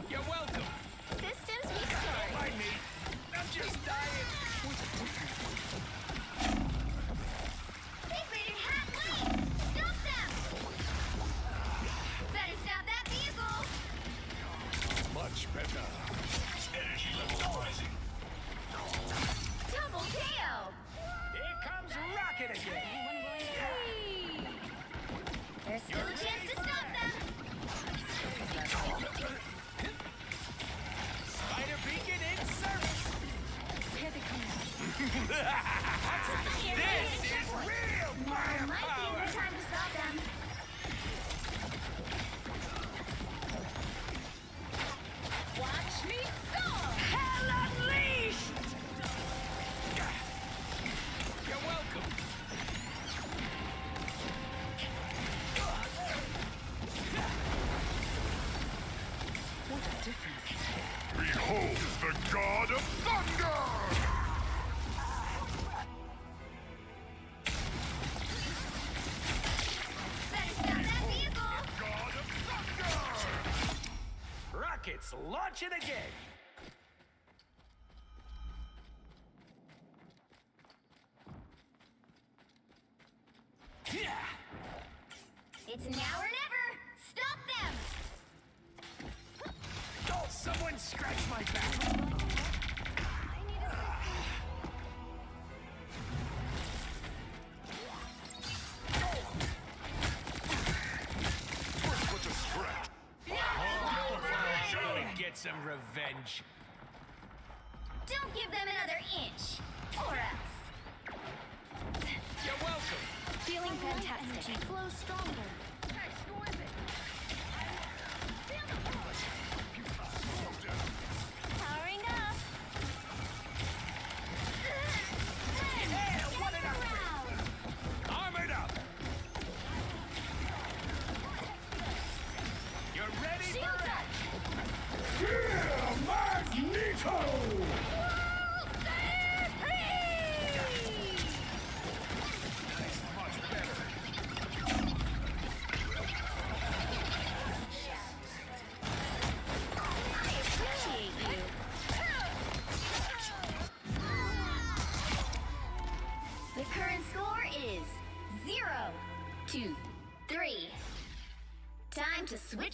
You're welcome. Systems Don't restored. mind me. I'm just dying. Big Rated Hat Lane! Stop them! Better stop that vehicle! Much better. Energy levels rising. Double KO! Here comes Rocket again. There's still a chance to stop them! Spider beacon in service. Here they come now. This is real Now might be firepower. the time to stop them. Watch me soar! Hell unleashed. You're welcome. What a difference. Behold the god of thunder! Better stop that vehicle! God of thunder! Rockets launching again. It's now or never! Stop them! Oh, someone scratch my back. First with the scratch. I'm gonna get some revenge. Don't give them another inch! Or else! You're welcome. Feeling fantastic. Energy flows stronger.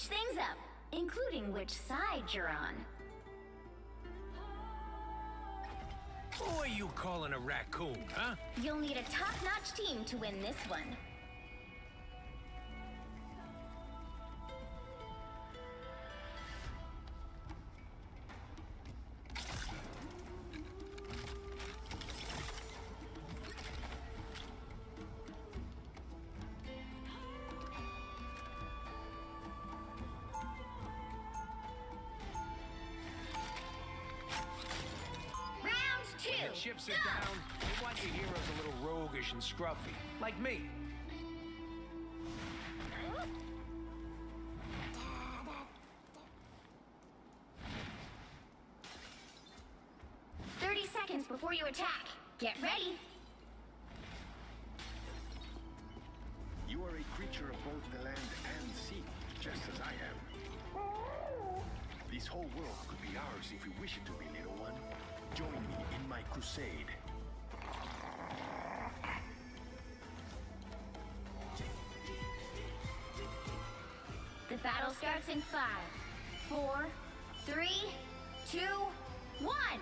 switch things up, including which side you're on. Who are you calling a raccoon, huh? You'll need a top-notch team to win this one. When the chips are down, you want your heroes a little roguish and scruffy, like me. Seconds before you attack. Get ready. You are a creature of both the land and sea, just as I am. This whole world could be ours if we wish it to be, little one. Join me in my crusade. The battle starts in 5, 4, 3, 2, 1.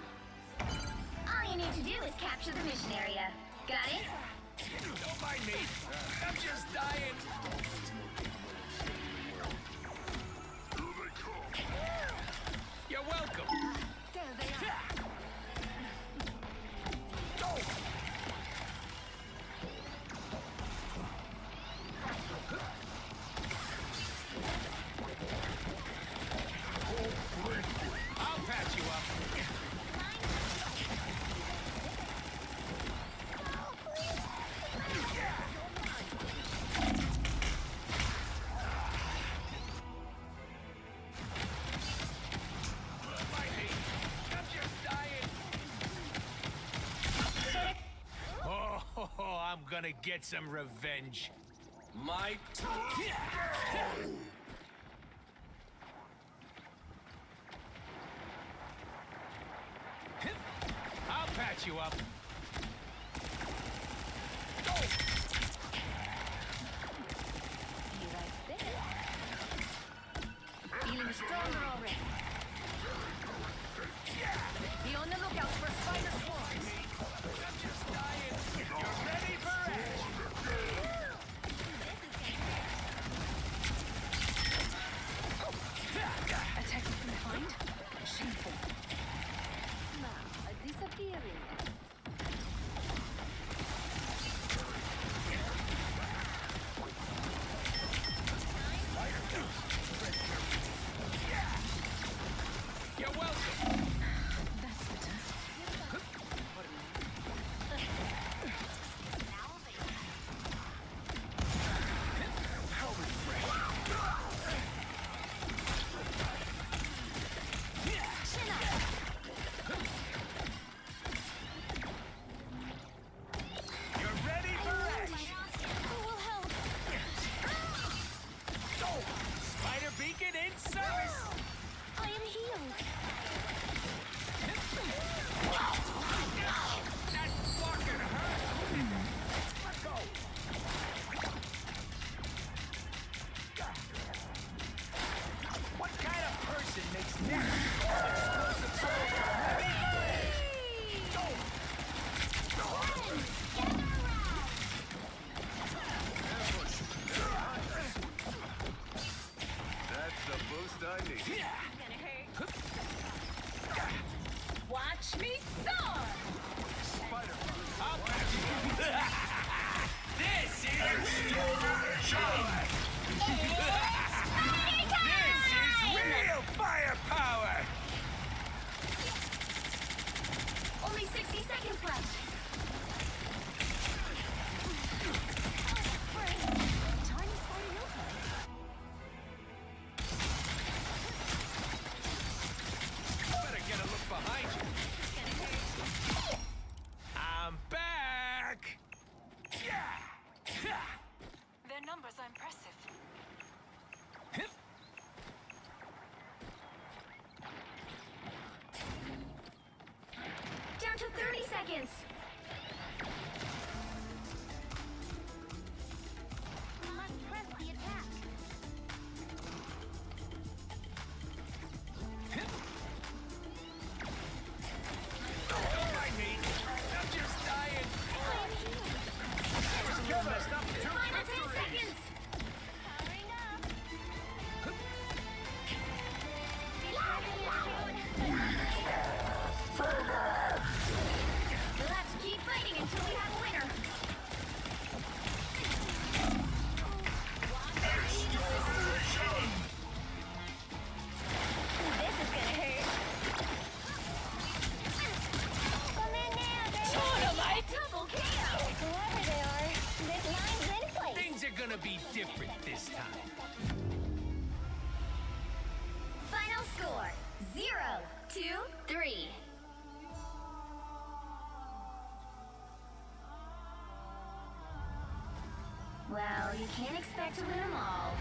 All you need to do is capture the mission area. Got it? Don't mind me. I'm just dying. You're welcome. There they are. Go! I'll patch you up. I'm gonna get some revenge. My I'll patch you up. Go! Be right there. Feeling stronger already. Be on the lookout for spider swarms. I'm just dying. You're ready for action. Attacking from behind? Shameful. Now, disappearing. You're welcome. That's better. How refreshing. You're ready for action. Who will help? Go! Spider beacon in service. I am healed. That fucking hurt. Let go. What kind of person makes that explosive soldier? Go! That's the boost I need. Watch me soar! I'll patch you. This is joy. This is real firepower. Only 60 seconds left. Tiny spider okay. Better get a look behind you. I'm back. Their numbers are impressive. Down to 30 seconds. Must press the attack. different this time. Final score 0-3. Well, you can't expect to win them all.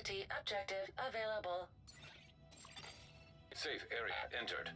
proximity objective available. Safe area entered.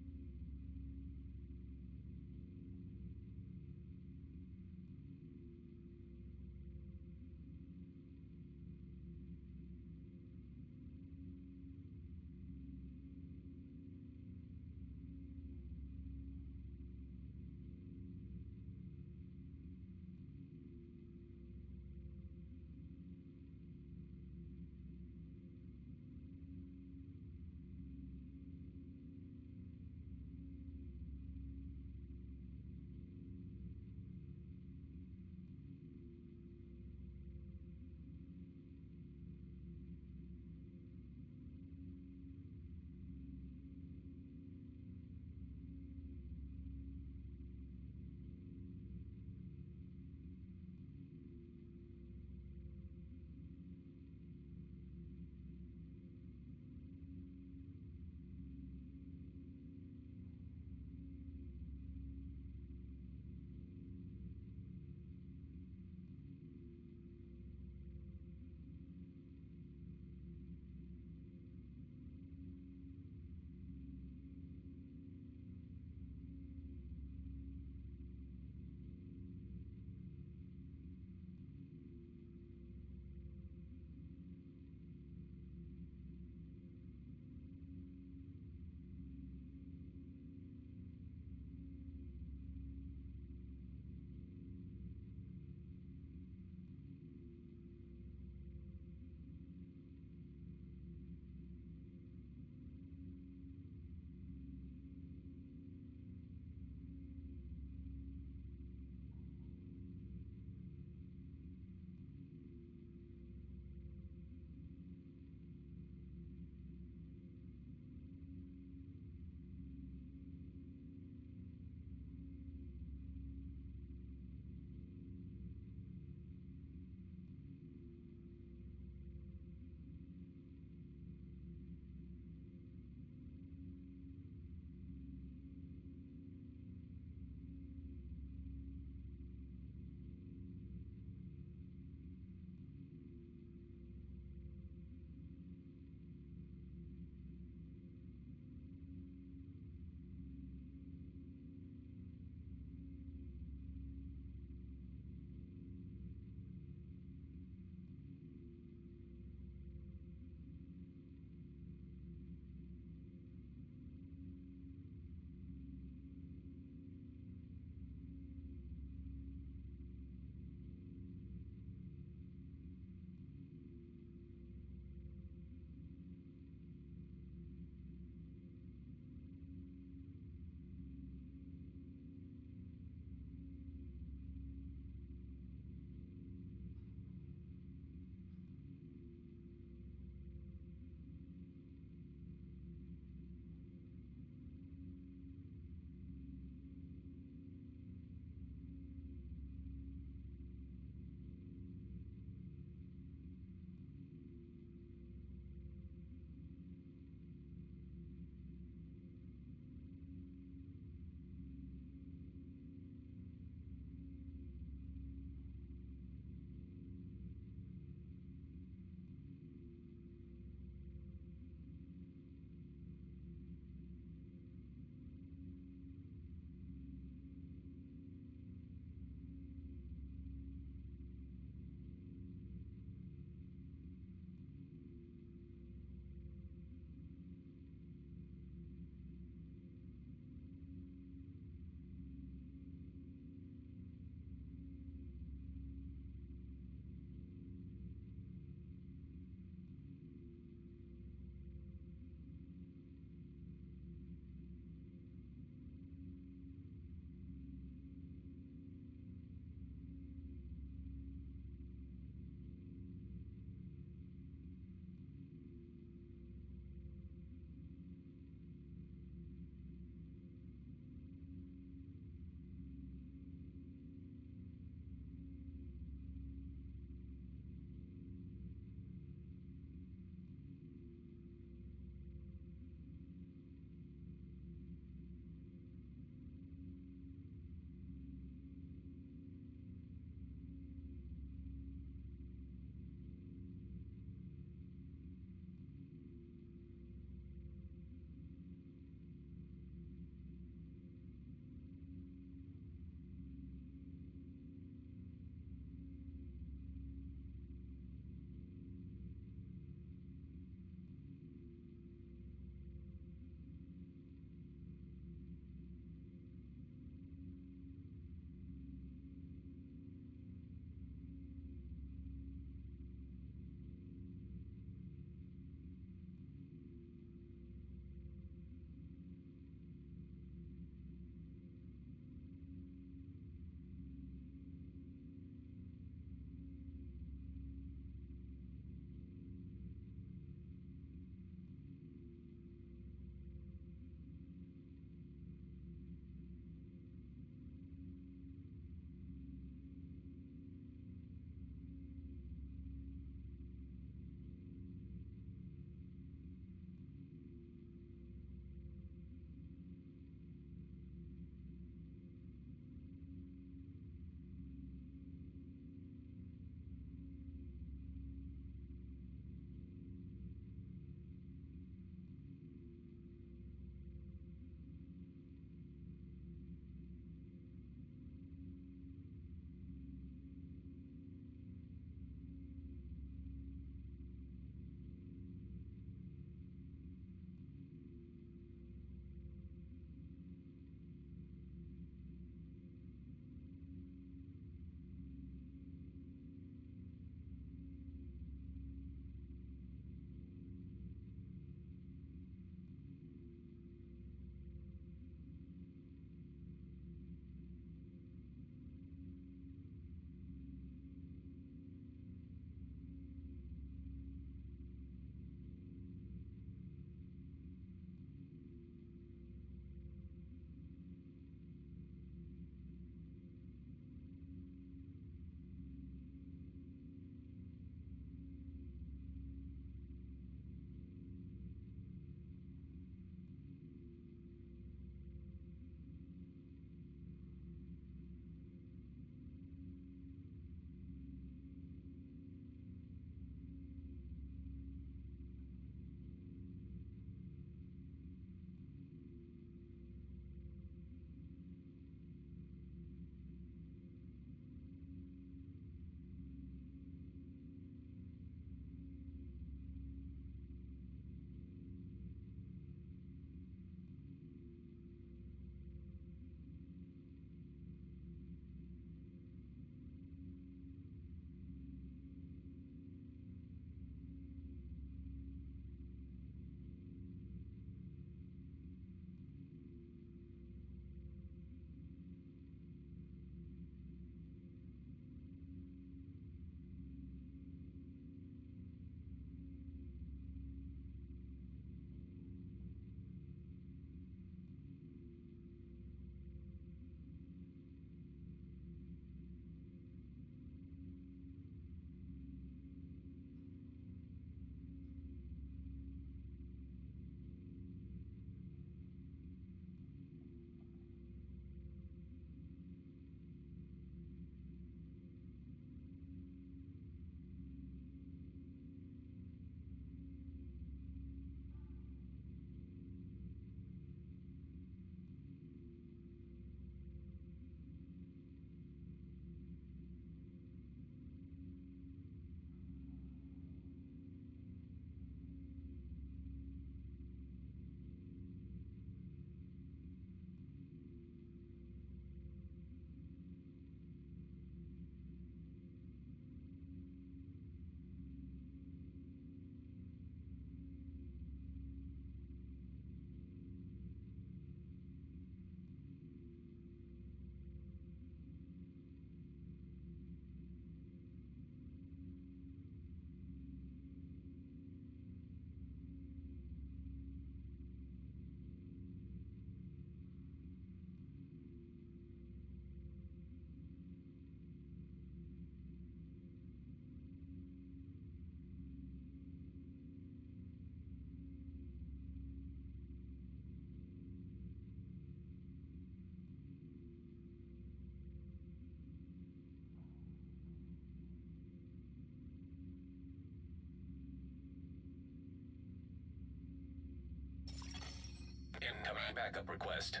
backup request.